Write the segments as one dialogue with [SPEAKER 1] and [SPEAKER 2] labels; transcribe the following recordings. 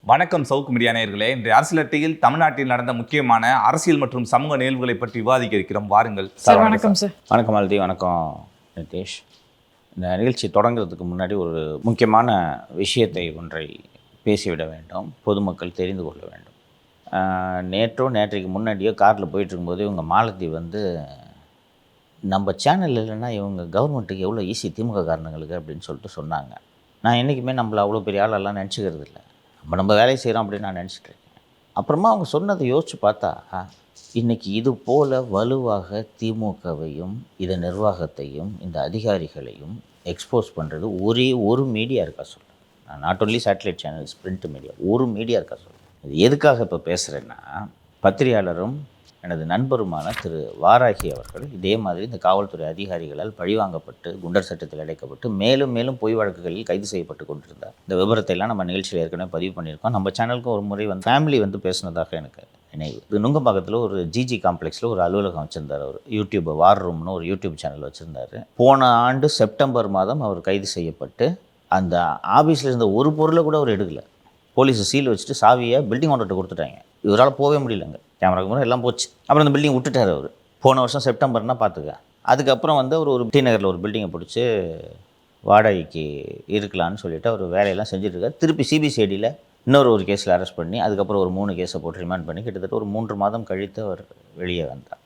[SPEAKER 1] வணக்கம் சவுக்கு மீடியா நேயர்களே. இன்றைய அரசியலட்டியில் தமிழ்நாட்டில் நடந்த முக்கியமான அரசியல் மற்றும் சமூக நிகழ்வுகளை பற்றி விவாதிக்க இருக்கிறோம். வாருங்கள்
[SPEAKER 2] சார். வணக்கம் சார்.
[SPEAKER 3] வணக்கம் மாலதி. வணக்கம் நிதேஷ். இந்த நிகழ்ச்சி தொடங்குறதுக்கு முன்னாடி ஒரு முக்கியமான விஷயத்தை ஒன்றை பேசிவிட வேண்டும், பொதுமக்கள் தெரிந்து கொள்ள வேண்டும். நேற்றைக்கு முன்னாடியோ காரில் போயிட்டு இருக்கும்போது இவங்க மாலதி நம்ம சேனல் இல்லைன்னா இவங்க கவர்மெண்ட்டுக்கு எவ்வளோ ஈஸி திமுக காரணங்களுக்கு அப்படின்னு சொல்லிட்டு சொன்னாங்க. நான் என்றைக்குமே நம்மளை அவ்வளோ பெரிய ஆளெல்லாம் நினச்சிக்கிறது இல்லை. நம்ம வேலையை செய்கிறோம் அப்படின்னு நான் நினச்சிட்ருக்கேன். அப்புறமா அவங்க சொன்னதை யோசித்து பார்த்தா இன்றைக்கி இது போல் வலுவாக திமுகவையும் இதை நிர்வாகத்தையும் இந்த அதிகாரிகளையும் எக்ஸ்போஸ் பண்ணுறது ஒரே ஒரு மீடியா இருக்கா சொல்கிறேன். நான் not only satellite channels, print media, ஒரு மீடியா இருக்கா சொல்கிறேன். இது எதுக்காக இப்போ பேசுகிறேன்னா, பத்திரிகையாளரும் எனது நண்பருமான திரு வாராகி அவர்கள் இதே மாதிரி இந்த காவல்துறை அதிகாரிகளால் பழிவாங்கப்பட்டு குண்டர் சட்டத்தில் அடைக்கப்பட்டு மேலும் மேலும் பொய் வழக்குகளில் கைது செய்யப்பட்டு கொண்டிருந்தார். இந்த விவரத்தை எல்லாம் நம்ம நிகழ்ச்சியில் ஏற்கனவே பதிவு பண்ணியிருக்கோம். நம்ம சேனலுக்கு ஒரு முறை ஃபேமிலி பேசினதாக எனக்கு நினைவு. இது நுங்கம்பாக்கத்தில் ஒரு ஜிஜி காம்ப்ளெக்ஸில் ஒரு அலுவலகம் வச்சுருந்தார். அவர் யூடியூப் வார் ரூம்னு ஒரு யூடியூப் சேனல் வச்சுருந்தார். போன ஆண்டு செப்டம்பர் மாதம் அவர் கைது செய்யப்பட்டு அந்த ஆஃபீஸில் இருந்த ஒரு பொருளை கூட அவர் எடுக்கலை. போலீஸை சீல் வச்சுட்டு சாவியை பில்டிங் ஓனர்கிட்ட கொடுத்துட்டாங்க. இவரால் போகவே முடியலங்க. கேமராக்கு முன்னாடி எல்லாம் போச்சு. அப்புறம் அந்த பில்டிங் விட்டுட்டார் அவர். போன வருஷம் செப்டம்பர்னா பார்த்துக்க. அதுக்கப்புறம் அவர் ஒரு டி நகரில் ஒரு பில்டிங்கை பிடிச்சி வாடகைக்கு இருக்கலான்னு சொல்லிவிட்டு அவர் வேலையெல்லாம் செஞ்சுட்ருக்கார். திருப்பி சிபிசிஐடியில் இன்னொரு கேஸில் அரெஸ்ட் பண்ணி அதுக்கப்புறம் ஒரு 3 கேஸை போட்டு ரிமாண்ட் பண்ணி கிட்டத்தட்ட ஒரு 3 மாதம் கழித்து அவர் வெளியே வந்தார்.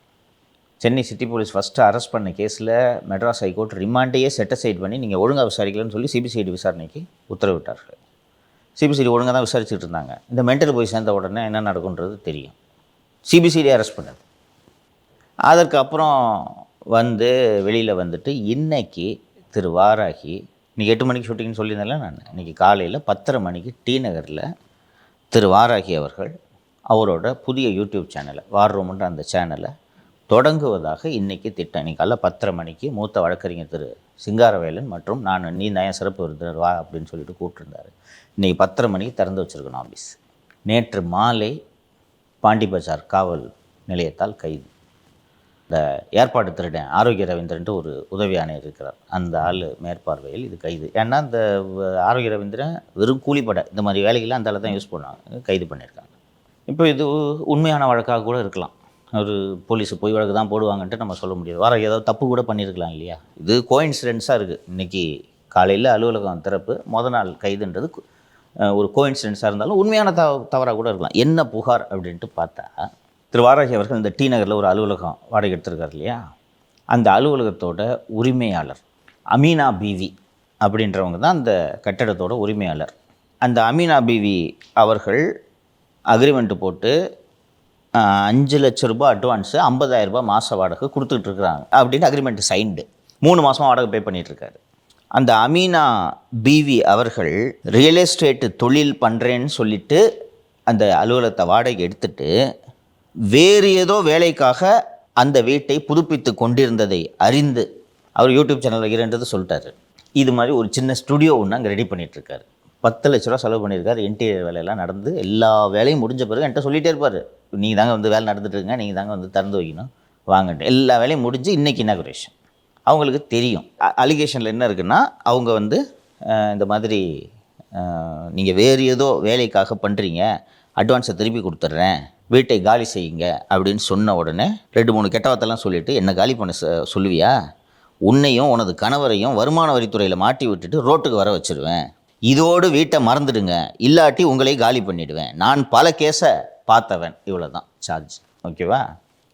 [SPEAKER 3] Chennai city police first arrest பண்ண கேஸில் மெட்ராஸ் ஹைகோர்ட் ரிமாண்டையே செட்டசைட் பண்ணி நீங்கள் ஒழுங்காக விசாரிக்கலன்னு சொல்லி சிபிசிஐடி விசாரணைக்கு உத்தரவிட்டார்கள். சிபிசிஐடி ஒழுங்காக தான் விசாரிச்சுட்டு இருந்தாங்க. இந்த மென்டல் போய் சேர்ந்த உடனே என்ன நடக்குன்றது தெரியும். சிபிசிஐடி அரெஸ்ட் பண்ணது. அதற்கு அப்புறம் வெளியில் வந்துட்டு இன்றைக்கி திரு வாராகி, இன்றைக்கி 8 மணிக்கு ஷூட்டிங்னு சொல்லியிருந்தேன்ல நான், இன்றைக்கி காலையில் 10:30 மணிக்கு டி நகரில் திரு வாராகி அவர்கள் அவரோட புதிய யூடியூப் சேனலை வார் ரூம்ன்ற அந்த சேனலை தொடங்குவதாக இன்றைக்கி திட்டம். இன்றைக்கி காலைல 10:30 மணிக்கு மூத்த வழக்கறிஞர் திரு சிங்காரவேலன் மற்றும் நான் நீ நயம் சிறப்பு விருந்தினர் வா அப்படின்னு சொல்லிட்டு கூப்பிட்டுருந்தார். இன்றைக்கி 10:30 மணிக்கு திறந்து வச்சுருக்கணும் ஆஃபீஸ். நேற்று மாலை பாண்டி பஜார் காவல் நிலையத்தால் கைது. இந்த ஏற்பாடு திருடன் ஆரோக்கிய ரவீந்திரன்ட்டு ஒரு உதவி ஆணையர் இருக்கிறார். அந்த ஆள் மேற்பார்வையில் இது கைது. ஏன்னா இந்த ஆரோக்கிய ரவீந்திரன் வெறும் கூலிப்படை இந்த மாதிரி வேலைகள்லாம் அந்த ஆள் தான் யூஸ் பண்ணுவாங்க. கைது பண்ணியிருக்காங்க. இப்போ இது உண்மையான வழக்காக கூட இருக்கலாம். ஒரு போலீஸு பொய் வழக்கு தான் போடுவாங்கன்ட்டு நம்ம சொல்ல முடியாது. வர ஏதாவது தப்பு கூட பண்ணியிருக்கலாம் இல்லையா? இது கோஇன்சிடென்ஸாக இருக்குது. இன்றைக்கி காலையில் அலுவலகம் திறப்பு, நாள் கைதுன்றது ஒரு கோஇன்சிடென்ஸாக இருந்தாலும் உண்மையான தவறாக கூட இருக்கலாம். என்ன புகார் அப்படின்ட்டு பார்த்தா, திரு வாராகி அவர்கள் இந்த டி நகரில் ஒரு அலுவலகம் வாடகை எடுத்திருக்கார் இல்லையா? அந்த அலுவலகத்தோட உரிமையாளர் அமீனா பிவி அப்படின்றவங்க தான் அந்த கட்டடத்தோட உரிமையாளர். அந்த அமீனா பிவி அவர்கள் அக்ரிமெண்ட்டு போட்டு 5 லட்ச ரூபாய் அட்வான்ஸு, 50,000 ரூபாய் மாத வாடகை கொடுத்துக்கிட்டு இருக்கிறாங்க அப்படின்னு அக்ரிமெண்ட்டு சைன்டு. 3 மாதமாக வாடகை பே பண்ணிகிட்ருக்காரு. அந்த அமீனா பிவி அவர்கள் ரியல் எஸ்டேட்டு தொழில் பண்ணுறேன்னு சொல்லிவிட்டு அந்த அலுவலகத்தை வாடகை எடுத்துகிட்டு வேறு ஏதோ வேலைக்காக அந்த வீட்டை புதுப்பித்து கொண்டிருந்ததை அறிந்து அவர் யூடியூப் சேனலில் வைக்கிறேன்றது சொல்லிட்டாரு. இது மாதிரி ஒரு சின்ன ஸ்டுடியோ ஒன்று அங்கே ரெடி பண்ணிகிட்ருக்காரு. 10 லட்ச ரூபா செலவு பண்ணியிருக்காரு. இன்டீரியர் வேலையெல்லாம் நடந்து எல்லா வேலையும் முடிஞ்ச பிறகு என்கிட்ட சொல்லிகிட்டே இருப்பார், நீங்கள் தாங்க வேலை நடந்துட்டுருங்க, நீங்கள் தாங்க திறந்து வைக்கணும் வாங்கன்ட்டு. எல்லா வேலையும் முடிஞ்சு இன்றைக்கி இனாகுரேஷன். அவங்களுக்கு தெரியும் அலிகேஷனில் என்ன இருக்குன்னா, அவங்க இந்த மாதிரி நீங்கள் வேறு ஏதோ வேலைக்காக பண்ணுறீங்க, அட்வான்ஸை திருப்பி கொடுத்துட்றேன், வீட்டை காலி செய்யுங்க அப்படின்னு சொன்ன உடனே 2-3 கெட்டவாத்தெல்லாம் சொல்லிவிட்டு என்ன காலி பண்ண சொல்லுவியா, உன்னையும் உனது கணவரையும் வருமான வரித்துறையில் மாட்டி விட்டுட்டு ரோட்டுக்கு வர வச்சுருவேன், இதோடு வீட்டை மறந்துடுங்க, இல்லாட்டி உங்களை காலி பண்ணிவிடுவேன், நான் பல கேஸை பார்த்தவன், இவ்வளோ தான் சார்ஜ். ஓகேவா?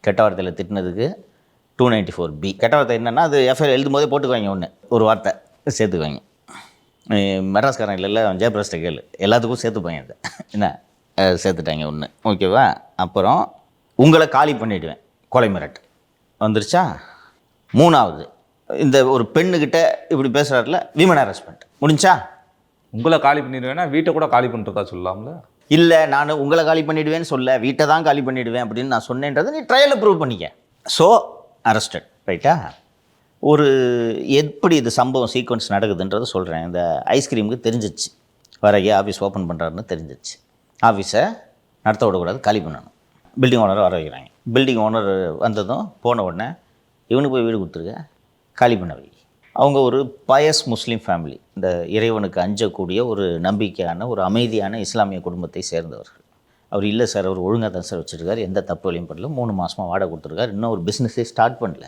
[SPEAKER 3] கெட்ட வார்த்தையில் திட்டினதுக்கு 294B. கெட்ட வார்த்தை என்னென்னா, அது எஃப்ஐஆர் எழுதும் போதே போட்டுக்குவாங்க, ஒரு வார்த்தை சேர்த்துக்குவாங்க. மெட்ராஸ்காரன் இல்லைல்ல, ஜெயபிரஸ்ட கேளு, எல்லாத்துக்கும் சேர்த்துப்பாங்க. அதை என்ன சேர்த்துட்டாங்க ஒன்று. ஓகேவா? அப்புறம் உங்களை காலி பண்ணிவிடுவேன், கொலை மிரட்டு வந்துருச்சா? 3வது, இந்த ஒரு பெண்ணுக்கிட்ட இப்படி பேசுகிறாருல, விமன் ஹராஸ்மெண்ட் முடிஞ்சா?
[SPEAKER 1] உங்களை காலி பண்ணிடுவேன்னா வீட்டை கூட காலி பண்ணுறதா சொல்லலாம்ல?
[SPEAKER 3] இல்லை, நான் உங்களை காலி பண்ணிவிடுவேன்னு சொல்ல, வீட்டை தான் காலி பண்ணிவிடுவேன் அப்படின்னு நான் சொன்னேன்றதை நீ ட்ரையலில் ப்ரூவ் பண்ணிக்க. ஸோ அரெஸ்டட், ரைட்டா? எப்படி இது சம்பவம் சீக்வன்ஸ் நடக்குதுன்றது சொல்கிறேன். இந்த ஐஸ்கிரீமுக்கு தெரிஞ்சிச்சு வரைய ஆஃபீஸ் ஓப்பன் பண்ணுறாருன்னு தெரிஞ்சிச்சு. ஆஃபீஸை நடத்த விடக்கூடாது, காலி பண்ணணும். பில்டிங் ஓனரை வர வைக்கிறாங்க. பில்டிங் ஓனர் வந்ததும் போன உடனே இவனுக்கு போய் வீடு கொடுத்துருக்க, காலி பண்ண வை. அவங்க ஒரு பயஸ் முஸ்லீம் ஃபேமிலி, இந்த இறைவனுக்கு அஞ்சக்கூடிய ஒரு நம்பிக்கையான ஒரு அமைதியான இஸ்லாமிய குடும்பத்தை சேர்ந்தவர்கள். அவர் இல்லை சார், அவர் ஒழுங்காக தான் சார் வச்சுருக்காரு, எந்த தப்பு வழியும் பண்ணல, 3 மாதமாக வாடகை கொடுத்துருக்காரு, இன்னும் ஒரு பிஸ்னஸே ஸ்டார்ட் பண்ணல,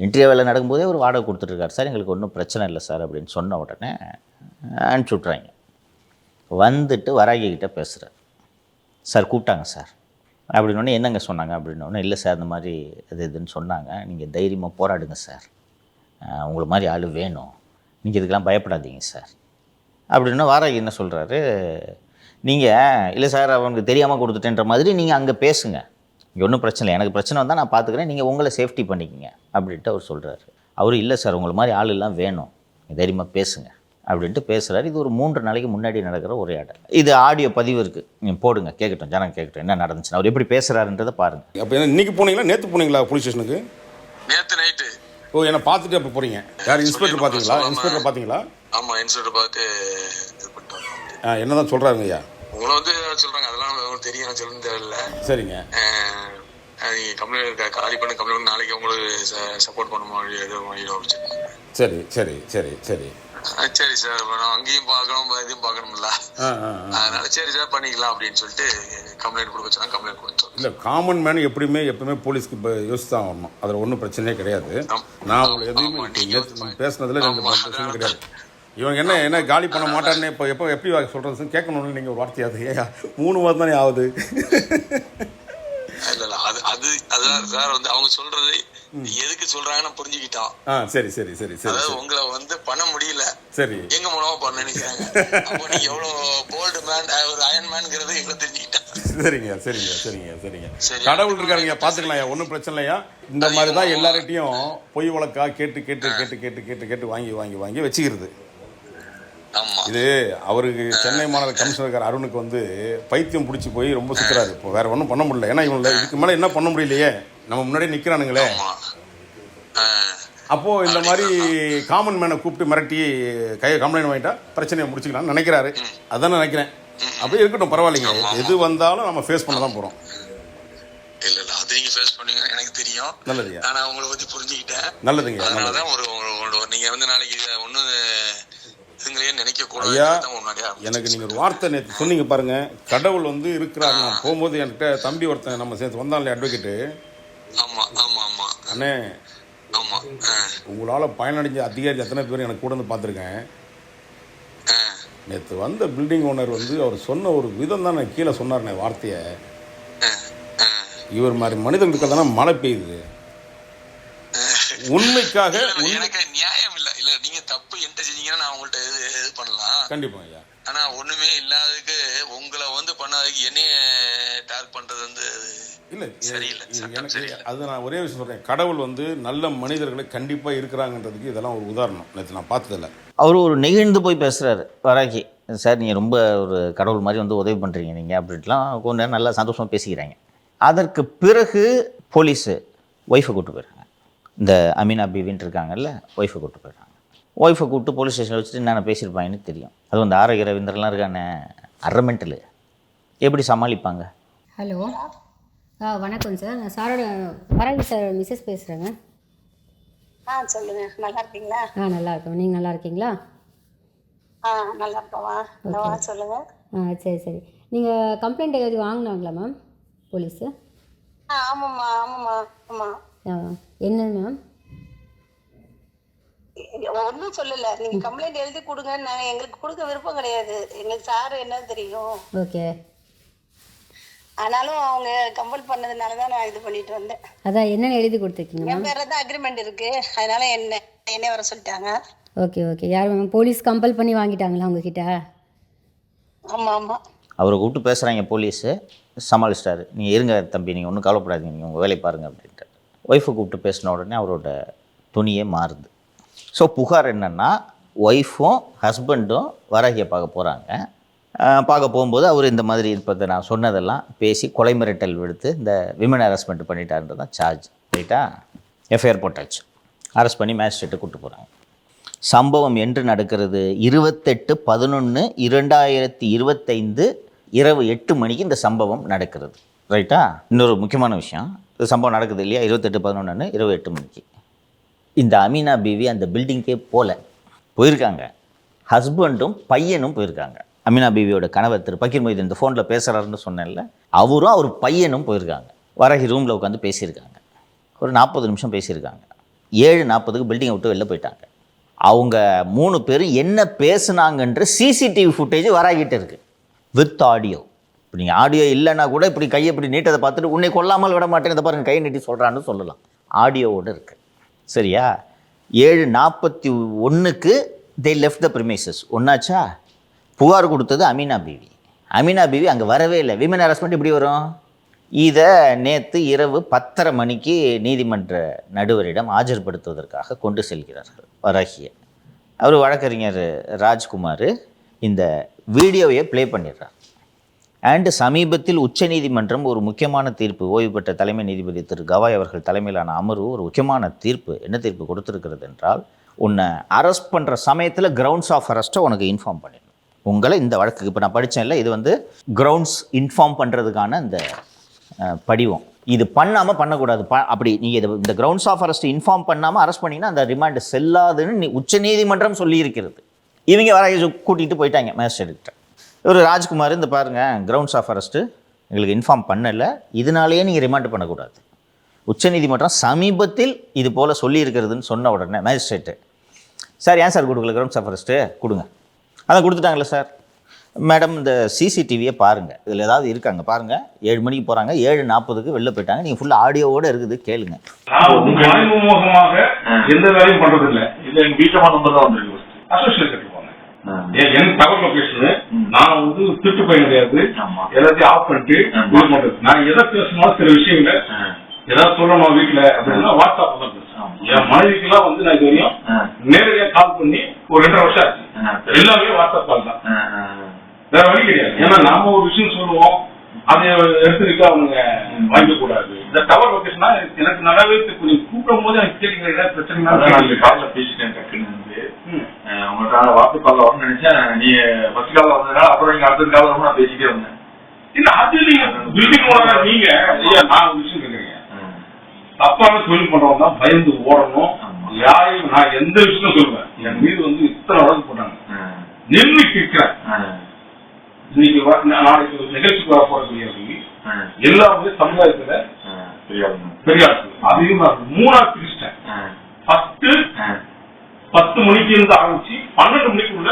[SPEAKER 3] இன்டர்வியூ வேலை நடக்கும்போதே ஒரு வாடகை கொடுத்துருக்காரு சார், எங்களுக்கு ஒன்றும் பிரச்சனை இல்லை சார் அப்படின்னு சொன்ன உடனே அனுப்பிச்சி விட்றாங்க. வந்துட்டு வராகிக்கிட்ட பேசுகிறார். சார் கூப்பிட்டாங்க சார் அப்படின்னோடனே என்னங்க சொன்னாங்க அப்படின்னோடனே, இல்லை சார் இந்த மாதிரி இதுன்னு சொன்னாங்க, நீங்கள் தைரியமாக போராடுங்க சார், உங்களை மாதிரி ஆள் வேணும், நீங்கள் இதுக்கெல்லாம் பயப்படாதீங்க சார் அப்படின்னா வாராகி என்ன சொல்கிறாரு, நீங்கள் இல்லை சார் அவனுக்கு தெரியாமல் கொடுத்துட்டேன்ற மாதிரி நீங்கள் அங்கே பேசுங்க, இங்கே ஒன்றும் பிரச்சனை இல்லை, எனக்கு பிரச்சனை வந்தால் நான் பார்த்துக்கிறேன், நீங்கள் உங்களை சேஃப்டி பண்ணிக்கங்க அப்படின்ட்டு அவர் சொல்கிறாரு. அவர் இல்லை சார் உங்களை மாதிரி ஆளெல்லாம் வேணும், தைரியமாக பேசுங்க அப்படின்ட்டு பேசுகிறாரு. இது ஒரு 3 நாளைக்கு முன்னாடி நடக்கிற உரையாடல். இது ஆடியோ பதிவு இருக்குது, நீங்கள் போடுங்க, கேட்கட்டும், ஜனம் கேட்கட்டும் என்ன நடந்துச்சுன்னு, அவர் எப்படி பேசுகிறாருன்றதை பாருங்கள்.
[SPEAKER 2] அப்போ இன்னைக்கு போனீங்களா நேற்று போனீங்களா போலீஸ் ஸ்டேஷனுக்கு?
[SPEAKER 4] நேத்து நைட்டு.
[SPEAKER 2] ஓ, என்ன பார்த்துட்டு அப்போ போகிறீங்க? யார் இன்ஸ்பெக்டர் பார்த்தீங்களா? இன்ஸ்பெக்டர் பார்த்தீங்களா?
[SPEAKER 4] ஆமா, இன்ஸ்பெக்டர் பார்த்து இது பண்ணிட்டாங்க.
[SPEAKER 2] என்னதான் சொல்கிறாருங்க ஐயா?
[SPEAKER 4] உங்களை வந்து சொல்றாங்க, அதெல்லாம் உங்களுக்கு தெரியும், சொல்லணும் தேவையில்ல.
[SPEAKER 2] சரிங்க,
[SPEAKER 4] நீங்கள் கம்ப்ளைண்ட் காலி பண்ண கம்ப்ளைண்ட் நாளைக்கு உங்களுக்கு சப்போர்ட் பண்ண மாதிரி வச்சுருக்காங்க.
[SPEAKER 2] சரி சரி சரி சரி
[SPEAKER 4] சரி சார், நான் அங்கேயும் பார்க்கணும் இதையும் பார்க்கணும்ல, அதனால சரி சார் பண்ணிக்கலாம் அப்படின்னு சொல்லிட்டு கம்ப்ளைண்ட் கொடுக்க சொன்னா கம்ப்ளைண்ட் கொடுத்தோம்.
[SPEAKER 2] இல்லை, காமன் மேன் எப்பவுமே போலீஸ்க்கு இப்போ யோசிச்சு தான் வரணும், அதில் ஒன்றும் பிரச்சனையே கிடையாது. நான் உங்களை எதுவுமே பேசுனதுல பிரச்சனை கிடையாது. இவங்க என்ன காலி பண்ண மாட்டாருன்னு இப்போ எப்படி சொல்கிறது கேட்கணும்னு நீங்கள் ஒரு வார்த்தையாது. ஏயா 3 வாரம் தானே ஆகுது.
[SPEAKER 4] இல்ல அதுதான் சார், வந்து அவங்க சொல்றது எதுக்கு சொல்றாங்கன்னு புரிஞ்சுக்கிட்டான்.
[SPEAKER 2] சரி சரி சரி சரி,
[SPEAKER 4] அதாவது உங்களை வந்து பண்ண முடியல,
[SPEAKER 2] சரி
[SPEAKER 4] எங்க மூலமா பண்ண நினைக்கிறாங்க. அப்போ நீங்க எவ்வளவு போல்டு மேன், ஒரு அயன் மேன்ங்கிறது எங்களுக்கு தெரிஞ்சுக்கிட்டான்.
[SPEAKER 2] சரிங்க சரிங்க சரிங்க சரிங்க, கடவுள் இருக்காருங்க, பார்த்துக்கலாம், ஒன்றும் பிரச்சனை இல்லையா. இந்த மாதிரி தான் எல்லார்கிட்டையும் பொய் வழக்கா கேட்டு கேட்டு கேட்டு கேட்டு கேட்டு கேட்டு வாங்கி வாங்கி வாங்கி வச்சுக்கிறது. இது அவருக்கு சென்னை மாநகர கமிஷனர் அருணுக்கு வந்து பைத்தியம் பிடிச்சி போய் ரொம்ப சுத்துறாரு. இப்போ வேற ஒன்றும் பண்ண முடியல, ஏன்னா இவங்கள இதுக்கு மேலே என்ன பண்ண முடியலையே, நம்ம முன்னாடியே நிற்கிறானுங்களே. அப்போ இந்த மாதிரி காமன் மேனை கூப்பிட்டு மிரட்டி கம்ப்ளைண்ட் வாங்கிட்டா பிரச்சனையை முடிச்சுக்கலாம்னு நினைக்கிறாரு. அதான் நினைக்கிறேன். அப்படியே இருக்கட்டும், பரவாயில்லைங்க, எது வந்தாலும் நம்ம ஃபேஸ் பண்ண தான் போறோம்.
[SPEAKER 4] இல்ல இல்ல, அது நீங்க ஃபேஸ் பண்ணீங்க எனக்கு தெரியும்.
[SPEAKER 2] நல்லதுங்க,
[SPEAKER 4] நான் உங்களை பத்தி புரிஞ்சுக்கிட்டேன்.
[SPEAKER 2] நல்லதுங்க.
[SPEAKER 4] அதனாலதான் நீங்க வந்து நாளைக்கு ஒண்ணு நினைக்க கூடாது.
[SPEAKER 2] ஐயா, எனக்கு நீங்க ஒரு வார்த்தை நேற்று சொன்னீங்க பாருங்க, கடவுள் வந்து இருக்கிறாரு. நான் போகும்போது என்கிட்ட தம்பி ஒருத்தன் நம்ம சேர்த்து வந்தான்ல அட்வொகேட்டு.
[SPEAKER 4] ஆமா ஆமா ஆமா
[SPEAKER 2] அண்ணே,
[SPEAKER 4] ஆமா,
[SPEAKER 2] உங்களால பயனடைஞ்ச அதிகாரி எத்தனை பேர் எனக்கு கூட வந்து பார்த்துருக்கேன். நேற்று வந்த பில்டிங் ஓனர் வந்து அவர் சொன்ன ஒரு விதம் தான் நான் கீழே சொன்னார்னே வார்த்தையை, இவர் மாதிரி மனிதர்களுக்கு தானே மழை பெய்யுது. உண்மைக்காக
[SPEAKER 4] எனக்கு நியாயம் இல்ல. இல்ல, நீங்க தப்பு என்கிட்ட செஞ்சீங்கன்னா நான் உங்கள்ட்ட இது பண்ணலாம்
[SPEAKER 2] கண்டிப்பா ஐயா.
[SPEAKER 4] ஆனா ஒண்ணுமே இல்லாததுக்கு உங்களை வந்து பண்ணாததுக்கு என்னைய டார்க் பண்றது வந்து
[SPEAKER 2] இல்ல
[SPEAKER 4] சரியில்லை.
[SPEAKER 2] எனக்கு அது நான் ஒரே விஷயம் சொல்றேன், கடவுள் வந்து நல்ல மனிதர்களை கண்டிப்பா இருக்கிறாங்கிறதுக்கு இதெல்லாம் ஒரு உதாரணம். நேற்று நான் பார்த்ததில்ல.
[SPEAKER 3] அவர் ஒரு நெகிழ்ந்து போய் பேசுகிறாரு வராகி, சார் நீங்கள் ரொம்ப ஒரு கடவுள் மாதிரி வந்து உதவி பண்ணுறீங்க நீங்கள் அப்படின்ட்டுலாம் கொஞ்ச நேரம் நல்லா சந்தோஷமாக பேசிக்கிறாங்க. அதற்கு பிறகு போலீஸு ஒய்ஃபை கூப்பிட்டு போயிடுறாங்க. இந்த அமீனா பீவின்ட்டு இருக்காங்கல்ல, ஒய்ஃபை கூப்பிட்டு போயிடுறாங்க. ஒய்ஃபை கூப்பிட்டு போலீஸ் ஸ்டேஷனில் வச்சுட்டு என்னென்ன பேசியிருப்பாங்கன்னு தெரியும். அதுவும் இந்த ஆரோக்கிய ரவீந்திரலாம் இருக்கானே அரமெண்டலு, எப்படி சமாளிப்பாங்க?
[SPEAKER 5] ஹலோ, வணக்கம் சார், நான் சாரோட வராகி சார் மிஸ்ஸஸ் பேசுகிறேங்க.
[SPEAKER 6] சொல்லுங்க, நல்லா இருக்கீங்களா?
[SPEAKER 5] நல்லா இருக்கோம், நீங்கள் நல்லா இருக்கீங்களா?
[SPEAKER 6] நல்லா இருக்கவா, சொல்லுங்க.
[SPEAKER 5] சரி சரி, நீங்கள் கம்ப்ளைண்ட் ஏதாவது வாங்கினாங்களா மேம் போலீஸு?
[SPEAKER 6] ஆமாம்மா ஆமாம்மா ஆமாம்.
[SPEAKER 5] என்ன மேம்?
[SPEAKER 6] ஒன்றும் சொல்லலை, நீங்கள் கம்ப்ளைண்ட் எழுதி கொடுங்க, நாங்கள் எங்களுக்கு கொடுக்க விருப்பம் கிடையாது, எங்களுக்கு சார் என்ன தெரியும்.
[SPEAKER 5] ஓகே,
[SPEAKER 6] ஆனாலும் அவங்க கம்பல் பண்ணதுனால தான் நான் இது பண்ணிட்டு வந்தேன்.
[SPEAKER 5] அதான் என்னென்னு எழுதி கொடுத்துருக்கீங்க மேம்?
[SPEAKER 6] என் பேரில் தான் அக்ரிமெண்ட் இருக்குது, அதனால என்ன வர சொல்லிட்டாங்க.
[SPEAKER 5] ஓகே ஓகே, யார் மேம் போலீஸ் கம்பல் பண்ணி வாங்கிட்டாங்களா உங்ககிட்ட?
[SPEAKER 6] ஆமாம் ஆமாம்.
[SPEAKER 3] அவரை கூப்பிட்டு பேசுகிறாங்க போலீஸு, சமாளிச்சிட்டாரு. நீங்கள் இருங்க தம்பி, நீங்கள் ஒன்றும் கவலைப்படாதீங்க, நீங்கள் உங்கள் வேலையை பாருங்கள் அப்படின்ட்டு. ஒய்ஃபை கூப்பிட்டு பேசின உடனே அவரோட துணியே மாறுது. ஸோ புகார் என்னென்னா, ஒய்ஃபும் ஹஸ்பண்டும் வராகியை பார்க்க போகிறாங்க. பார்க்க போகும்போது அவர் இந்த மாதிரி இப்போ நான் சொன்னதெல்லாம் பேசி கொலை மிரட்டல் விடுத்து இந்த விமன் ஹராஸ்மெண்ட் பண்ணிட்டாருன்றது தான் சார்ஜ். ரைட்டா? எஃப்ஐஆர் போட்டாச்சு. அரெஸ்ட் பண்ணி மேஜிஸ்ட்ரேட்டை கூப்பிட்டு போகிறாங்க. சம்பவம் என்று நடக்கிறது 28/11/2025 இரவு 8 மணிக்கு இந்த சம்பவம் நடக்கிறது. ரைட்டா? இன்னொரு முக்கியமான விஷயம், இந்த சம்பவம் நடக்குது இல்லையா, 28/11 இரவு 8 மணிக்கு. இந்த அமீனா பீவி அந்த பில்டிங்கே போயிருக்காங்க. ஹஸ்பண்டும் பையனும் போயிருக்காங்க. அமீனா பீவியோட கணவர் திரு பக்கீர் மொய்தீன் இந்த ஃபோனில் பேசுகிறாருன்னு சொன்னேன்ல, அவரும் அவர் பையனும் போயிருக்காங்க. வரகி ரூமில் உட்காந்து பேசியிருக்காங்க. ஒரு 40 நிமிஷம் பேசியிருக்காங்க. 7:40க்கு பில்டிங்கை விட்டு வெளில போயிட்டாங்க. அவங்க 3 பேரும் என்ன பேசுனாங்கன்ற சிசிடிவி ஃபுட்டேஜ் வராகிட்டு இருக்குது வித் ஆடியோ. இப்போ நீங்கள் ஆடியோ இல்லைன்னா கூட இப்படி கையை இப்படி நீட்டதை பார்த்துட்டு உன்னை கொல்லாமல் விட மாட்டேன், இதை பாருங்கள் கையை நீட்டி சொல்கிறான்னு சொல்லலாம். ஆடியோவோடு இருக்குது. சரியா? 7:41க்கு தே லெஃப்ட் த ப்ரிமைசஸ். ஒன்றாச்சா? புகார் கொடுத்தது அமீனா பீவி. அமீனா பீவி அங்கே வரவே இல்லை. விமன் ஹராஸ்மெண்ட் இப்படி வரும். இதை நேற்று இரவு 10:30 மணிக்கு நீதிமன்ற நடுவரிடம் ஆஜர்படுத்துவதற்காக கொண்டு செல்கிறார்கள் வரகியை. அவர் வழக்கறிஞர் ராஜ்குமார் இந்த வீடியோவையே ப்ளே பண்ணிடுறார். அண்டு சமீபத்தில் உச்சநீதிமன்றம் ஒரு முக்கியமான தீர்ப்பு, ஓய்வு பெற்ற தலைமை நீதிபதி திரு கவாய் அவர்கள் தலைமையிலான அமர்வு ஒரு முக்கியமான தீர்ப்பு, என்ன தீர்ப்பு கொடுத்துருக்கிறது என்றால், உன்னை அரெஸ்ட் பண்ணுற சமயத்தில் கிரவுண்ட்ஸ் ஆஃப் அரெஸ்ட்டை உனக்கு இன்ஃபார்ம் பண்ணிடணும். உங்களை இந்த வழக்குக்கு இப்போ நான் படித்தேன்ல, இது வந்து கிரவுண்ட்ஸ் இன்ஃபார்ம் பண்ணுறதுக்கான இந்த படிவம். இது பண்ணாமல் பண்ணக்கூடாது. அப்படி நீங்கள் இந்த கிரவுண்ட்ஸ் ஆஃப் அரெஸ்ட் இன்ஃபார்ம் பண்ணாமல் அரெஸ்ட் பண்ணிங்கன்னா அந்த ரிமாண்டு செல்லாதுன்னு உச்சநீதிமன்றம் சொல்லியிருக்கிறது. இவங்க வர கூட்டிகிட்டு போயிட்டாங்க மேஜிஸ்ட்ரேட்கிட்ட. இவர் ராஜ்குமார் இந்த பாருங்கள், கிரவுண்ட்ஸ் ஆஃப் அரெஸ்ட்டு எங்களுக்கு இன்ஃபார்ம் பண்ணலை, இதனாலேயே நீங்கள் ரிமாண்ட் பண்ணக்கூடாது. உச்சநீதிமன்றம் சமீபத்தில் இது போல் சொல்லியிருக்கிறதுன்னு சொன்ன உடனே மேஜிஸ்ட்ரேட்டு, சார் ஏன் சார் கொடுக்கல கிரவுண்ட்ஸ் ஆஃப் அரெஸ்ட்டு கொடுங்க. அதான் கொடுத்துட்டாங்களே சார். மேடம் இந்த சிசிடிவியை பாருங்கள், இதில் ஏதாவது இருக்காங்க பாருங்கள். 7 மணிக்கு போகிறாங்க, 7:40க்கு வெளில போயிட்டாங்க. நீங்கள் ஃபுல்லாக ஆடியோவோடு இருக்குது, கேளுங்க.
[SPEAKER 2] மறைமுகமாக எந்த வேலையும் பண்ணுறதில்லை. இது எங்கள் வீட்டை நம்பர் தான் வந்துருக்கு. அசோசியேட் கட்டுவாங்க. என் டவர் லொகேஷனு நான் வந்து திட்டு போய் கிடையாது, எல்லாத்தையும் ஆஃப் பண்ணிட்டு நான் எதை பேசணும் சில விஷயங்கள ஏதாவது சொல்லணும் வீட்டுல அப்படின்னா வாட்ஸ்அப் தான் பேசுறேன். என் மனைவிக்கெல்லாம் வந்து நான் இது வரையும் நேரடியா கால் பண்ணி ஒரு 2.5 வருஷம் ஆச்சு. எல்லாமே வாட்ஸ்அப் கால் தான், வேற வழி கிடையாது. ஏன்னா நாம ஒரு விஷயம் சொல்லுவோம், அதை எடுத்துக்கிட்டு அவங்க வாங்க கூடாது. இந்த டவர் லொகேஷனா எனக்கு நல்லாவே கொஞ்சம் கூப்பிடும் போது எனக்கு கேட்க பிரச்சனை காலில் பேசிட்டேன். டக்குன்னு வந்து உங்களுக்கான வாட்ஸ்அப் காலில் வரணும்னு நினைச்சேன். நீ ஃபர்ஸ்ட் காலில் வந்ததுனால அப்புறம் நீங்க அடுத்த காலில் வரும் நான் பேசிட்டே வந்தேன். இல்ல அது நீங்க பில்டிங் ஓனர் நீங்க நான் ஒரு விஷயம் கேட்குறீங்க, தப்பான தொழில் பண்றவங்க தான் பயந்து ஓடணும். யாரையும் நான் எந்த விஷயம் சொல்லுவேன், என் மீது வந்து இத்தனை வழக்கு போட்டாங்க, நெல்லி கேட்கிறேன். இன்னைக்கு நாளைக்கு நிகழ்ச்சிக்கு வர போறதுக்கு எல்லாமே சமுதாயத்துல பெரிய அதையும் நான் 3ஆ பிரிச்சிட்டேன். ஃபர்ஸ்ட் 10 மணிக்கு இருந்து ஆரம்பிச்சு 12 மணிக்குள்ள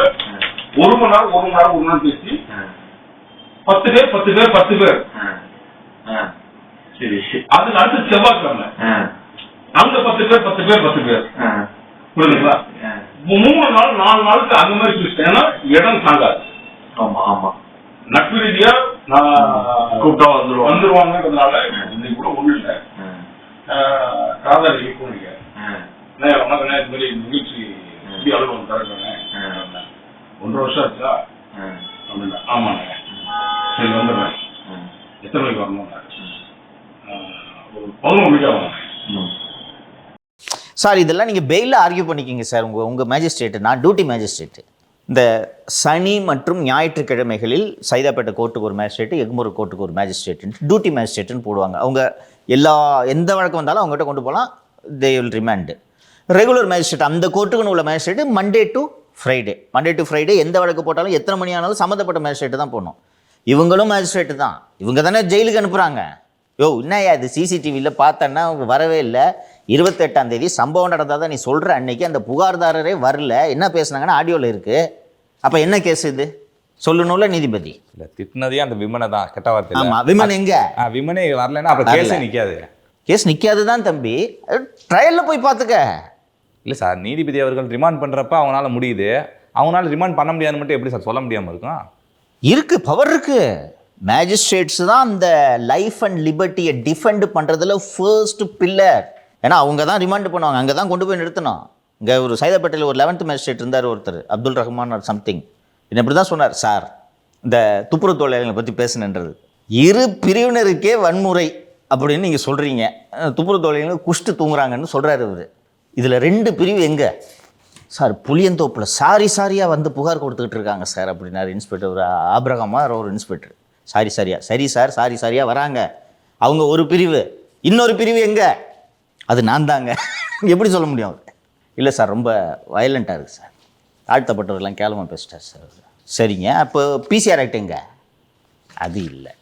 [SPEAKER 2] 1 மணி நேரம் பேசி 10 பேர் சரி. அதுக்கு அடுத்து செவ்வாய்க்கிழமை அங்க 10 பேர் புரியுதுங்களா? 3 நாள் 4 நாளுக்கு அந்த மாதிரி பிரிச்சிட்டேன். ஏன்னா இடம் தாங்காது. ஆமா ஆமா, நட்பு ரீதியா நான் கூப்பிட்டா வந்துருவாங்கன்றதுனால இன்னைக்கு கூட ஒண்ணு இல்லை. காதல் போனீங்க இது மாதிரி நிகழ்ச்சி எப்படி அலுவலகம் தரேன் 1.5 வருஷம் ஆச்சா அப்படின்னா ஆமாங்க சரி வந்துடுறேன். எத்தனை மணிக்கு வரணும்? ஒரு 11 மணிக்கா வரணும்
[SPEAKER 3] சார். இதெல்லாம் நீங்கள் பெயிலில் ஆர்கியூ பண்ணிக்கிங்க சார். உங்கள் மேஜிஸ்ட்ரேட்டு, நான் டியூட்டி மேஜிஸ்ட்ரேட்டு. இந்த சனி மற்றும் ஞாயிற்றுக்கிழமைகளில் சைதாப்பேட்டை கோர்ட்டுக்கு ஒரு மேஜிஸ்ட்ரேட்டு, எக்மூர் கோர்ட்டுக்கு ஒரு மேஜிஸ்ட்ரேட்டு, டியூட்டி மேஜிஸ்ட்ரேட்டுன்னு போடுவாங்க. அவங்க எந்த வழக்கம் வந்தாலும் அவங்ககிட்ட கொண்டு போகலாம், they will remand. Regular magistrate, அந்த கோர்ட்டுக்குன்னு உள்ள மேஜிஸ்ட்ரேட்டு மண்டே டு ஃப்ரைடே எந்த வழக்கு போட்டாலும் எத்தனை மணி ஆனாலும் சம்மந்தப்பட்ட மேஜிஸ்ட்ரேட்டு தான் போடணும். இவங்களும் மேஜிஸ்ட்ரேட்டு தான், இவங்க தானே ஜெயிலுக்கு அனுப்புகிறாங்க. என்னையா இது சிசிடிவியில் பார்த்தேன்னா அவங்க வரவே இல்லை. 28ஆம் தேதி சம்பவம் நடந்தால் தான் நீ சொல்கிற அன்னைக்கு அந்த புகார்தாரரே வரல. என்ன பேசுனாங்கன்னா ஆடியோவில் இருக்குது. அப்போ என்ன கேஸ் இது சொல்லணும்ல நீதிபதி?
[SPEAKER 1] இல்லை திட்டினதே அந்த விமனை தான், கெட்ட வார்த்தை.
[SPEAKER 3] ஆமாம், விமன் எங்கே?
[SPEAKER 1] விமனே வரலன்னா அப்போ கேஸ்
[SPEAKER 3] நிற்காது தான் தம்பி. ட்ரையலில் போய் பார்த்துக்க.
[SPEAKER 1] இல்லை சார், நீதிபதி அவர்கள் ரிமாண்ட் பண்ணுறப்ப அவங்களால முடியுது, அவங்களால ரிமாண்ட் பண்ண முடியாதுன்னு மட்டும் எப்படி சார் சொல்ல முடியாமல் இருக்கும்?
[SPEAKER 3] இருக்குது, பவர் இருக்குது. மேஜிஸ்ட்ரேட்ஸ் தான் அந்த லைஃப் அண்ட் லிபர்ட்டியை டிஃபெண்ட் பண்ணுறதுல ஃபர்ஸ்ட் பில்லர். ஏன்னா அவங்க தான் ரிமாண்ட் பண்ணுவாங்க, அங்கே தான் கொண்டு போய் நிறுத்தணும். இங்கே ஒரு சைதாப்பேட்டையில் ஒரு 11th மேஜிஸ்ட்ரேட் இருந்தார் ஒருத்தர், அப்துல் ரஹ்மான் ஆர் சம்திங். என்ன இப்படி தான் சொன்னார், சார் இந்த துப்புரவு தொழிலாளர்களை பற்றி பேசுனன்றது 2 பிரிவினருக்கே வன்முறை அப்படின்னு நீங்கள் சொல்கிறீங்க, துப்புரவு தொழிலாளர்கள் குஷ்டு தூங்குறாங்கன்னு சொல்கிறாரு இவர். இதில் 2 பிரிவு எங்கே சார்? புளியந்தோப்பில் சாரியாக வந்து புகார் கொடுத்துக்கிட்டு இருக்காங்க சார் அப்படின்னாரு இன்ஸ்பெக்டர், ஒரு ஆப்ரஹாமா ஒரு இன்ஸ்பெக்டர். சரி சார் சாரியா வராங்க, அவங்க ஒரு பிரிவு. இன்னொரு பிரிவு எங்கே? அது நான் தாங்க. எப்படி சொல்ல முடியும்? இல்லை சார் ரொம்ப வயலண்ட்டாக இருக்குது சார், தாழ்த்தப்பட்டவர்கள்லாம் கேவலமாக பேசிட்டார் சார். சரிங்க, அப்போ பிசிஆர் ஆக்ட் எங்க? அது இல்லை.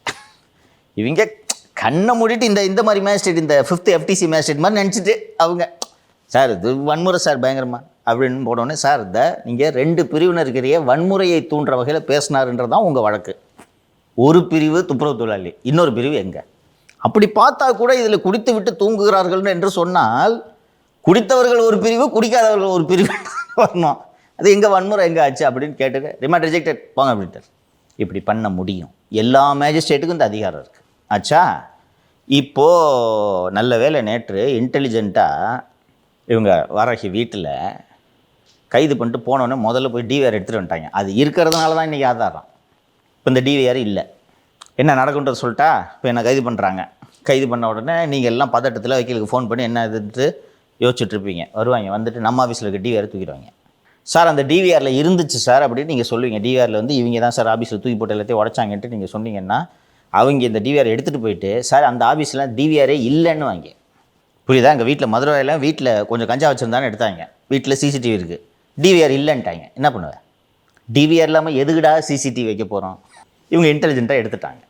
[SPEAKER 3] இவங்க கண்ணை மூடிட்டு இந்த மாதிரி மேஜிஸ்ட்ரேட், இந்த 5th FTC மேஜிஸ்ட்ரேட் மாதிரி நினச்சிட்டு அவங்க சார் இது வன்முறை சார் பயங்கரமாக அப்படின்னு போனோடனே, சார் நீங்கள் 2 பிரிவினருக்கிறையே வன்முறையை தூண்டுற வகையில் பேசினாருன்றது தான் உங்கள் வழக்கு. ஒரு பிரிவு துப்புரவு தொழிலாளி, இன்னொரு பிரிவு எங்கே? அப்படி பார்த்தா கூட இதில் குடித்து விட்டு தூங்குகிறார்கள் என்று சொன்னால் குடித்தவர்கள் ஒரு பிரிவு, குடிக்காதவர்கள் ஒரு பிரிவு வரணும். அது எங்கே வன்முறை எங்கே ஆச்சு அப்படின்னு கேட்டுட்டு ரிமாண்ட் ரிஜெக்டட் போங்க அப்படின்ட்டு. இப்படி பண்ண முடியும். எல்லா மேஜிஸ்ட்ரேட்டுக்கும் இந்த அதிகாரம் இருக்குது. ஆச்சா, இப்போது நல்ல வேலை நேற்று இன்டெலிஜென்ட்டாக இவங்க வாராகி வீட்டில் கைது பண்ணிட்டு போனோடனே முதல்ல போய் டிவிஆர் எடுத்துகிட்டு வந்துட்டாங்க. அது இருக்கிறதுனால தான் இன்றைக்கி ஆதாரம். இப்போ இந்த டிவிஆர் இல்லை, என்ன நடக்குன்றது சொல்லிட்டா இப்போ என்ன கைது பண்ணுறாங்க. கைது பண்ண உடனே நீங்கள் எல்லாம் பதட்டத்தில் வக்கீலுக்கு ஃபோன் பண்ணி என்ன இதுன்ட்டு யோசிச்சுட்ருப்பீங்க. வருவாங்க, வந்துட்டு நம்ம ஆஃபீஸில் இருக்க டிவிஆர் தூக்கிடுவாங்க. சார் அந்த டிவிஆரில் இருந்துச்சு சார் அப்படின்னு நீங்கள் சொல்லுவீங்க. டிவிஆரில் வந்து இவங்க தான் சார் ஆஃபீஸில் தூக்கி போட்டு எல்லாத்தையும் உடச்சாங்கன்ட்டு நீங்கள் சொன்னீங்கன்னா, அவங்க இந்த டிவிஆர் எடுத்துகிட்டு போயிட்டு சார் அந்த ஆஃபீஸில் டிவிஆரே இல்லைன்னு வாங்க. புரியுதா? எங்கள் வீட்டில் மதுரையில் வீட்டில் கொஞ்சம் கஞ்சா வச்சுருந்தான்னு எடுத்தாங்க. வீட்டில் சிசிடிவி இருக்குது, டிவிஆர் இல்லைன்ட்டாங்க. என்ன பண்ணுவேன்? டிவிஆர் இல்லாமல் எதுக்குடா சிசிடிவி வைக்க போகிறோம்? இவங்க இன்டெலிஜென்ட்டாக எடுத்துட்டாங்க.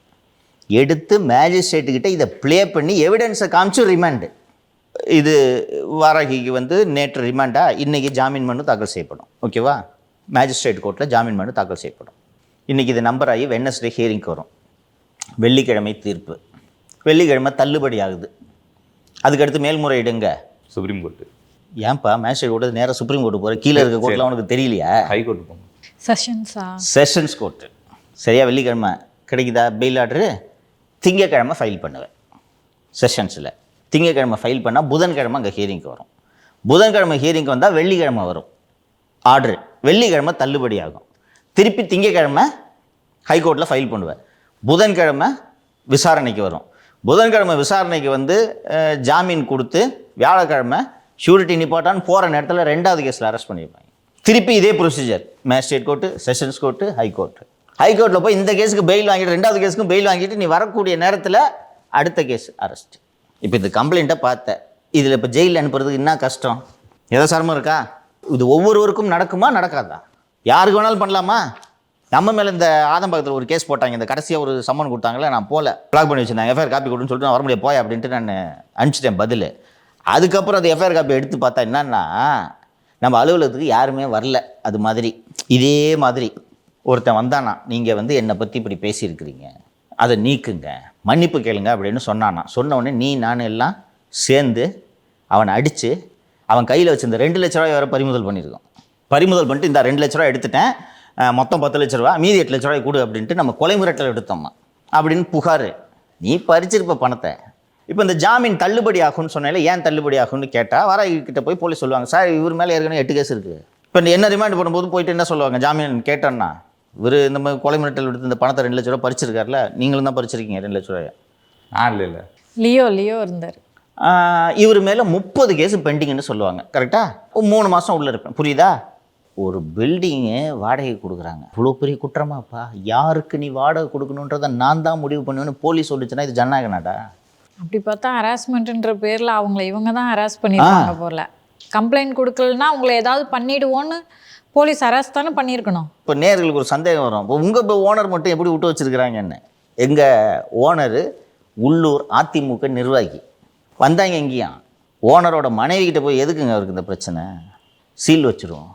[SPEAKER 3] எடுத்து மேஜிஸ்ட்ரேட்டுக்கிட்ட இதை ப்ளே பண்ணி எவிடன்ஸை காமிச்சு ரிமாண்டு. இது வாராகிக்கு வந்து நேற்று ரிமாண்டாக, இன்றைக்கி ஜாமீன் மனு தாக்கல் செய்யப்படும். ஓகேவா? மேஜிஸ்ட்ரேட் கோர்ட்டில் ஜாமீன் மனு தாக்கல் செய்யப்படும். இன்றைக்கி இது நம்பர் ஆகி வெட்னஸ்டே ஹியரிங்க்கு வரும். வெள்ளிக்கிழமை தீர்ப்பு. வெள்ளிக்கிழமை தள்ளுபடி ஆகுது. அதுக்கடுத்து மேல்முறையீடுங்க
[SPEAKER 1] சுப்ரீம் கோர்ட்டு.
[SPEAKER 3] ஏன்ப்பா மேஜிஸ்ட்ரேட் கோர்ட்டு நேராக சுப்ரீம் கோர்ட்டு போகிற? கீழே இருக்க கோர்ட்டில் உனக்கு தெரியலையா?
[SPEAKER 1] ஹைகோர்ட்டு போங்க.
[SPEAKER 3] Sessions court. சரியா? வெள்ளிக்கிழமை கிடைக்குதா பெயில் ஆர்டரு? திங்கக்கிழமை ஃபைல் பண்ணுவேன் செஷன்ஸில். திங்கக்கிழமை ஃபைல் பண்ணால் புதன்கிழமை அங்கே ஹியரிங்க்கு வரும். புதன்கிழமை ஹியரிங்க்கு வந்தால் வெள்ளிக்கிழமை வரும் ஆர்டரு. வெள்ளிக்கிழமை தள்ளுபடி ஆகும். திருப்பி திங்கக்கிழமை ஹைகோர்ட்டில் ஃபைல் பண்ணுவேன். புதன்கிழமை விசாரணைக்கு வரும். புதன்கிழமை விசாரணைக்கு வந்து ஜாமீன் கொடுத்து வியாழக்கிழமை ஷூரிட்டி நிப்பாட்டான்னு போகிற நேரத்தில் 2வது கேஸில் அரெஸ்ட் பண்ணியிருப்பாங்க. திருப்பி இதே procedure, magistrate court, sessions court, high court. ஹைகோர்ட்டில் போய் இந்த கேஸுக்கு பெயில் வாங்கிட்டு 2வது கேஸுக்கும் பெயில் வாங்கிட்டு நீ வரக்கூடிய நேரத்தில் அடுத்த கேஸ் அரெஸ்ட். இப்போ இது கம்ப்ளைண்ட்டை பார்த்தேன். இதில் இப்போ ஜெயிலில் அனுப்புறதுக்கு என்ன கஷ்டம்? ஏதோ சிரமம் இருக்கா? இது ஒவ்வொருவருக்கும் நடக்குமா நடக்காதா? யாருக்கு வேணாலும் பண்ணலாமா? நம்ம மேலே இந்த ஆதம்பாக்கத்தில் ஒரு கேஸ் போட்டாங்க. இந்த கடைசியாக ஒரு சம்மன் கொடுத்தாங்களே, நான் போல பிளாக் பண்ணி வச்சுருந்தேன். எஃப்ஐஆர் காப்பி கொடுன்னு சொல்லிட்டு நான் வர முடியாது போய் அப்படின்ட்டு நான் அனுப்பிச்சிட்டேன் பதில். அதுக்கப்புறம் அந்த எஃப்ஐஆர் காப்பி எடுத்து பார்த்தா என்னன்னா, நம்ம அலுவலகத்துக்கு யாருமே வரல. அது மாதிரி இதே மாதிரி ஒருத்தன் வந்தானா, நீங்கள் வந்து என்னை பற்றி இப்படி பேசியிருக்கிறீங்க, அதை நீக்குங்க, மன்னிப்பு கேளுங்க அப்படின்னு சொன்னானா. சொன்ன உடனே நீ நான் எல்லாம் சேர்ந்து அவனை அடித்து அவன் கையில் வச்சுருந்த 2 லட்ச ரூபாய் வரை பறிமுதல் பண்ணியிருக்கோம். பறிமுதல் பண்ணிட்டு இந்த 2 லட்ச ரூபா எடுத்துட்டேன், மொத்தம் 10 லட்ச ரூபா, மீதி 8 லட்ச ரூபாய் கொடு அப்படின்ட்டு நம்ம கொலை மிரட்டல் எடுத்தோம்மா அப்படின்னு புகார். நீ பறிச்சிருப்ப பணத்தை. இப்போ இந்த ஜாமீன் தள்ளுபடி ஆகும்னு சொன்னால ஏன் தள்ளுபடி ஆகும்னு கேட்டால் வாராகிட்ட போய் போலீஸ் சொல்லுவாங்க, சார் இவர் மேலே ஏற்கனவே 8 கேஸ் இருக்குது. இப்போ என்ன ரிமாண்ட் பண்ணும்போது போயிட்டு என்ன சொல்லுவாங்க, ஜாமீன் கேட்டோன்னா இவர் இந்த மாதிரி கொலை மிரட்டல் எடுத்து இந்த பணத்தை 2 லட்ச ரூபா பறிச்சிருக்காருல, நீங்களும் தான் பறிச்சிருக்கீங்க 2 லட்ச ரூபாய்.
[SPEAKER 1] இல்லை
[SPEAKER 7] லியோ இருந்தார்.
[SPEAKER 3] இவர் மேலே 30 கேஸ் பெண்டிங்னு சொல்லுவாங்க. கரெக்டாக 3 மாதம் உள்ளே இருப்பேன். புரியுதா? ஒரு பில்டிங்கு வாடகை கொடுக்குறாங்க, இவ்வளோ பெரிய குற்றமாப்பா, யாருக்கு நீ வாடகை கொடுக்கணுன்றதை நான் தான் முடிவு பண்ணுவேன்னு போலீஸ் சொல்லிச்சுன்னா இது ஜனநாயக நாடா?
[SPEAKER 7] அப்படி பார்த்தா ஹராஸ்மெண்ட்ன்ற பேரில் இவங்க தான் ஹராஸ் பண்ணியிருக்காங்க போல. கம்ப்ளைண்ட் கொடுக்கலன்னா அவங்கள ஏதாவது பண்ணிடுவோன்னு போலீஸ் ஹராஸ் தானே பண்ணியிருக்கணும்.
[SPEAKER 3] இப்போ நேர்களுக்கு ஒரு சந்தேகம் வரும், இப்போ உங்கள் ஓனர் மட்டும் எப்படி விட்டு வச்சுருக்கிறாங்கன்னு. எங்கள் ஓனரு உள்ளூர் அதிமுக நிர்வாகி வந்தாங்க. எங்கேயும் ஓனரோட மனைவிக்கிட்ட போய் எதுக்குங்க அவருக்கு இந்த பிரச்சனை, சீல் வச்சுருவோம்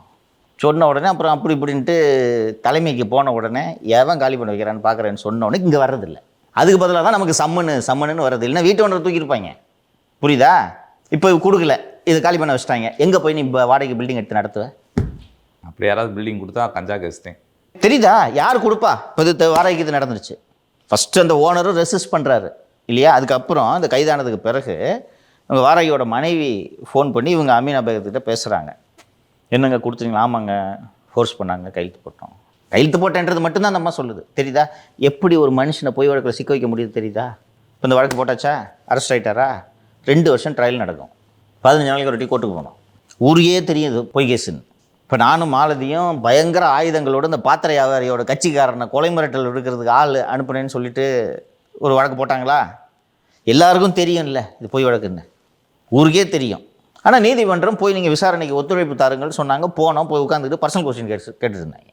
[SPEAKER 3] சொன்ன உடனே அப்புறம் அப்படி இப்படின்ட்டு தலைமைக்கு போன உடனே எவன் காலி பண்ண வைக்கிறான்னு பார்க்குறேன்னு சொன்ன உடனே இங்கே வர்றதில்லை. அதுக்கு பதிலாக தான் நமக்கு சம்மனுன்னு வர்றது. இல்லைன்னா வீட்டு ஓனர் தூக்கியிருப்பாங்க. புரியுதா? இப்போ கொடுக்கல, இது காலி பண்ண வச்சுட்டாங்க, எங்கே போய் நீ இப்போ வாடகை பில்டிங் எடுத்து நடத்துவேன்?
[SPEAKER 1] அப்படி யாராவது பில்டிங் கொடுத்தா கஞ்சா கேஸ்தேன்.
[SPEAKER 3] தெரியுதா? யார் கொடுப்பா? இப்போ இது வாடகைக்கு இது நடந்துருச்சு. ஃபஸ்ட்டு அந்த ஓனரும் ரெசிஸ்ட் பண்ணுறாரு இல்லையா? அதுக்கப்புறம் இந்த கைதானதுக்கு பிறகு அவங்க வாடகையோட மனைவி ஃபோன் பண்ணி இவங்க அமீனா பேகத்துக்கிட்ட பேசுகிறாங்க. என்னங்க கொடுத்துருங்களா? ஆமாங்க, ஃபோர்ஸ் பண்ணாங்க, கையெழுத்து போட்டோம். கையெழுத்து போட்டேன்றது மட்டும்தான் அந்த அம்மா சொல்லுது. தெரியுதா எப்படி ஒரு மனுஷனை போய் வழக்கில் சிக்க வைக்க முடியுது? தெரியுதா? இப்போ இந்த வழக்கு போட்டாச்சா, அரெஸ்ட் ஆகிட்டாரா, 2 வருஷம் ட்ரையல் நடக்கும், 15 நாளைக்கு ஒரு டீ கோர்ட்டுக்கு போகணும். ஊருக்கே தெரியுது பொய் கேஸுன்னு. இப்போ நானும் மாலதியும் பயங்கர ஆயுதங்களோடு இந்த பாத்திர வியாபாரியோட கட்சிக்காரனை கொலை மிரட்டல் எடுக்கிறதுக்கு ஆள் அனுப்புனேன்னு சொல்லிட்டு ஒரு வழக்கு போட்டாங்களா? எல்லாருக்கும் தெரியும்ல இது பொய் வழக்குன்னு, ஊருக்கே தெரியும். ஆனால் நீதிமன்றம் போய் நீங்கள் விசாரணைக்கு ஒத்துழைப்பு தாருங்கள் சொன்னாங்க. போனோம், போய் உட்காந்துக்கிட்டு பர்சனல் கொஸ்டின் கேட்டுருந்தாங்க.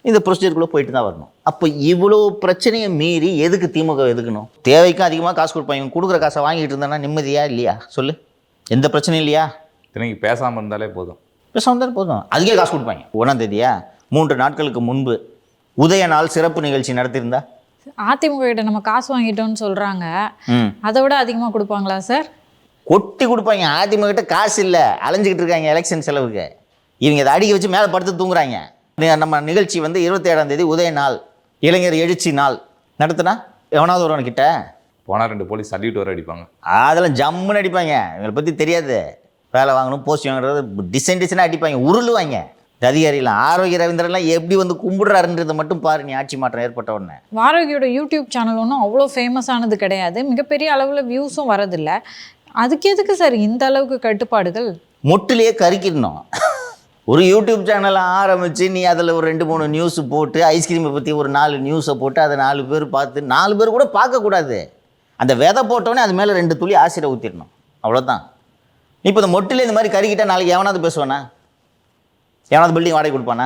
[SPEAKER 3] இந்த ப்ரொசீஜருக்குள்ளே போயிட்டு தான் வரணும். அப்போ இவ்வளோ பிரச்சனையை மீறி எதுக்கு திமுக எதுக்கணும்? தேவைக்கும் அதிகமாக காசு கொடுப்பாங்க. கொடுக்குற காசை வாங்கிட்டு இருந்தேன்னா நிம்மதியா இல்லையா? சொல்லு, எந்த பிரச்சனையும் இல்லையா?
[SPEAKER 1] இத்தனைக்கு பேசாமல் இருந்தாலே போதும்.
[SPEAKER 3] பேசாமல் இருந்தாலும் போதும், அதுக்கே காசு கொடுப்பாங்க. 1ஆம் தேதியா 3 நாட்களுக்கு முன்பு உதய நாள் சிறப்பு நிகழ்ச்சி நடத்தியிருந்தா
[SPEAKER 7] அதிமுக கிட்ட நம்ம காசு வாங்கிட்டோம்னு சொல்றாங்க, அதை விட அதிகமாக கொடுப்பாங்களா சார்?
[SPEAKER 3] கொட்டி கொடுப்பாங்க. அதிமுக கிட்ட காசு இல்லை, அலைஞ்சிக்கிட்டு இருக்காங்க எலெக்ஷன் செலவுக்கு. இவங்க இதை அடிக்க வச்சு மேலே படுத்து தூங்குறாங்க. நம்ம நிகழ்ச்சி வந்து 27ஆம் தேதி உதய நாள் இளைஞர் எழுச்சி நாள் நடத்தினா எவனாவது ஒருவன்கிட்ட
[SPEAKER 1] போனால் 2 போலீஸ் சல்யூட் வர அடிப்பாங்க.
[SPEAKER 3] அதெல்லாம் ஜம்முன்னு அடிப்பாங்க. இவங்களை பற்றி தெரியாது. வேலை வாங்கணும், போஸ்ட் வாங்குறது, டிசைனாக அடிப்பாங்க, உருளுவாங்க. இந்த அதிகாரிலாம் ஆரோக்கிய ரவீந்திரன்லாம் எப்படி வந்து கும்பிடுறாருன்றதை மட்டும் பாரு. நீ ஆட்சி மாற்றம் ஏற்பட்ட உடனே
[SPEAKER 7] ஆரோக்கியோட யூடியூப் சேனல் ஒன்றும் அவ்வளோ ஃபேமஸானது கிடையாது, மிகப்பெரிய அளவில் வியூஸும் வரதில்லை. அதுக்கு எதுக்கு சார் இந்த அளவுக்கு கட்டுப்பாடுகள்?
[SPEAKER 3] மொட்டிலேயே கறிக்கிடணும். ஒரு யூடியூப் சேனலை ஆரம்பித்து நீ அதில் ஒரு 2-3 நியூஸு போட்டு, ஐஸ்கிரீமை பற்றி ஒரு 4 நியூஸை போட்டு அதை 4 பேர் பார்த்து, 4 பேர் கூட பார்க்கக்கூடாது. அந்த விதை போட்டோடனே அது மேலே 2 துளி ஆசிரியர் ஊற்றிடணும், அவ்வளோதான். இப்போ இந்த மொட்டிலே இந்த மாதிரி கறிக்கிட்டால் நாளைக்கு எவனாவது பேசுவானா? எவனாவது பில்டிங் வாடகை கொடுப்பானா?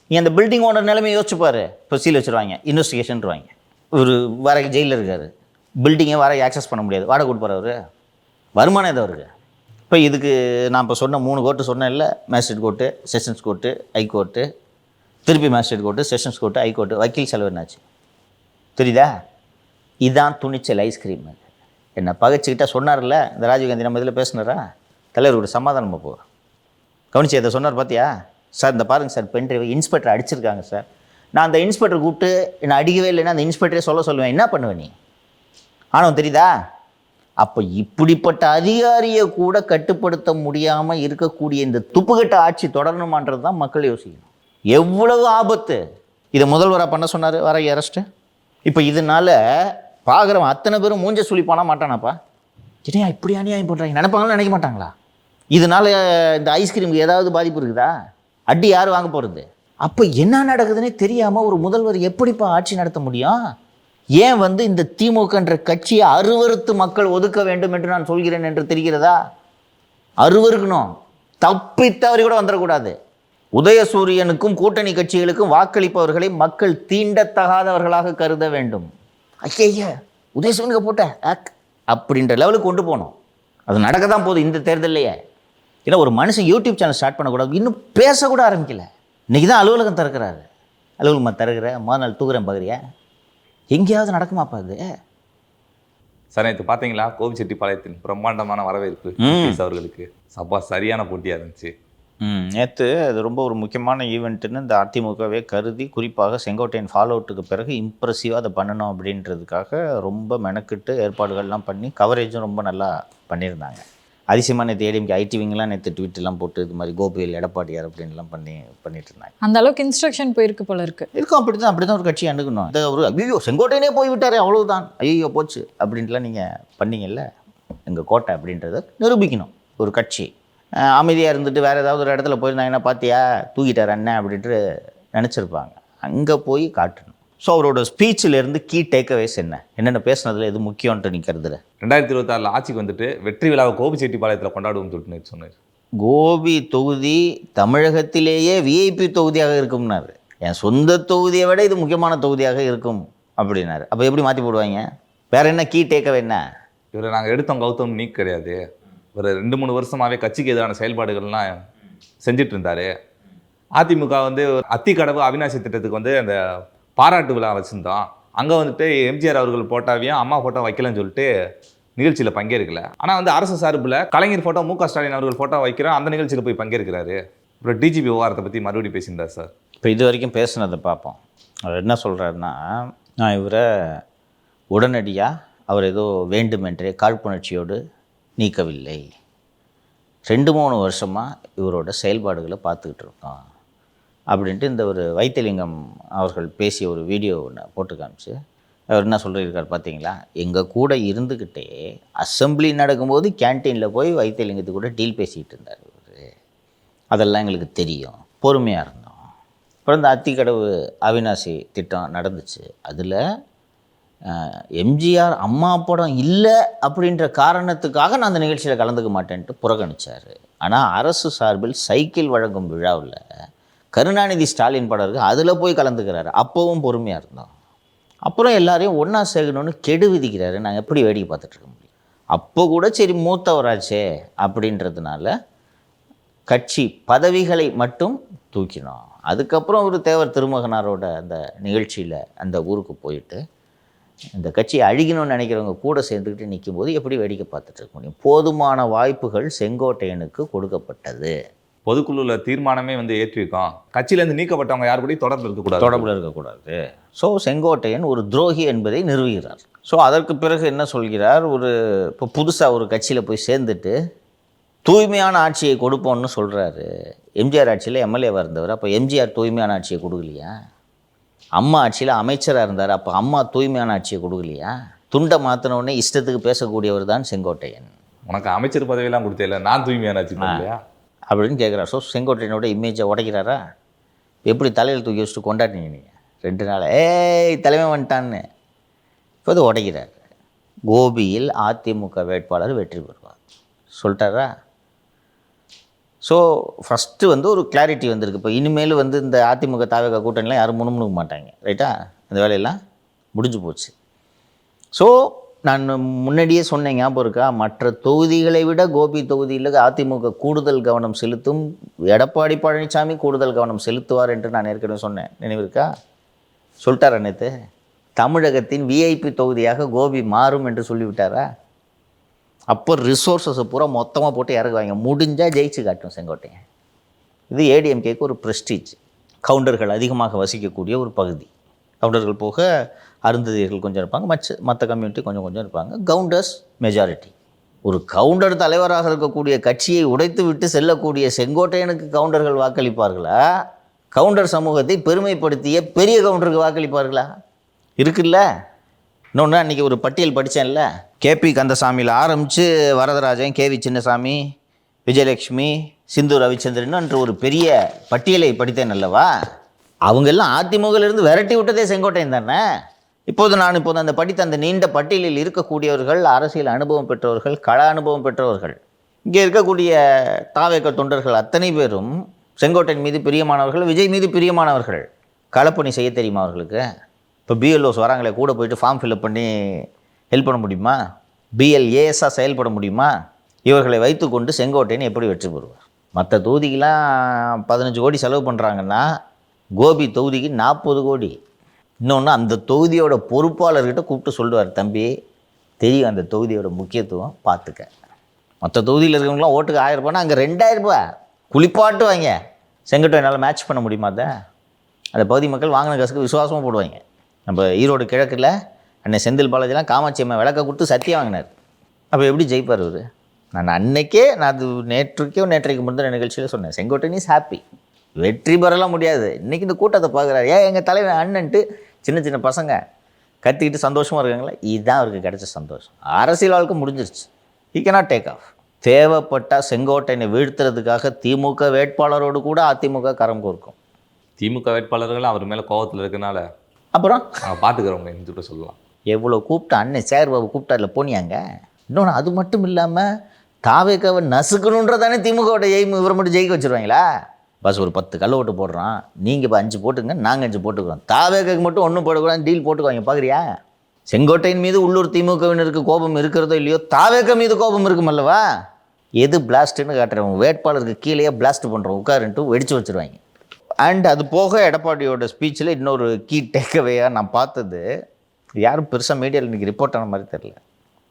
[SPEAKER 3] நீ அந்த பில்டிங் ஓனர் நிலைமை யோசிச்சுப்பார். இப்போ சீல் வச்சுருவாங்க, இன்வெஸ்டிகேஷன்ருவாங்க. ஒரு வாடகை ஜெயிலில் இருக்கார், பில்டிங்கை வாடகை ஆக்சஸ் பண்ண முடியாது, வாடகை கொடுப்பார் அவர். வருமானம் எது அவருக்கு? இப்போ இதுக்கு நான் இப்போ சொன்ன 3 கோர்ட்டு சொன்னேன் இல்லை, magistrate court, sessions court, high court, திருப்பி magistrate court, sessions court, high court, வக்கீல் செலவு என்னாச்சு தெரியுதா? இதுதான் துணிச்சல். ஐஸ்கிரீம் என்ன பகைச்சிக்கிட்டா சொன்னார்ல இந்த ராஜீவ்காந்தி, நம்ம இதில் பேசுனாரா? தலைவரோட சமாதானம் போ கவனிச்சு அதை சொன்னார் பார்த்தியா? சார் இந்த பாருங்கள் சார், பென் டிரைவ் இன்ஸ்பெக்டர் அடிச்சிருக்காங்க சார். நான் அந்த இன்ஸ்பெக்டர் கூப்பிட்டு என்னை அடிக்கவே இல்லைன்னா அந்த இன்ஸ்பெக்டரே சொல்லுவேன். என்ன பண்ணுவேன் நீ? ஆனவன் தெரியுதா? அப்போ இப்படிப்பட்ட அதிகாரியை கூட கட்டுப்படுத்த முடியாமல் இருக்கக்கூடிய இந்த துப்புக்கட்ட ஆட்சி தொடரணுமான்றது தான் மக்கள் யோசிக்கணும். எவ்வளவு ஆபத்து! இதை முதல்வராக பண்ண சொன்னார், வர அரெஸ்ட்டு. இப்போ இதனால் பார்க்குறவன் அத்தனை பேரும் மூஞ்ச சுழிப்பானா மாட்டானாப்பா? இல்லையா இப்படி அநியாயம் பண்ணுறாங்க நினைப்பாங்களா? நினைக்க மாட்டாங்களா? இதனால் இந்த ஐஸ்கிரீமுக்கு ஏதாவது பாதிப்பு இருக்குதா? அடி யார் வாங்க போகிறது? அப்போ என்ன நடக்குதுன்னே தெரியாமல் ஒரு முதல்வர் எப்படிப்பா ஆட்சி நடத்த முடியும்? ஏன் வந்து இந்த திமுகன்ற கட்சியை அருவறுத்து மக்கள் ஒதுக்க வேண்டும் என்று நான் சொல்கிறேன் என்று தெரிகிறதா? அருவருக்கணும், தப்பித்தவரை கூட வந்துடக்கூடாது. உதயசூரியனுக்கும் கூட்டணி கட்சிகளுக்கும் வாக்களிப்பவர்களை மக்கள் தீண்டத்தகாதவர்களாக கருத வேண்டும். ஐயா உதயசூரியனுக்கு போட்ட அப்படின்ற லெவலுக்கு கொண்டு போகணும். அது நடக்க தான் போகுது இந்த தேர்தலையே. ஏன்னா ஒரு மனுஷன் யூடியூப் சேனல் ஸ்டார்ட் பண்ணக்கூடாது, இன்னும் பேசக்கூட ஆரம்பிக்கல. இன்றைக்கி தான் அலுவலகம் திறக்கிறாரு. அலுவலகமாக திறக்கிற முதல் நாள் தூக்குறேன் பார்க்குறியா? எங்கேயாவது நடக்குமாப்பா அது?
[SPEAKER 1] சார் நேற்று பார்த்தீங்களா கோபிச்செட்டிப்பாளையத்தின் பிரம்மாண்டமான வரவேற்பு அவர்களுக்கு? சப்பா சரியான போட்டியாக இருந்துச்சு.
[SPEAKER 3] நேற்று அது ரொம்ப ஒரு முக்கியமான ஈவெண்ட்டுன்னு இந்த அதிமுகவே கருதி, குறிப்பாக செங்கோட்டையன் ஃபாலோ அவுட்டுக்கு பிறகு இம்ப்ரெசிவாக அதை பண்ணணும் அப்படின்றதுக்காக ரொம்ப மெனக்கிட்டு ஏற்பாடுகள்லாம் பண்ணி கவரேஜும் ரொம்ப நல்லா பண்ணியிருந்தாங்க. அதிசயமாக நேற்று ஏடிஎம்கே ஐடிவிங்கெலாம் நேற்று ட்வீட்டெல்லாம் போட்டு இது மாதிரி கோபியில் எடப்பாடியார் அப்படின்லாம் பண்ணிட்டு இருந்தாங்க.
[SPEAKER 7] அந்த அளவுக்கு இன்ஸ்ட்ரக்ஷன் போயிருக்கு போல இருக்கு.
[SPEAKER 3] இருக்கும், அப்படி தான் ஒரு கட்சி அணுகணும். அது ஒரு ஐயோ செங்கோட்டையனே போய் விட்டாரே அவ்வளவுதான், ஐயோ போச்சு அப்படின்ட்டுலாம் நீங்கள் பண்ணீங்கல்ல, எங்கள் கோட்டை அப்படின்றத நிரூபிக்கணும். ஒரு கட்சி அமைதியாக இருந்துட்டு வேறு ஏதாவது ஒரு இடத்துல போயிருந்தாங்கன்னா பார்த்தியா தூக்கிட்டார் அண்ணன் அப்படின்ட்டு நினச்சிருப்பாங்க. அங்கே போய் காட்டணும். ஸோ அவரோட ஸ்பீச்சிலேருந்து கீ டேக்அவேஸ் என்னென்ன பேசுனதில் எது முக்கியம்ன்ட்டு நீ கருதுற?
[SPEAKER 1] 2026 ஆட்சிக்கு வந்துட்டு வெற்றி விழாவை கோபிச்செட்டிப்பாளையத்தில் கொண்டாடுவோம்னு சொல்லிட்டு சொன்னார்.
[SPEAKER 3] கோபி தொகுதி தமிழகத்திலேயே விஐபி தொகுதியாக இருக்கும்னாரு. என் சொந்த தொகுதியை விட இது முக்கியமான தொகுதியாக இருக்கும் அப்படின்னாரு. அப்போ எப்படி மாற்றி போடுவாங்க? வேறு என்ன கீ டேக்அவே என்ன?
[SPEAKER 1] இவரை நாங்கள் எடுத்தோம் கௌதம் நீ கிடையாது. ஒரு 2-3 வருஷமாகவே கட்சிக்கு எதிரான செயல்பாடுகள்லாம் செஞ்சுட்டு இருந்தார். அதிமுக வந்து அத்திக்கடவு அவிநாசி திட்டத்துக்கு வந்து அந்த பாராட்டு விழா வச்சுருந்தோம். அங்கே வந்துட்டு எம்ஜிஆர் அவர்கள் போட்டாவையும் அம்மா ஃபோட்டோ வைக்கலன்னு சொல்லிட்டு நிகழ்ச்சியில் பங்கேற்கல. ஆனால் வந்து அரசு சார்பில் கலைஞர் ஃபோட்டோ, மு க ஸ்டாலின் அவர்கள் ஃபோட்டோ வைக்கிறோம், அந்த நிகழ்ச்சியில் போய் பங்கேற்கிறாரு. அப்புறம் டிஜிபி விவகாரத்தை பற்றி மறுபடியும் பேசியிருந்தார் சார்.
[SPEAKER 3] இப்போ இது வரைக்கும் பேசுனதை பார்ப்போம். அவர் என்ன சொல்கிறாருன்னா, நான் இவரை உடனடியாக அவர் ஏதோ வேண்டுமென்றே காழ்ப்புணர்ச்சியோடு நீக்கவில்லை. 2-3 வருஷமாக இவரோட செயல்பாடுகளை பார்த்துக்கிட்டு இருக்கோம் அப்படின்ட்டு இந்த ஒரு வைத்தியலிங்கம் அவர்கள் பேசிய ஒரு வீடியோ ஒன்று போட்டு காமிச்சு அவர் என்ன சொல்லியிருக்கார் பார்த்தீங்களா? எங்கள் கூட இருந்துக்கிட்டே அசெம்பிளி நடக்கும்போது கேன்டீனில் போய் வைத்தியலிங்கத்து கூட டீல் பேசிக்கிட்டு இருந்தார் இவர். அதெல்லாம் எங்களுக்கு தெரியும், பொறுமையாக இருந்தோம். அப்புறம் இந்த அத்திக்கடவு அவிநாசி திட்டம் நடந்துச்சு. அதில் எம்ஜிஆர் அம்மா படம் இல்லை அப்படின்ற காரணத்துக்காக நான் அந்த நிகழ்ச்சியில் கலந்துக்க மாட்டேன்ட்டு புறக்கணித்தார். ஆனால் அரசு சார்பில் சைக்கிள் வழங்கும் விழாவில் கருணாநிதி ஸ்டாலின் படம் இருக்குது, அதில் போய் கலந்துக்கிறாரு. அப்போவும் பொறுமையாக இருந்தோம். அப்புறம் எல்லாரையும் ஒன்றா சேர்க்கணுன்னு கெடு விதிக்கிறாரு. நாங்கள் எப்படி வேடிக்கை பார்த்துட்ருக்க முடியும்? அப்போ கூட சரி மூத்தவராச்சே அப்படின்றதுனால கட்சி பதவிகளை மட்டும் தூக்கினோம். அதுக்கப்புறம் ஒரு தேவர் திருமகனாரோட அந்த நிகழ்ச்சியில் அந்த ஊருக்கு போயிட்டு இந்த கட்சியை அழிக்கணும்னு நினைக்கிறவங்க கூட சேர்ந்துக்கிட்டு நிற்கும்போது எப்படி வேடிக்கை பார்த்துட்டு இருக்க முடியும்? போதுமான வாய்ப்புகள் செங்கோட்டையனுக்கு கொடுக்கப்பட்டது.
[SPEAKER 1] பொதுக்குழுவில் தீர்மானமே வந்து ஏற்றிருக்கோம், கட்சியிலேருந்து நீக்கப்பட்டவங்க யாரு கூடயும் தொடர்பில் இருக்கக்கூடாது.
[SPEAKER 3] ஸோ செங்கோட்டையன் ஒரு துரோகி என்பதை நிறுவுகிறார். ஸோ அதற்கு பிறகு என்ன சொல்கிறார்? இப்போ புதுசாக ஒரு கட்சியில் போய் சேர்ந்துட்டு தூய்மையான ஆட்சியை கொடுப்போம்னு சொல்கிறாரு. எம்ஜிஆர் ஆட்சியில் எம்எல்ஏவாக இருந்தவர், அப்போ எம்ஜிஆர் தூய்மையான ஆட்சியை கொடுக்கலையா? அம்மா ஆட்சியில் அமைச்சராக இருந்தார், அப்போ அம்மா தூய்மையான ஆட்சியை கொடுக்கலையா? துண்டை மாற்றினோடனே இஷ்டத்துக்கு பேசக்கூடியவர் தான் செங்கோட்டையன்.
[SPEAKER 1] உனக்கு அமைச்சர் பதவியெல்லாம் கொடுத்தே, நான் தூய்மையான ஆட்சி இல்லையா
[SPEAKER 3] அப்படின்னு கேட்குறார். ஸோ செங்கோட்டையனோட இமேஜை உடைக்கிறாரா? எப்படி தலையில் தூக்கி வச்சுட்டு கொண்டாடினீங்க நீங்கள் 2 நாள்? தலைமை வந்துட்டான்னு இப்போ அது உடைக்கிறார். கோபியில் அதிமுக வேட்பாளர் வெற்றி பெறுவார் சொல்லிட்டாரா? ஸோ ஃபஸ்ட்டு வந்து ஒரு கிளாரிட்டி வந்திருக்கு. இப்போ இனிமேல் வந்து இந்த அதிமுக தாவக கூட்டணிலாம் யாரும் முணுமுணுக்க மாட்டாங்க, ரைட்டா? அந்த வேலையெல்லாம் முடிஞ்சு போச்சு. ஸோ நான் முன்னாடியே சொன்னேன், ஞாபகம் இருக்கா? மற்ற தொகுதிகளை விட கோபி தொகுதியில் அதிமுக கூடுதல் கவனம் செலுத்தும், எடப்பாடி பழனிசாமி கூடுதல் கவனம் செலுத்துவார் என்று நான் ஏற்கனவே சொன்னேன், நினைவு இருக்கா? சொல்லிட்டாரா நேற்று? தமிழகத்தின் விஐபி தொகுதியாக கோபி மாறும் என்று சொல்லிவிட்டாரா? அப்போ ரிசோர்ஸஸை பூரா மொத்தமாக போட்டு இறங்குவாங்க. முடிஞ்சால் ஜெயிச்சு காட்டும் செங்கோட்டையன். இது ஏடிஎம்கேக்கு ஒரு ப்ரெஸ்டீஜ். கவுண்டர்கள் அதிகமாக வசிக்கக்கூடிய ஒரு பகுதி. கவுண்டர்கள் போக அருந்ததியர்கள் கொஞ்சம் இருப்பாங்க, மற்ற கம்யூனிட்டி கொஞ்சம் கொஞ்சம் இருப்பாங்க. Counters majority. ஒரு கவுண்டர் தலைவராக இருக்கக்கூடிய கட்சியை உடைத்து விட்டு செல்லக்கூடிய செங்கோட்டையனுக்கு கவுண்டர்கள் வாக்களிப்பார்களா? கவுண்டர் சமூகத்தை பெருமைப்படுத்திய பெரிய கவுண்டருக்கு வாக்களிப்பார்களா? இருக்குல்ல. இன்னொன்று, அன்றைக்கி ஒரு பட்டியல் படித்தேன்ல, கேபி கந்தசாமியில் ஆரம்பித்து வரதராஜன், கேவி சின்னசாமி, விஜயலட்சுமி, சிந்து ரவிச்சந்திரன் என்ற ஒரு பெரிய பட்டியலை படித்தேன் அல்லவா? அவங்கெல்லாம் அதிமுகவிலிருந்து விரட்டி விட்டதே செங்கோட்டையன் தானே. இப்போது அந்த படித்த அந்த நீண்ட பட்டியலில் இருக்கக்கூடியவர்கள் அரசியல் அனுபவம் பெற்றவர்கள், கள அனுபவம் பெற்றவர்கள். இங்கே இருக்கக்கூடிய தாவேக தொண்டர்கள் அத்தனை பேரும் செங்கோட்டையன் மீது பிரியமானவர்கள், விஜய் மீது பிரியமானவர்கள். களப்பணி செய்ய தெரியுமா அவர்களுக்கு? இப்போ பிஎல்ஓஸ் வராங்களே, கூட போயிட்டு ஃபார்ம் ஃபில்அப் பண்ணி ஹெல்ப் பண்ண முடியுமா? பிஎல்ஏஎஸ்ஸாக செயல்பட முடியுமா? இவர்களை வைத்துக்கொண்டு செங்கோட்டையன் எப்படி வெற்றி பெறுவார்? மற்ற தொகுதிக்கெலாம் 15 கோடி செலவு பண்ணுறாங்கன்னா கோபி தொகுதிக்கு 40 கோடி. இன்னொன்று, அந்த தொகுதியோட பொறுப்பாளர்கிட்ட கூப்பிட்டு சொல்லுவார், தம்பி தெரியும் அந்த தொகுதியோட முக்கியத்துவம், பார்த்துக்க. மற்ற தொகுதியில் இருக்கிறவங்களாம் ஓட்டுக்கு 1000 ரூபாய்னா அங்கே 2000 ரூபாய் குளிப்பாட்டு வாங்க. செங்கோட்டையனால் மேட்ச் பண்ண முடியுமா? அந்த பகுதி மக்கள் வாங்கின காசுக்கு விசுவாசமாக போடுவாங்க. நம்ம ஈரோடு கிழக்கில் அன்னை செந்தில் பாலாஜிலாம் காமாட்சி அம்மா விளக்க கொடுத்து சத்தியம் வாங்கினார். அப்போ எப்படி ஜெயிப்பார் அவர்? நான் அது நேற்றைக்கு முந்தின நிகழ்ச்சியில் சொன்னேன், செங்கோட்டையன் இஸ் ஹாப்பி. வெற்றி பெறலாம் முடியாது. இன்றைக்கி இந்த கூட்டத்தை பார்க்குறாரு, எங்கள் தலைவர் அண்ணன்ட்டு சின்ன பசங்க கத்திக்கிட்டு சந்தோஷமாக இருக்காங்களா? இதுதான் அவருக்கு கிடைச்ச சந்தோஷம். அரசியல் வாழ்க்கை முடிஞ்சிருச்சு. He cannot take off. தேவைப்பட்டால் செங்கோட்டையனை வீழ்த்துறதுக்காக திமுக வேட்பாளரோடு கூட அதிமுக கரம் கோர்க்கும்.
[SPEAKER 1] திமுக வேட்பாளர்கள் அவர் மேலே கோவத்தில் இருக்கனால
[SPEAKER 3] அப்புறம்
[SPEAKER 1] பார்த்துக்கிறவங்க எங்கிட்ட சொல்லலாம்.
[SPEAKER 3] எவ்வளோ கூப்பிட்டா, அண்ணன் சேகர்பாபு கூப்பிட்டார்ல, போனியாங்க. இன்னொன்று, அது மட்டும் இல்லாமல் தாவேக்காவை நசுக்கணுன்றதானே திமுகவோட எய்ம். இவரை மட்டும் ஜெயிக்க வச்சுருவாங்களா? பஸ் ஒரு 10 கல்ல ஓட்டு போடுறோம், நீங்கள் இப்போ 5 போட்டுங்க, நாங்கள் 5 போட்டுக்கிறோம், தாவேக்காவுக்கு மட்டும் ஒன்றும் போடக்கூடாது, டீல் போட்டுக்குவாங்க. பார்க்குறியா? செங்கோட்டையன் மீது உள்ளூர் திமுகவினருக்கு கோபம் இருக்கிறதோ இல்லையோ, தாவேக்கா மீது கோபம் இருக்கும் அல்லவா? எது பிளாஸ்ட்டுன்னு காட்டுறவங்க வேட்பாளருக்கு கீழேயே பிளாஸ்ட் பண்ணுறோம், உட்காருன்ட்டு வெடிச்சு வச்சுருவாங்க. அண்ட் அது போக எடப்பாடியோட ஸ்பீச்சில் இன்னொரு கீ டேக்அவேயாக நான் பார்த்தது, யாரும் பெருசாக மீடியாவில் இன்றைக்கி ரிப்போர்ட் ஆன மாதிரி தெரில,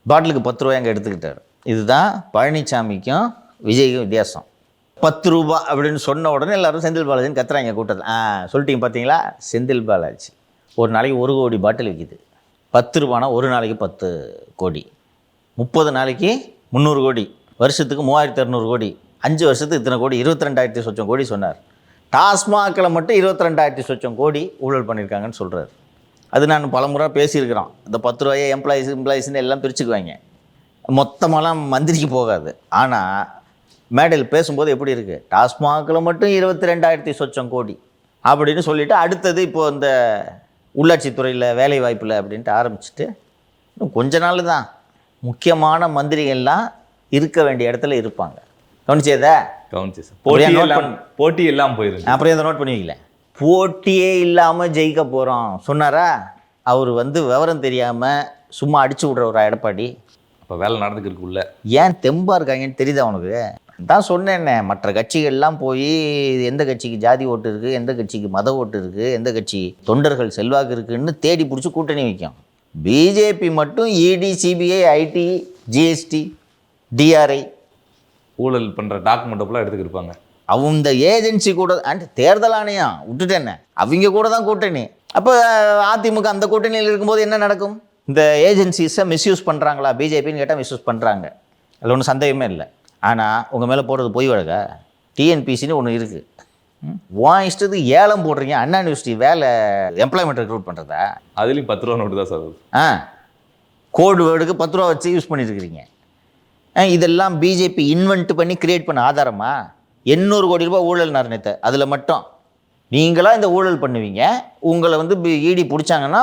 [SPEAKER 3] பாட்டிலுக்கு 10 ரூபாய் அங்கே எடுத்துக்கிட்டார். இதுதான் பழனிசாமிக்கும் விஜய்க்கும் வித்தியாசம். 10 ரூபா அப்படின்னு சொன்ன உடனே எல்லோரும் செந்தில் பாலாஜின்னு கத்துறாங்க கூட்டத்தில். சொல்லிட்டீங்க பார்த்தீங்களா? செந்தில் பாலாஜி ஒரு நாளைக்கு 1 கோடி பாட்டில் விற்கிது. 10 ரூபானா ஒரு நாளைக்கு 10 கோடி, 30 நாளைக்கு 300 கோடி, வருஷத்துக்கு 3600 கோடி, 5 வருஷத்துக்கு இத்தனை கோடி, 22,000 சொச்சம் கோடி சொன்னார். டாஸ்மாகில் மட்டும் 22,000 சொச்சம் கோடி ஊழல் பண்ணியிருக்காங்கன்னு சொல்கிறார். அது நான் பலமுறை பேசியிருக்கிறோம். இந்த 10 ரூபாயை எம்ப்ளாயீஸ்ன்னு எல்லாம் பிரிச்சுக்குவாங்க, மொத்தமெல்லாம் மந்திரிக்கு போகாது. ஆனால் மேடையில் பேசும்போது எப்படி இருக்குது? டாஸ்மாகில் மட்டும் 22,000 சொச்சம் கோடி அப்படின்னு சொல்லிவிட்டு அடுத்தது இப்போது இந்த உள்ளாட்சித்துறையில் வேலை வாய்ப்பில் அப்படின்ட்டு ஆரம்பிச்சுட்டு இன்னும் கொஞ்ச நாள் தான் முக்கியமான மந்திரிகள்லாம் இருக்க வேண்டிய இடத்துல இருப்பாங்க. கவனிச்சதா?
[SPEAKER 1] கவனிச்சு சார்.
[SPEAKER 3] அப்படியே
[SPEAKER 1] போட்டி
[SPEAKER 3] note
[SPEAKER 1] எல்லாம் போட்டி எல்லாம் போயிருக்கு.
[SPEAKER 3] அப்புறம் இதை நோட் பண்ணி வைக்கல. போட்டியே இல்லாமல் ஜெயிக்க போகிறோம் சொன்னாரா? அவர் வந்து விவரம் தெரியாமல் சும்மா அடிச்சு விட்ற ஒரு எடப்பாடி.
[SPEAKER 1] அப்போ வேலை நடந்துக்கிருக்குள்ள
[SPEAKER 3] ஏன் தெம்பா இருக்காங்கன்னு தெரியுதா உனக்கு? தான் சொன்னேன்னே, மற்ற கட்சிகள்லாம் போய் எந்த கட்சிக்கு ஜாதி ஓட்டு இருக்குது, எந்த கட்சிக்கு மத ஓட்டு இருக்குது, எந்த கட்சி தொண்டர்கள் செல்வாக்கு இருக்குன்னு தேடி பிடிச்சி கூட்டணி வைக்கும். பிஜேபி மட்டும் இடி, சிபிஐ, ஐடி, ஜிஎஸ்டி, டிஆர்ஐ
[SPEAKER 1] ஊழல் பண்ணுற டாக்குமெண்ட் ஃபுல்லாக எடுத்துக்கிருப்பாங்க.
[SPEAKER 3] அவங்க இந்த ஏஜென்சி கூட அண்ட் தேர்தல் ஆணையம் விட்டுட்டேன்னு அவங்க கூட தான் கூட்டணி. அப்போ அதிமுக அந்த கூட்டணியில் இருக்கும்போது என்ன நடக்கும்? இந்த ஏஜென்சிஸை மிஸ்யூஸ் பண்ணுறாங்களா பிஜேபின்னு கேட்டால் மிஸ்யூஸ் பண்ணுறாங்க, அதில் ஒன்றும் சந்தேகமே இல்லை. ஆனால் உங்கள் மேலே போடுறது பொய் வழக்க. டிஎன்பிசின்னு ஒன்று இருக்குது. இஷ்டத்துக்கு ஏலம் போடுறீங்க. அண்ணா யூனிவர்சிட்டி வேலை எம்ப்ளாய்மெண்ட் ரெக்ரூட் பண்ணுறதா?
[SPEAKER 1] அதுலேயும் 10 ரூபா நோட்டு தான் சார்.
[SPEAKER 3] கோடு வேர்டுக்கு 10 ரூபா வச்சு யூஸ் பண்ணிட்டுருக்கிறீங்க. இதெல்லாம் பிஜேபி இன்வென்ட் பண்ணி கிரியேட் பண்ண ஆதாரமா? 800 கோடி ரூபாய் ஊழல் நேரத்தை அதில் மட்டும் நீங்களாக இந்த ஊழல் பண்ணுவீங்க. உங்களை வந்து இடி பிடிச்சாங்கன்னா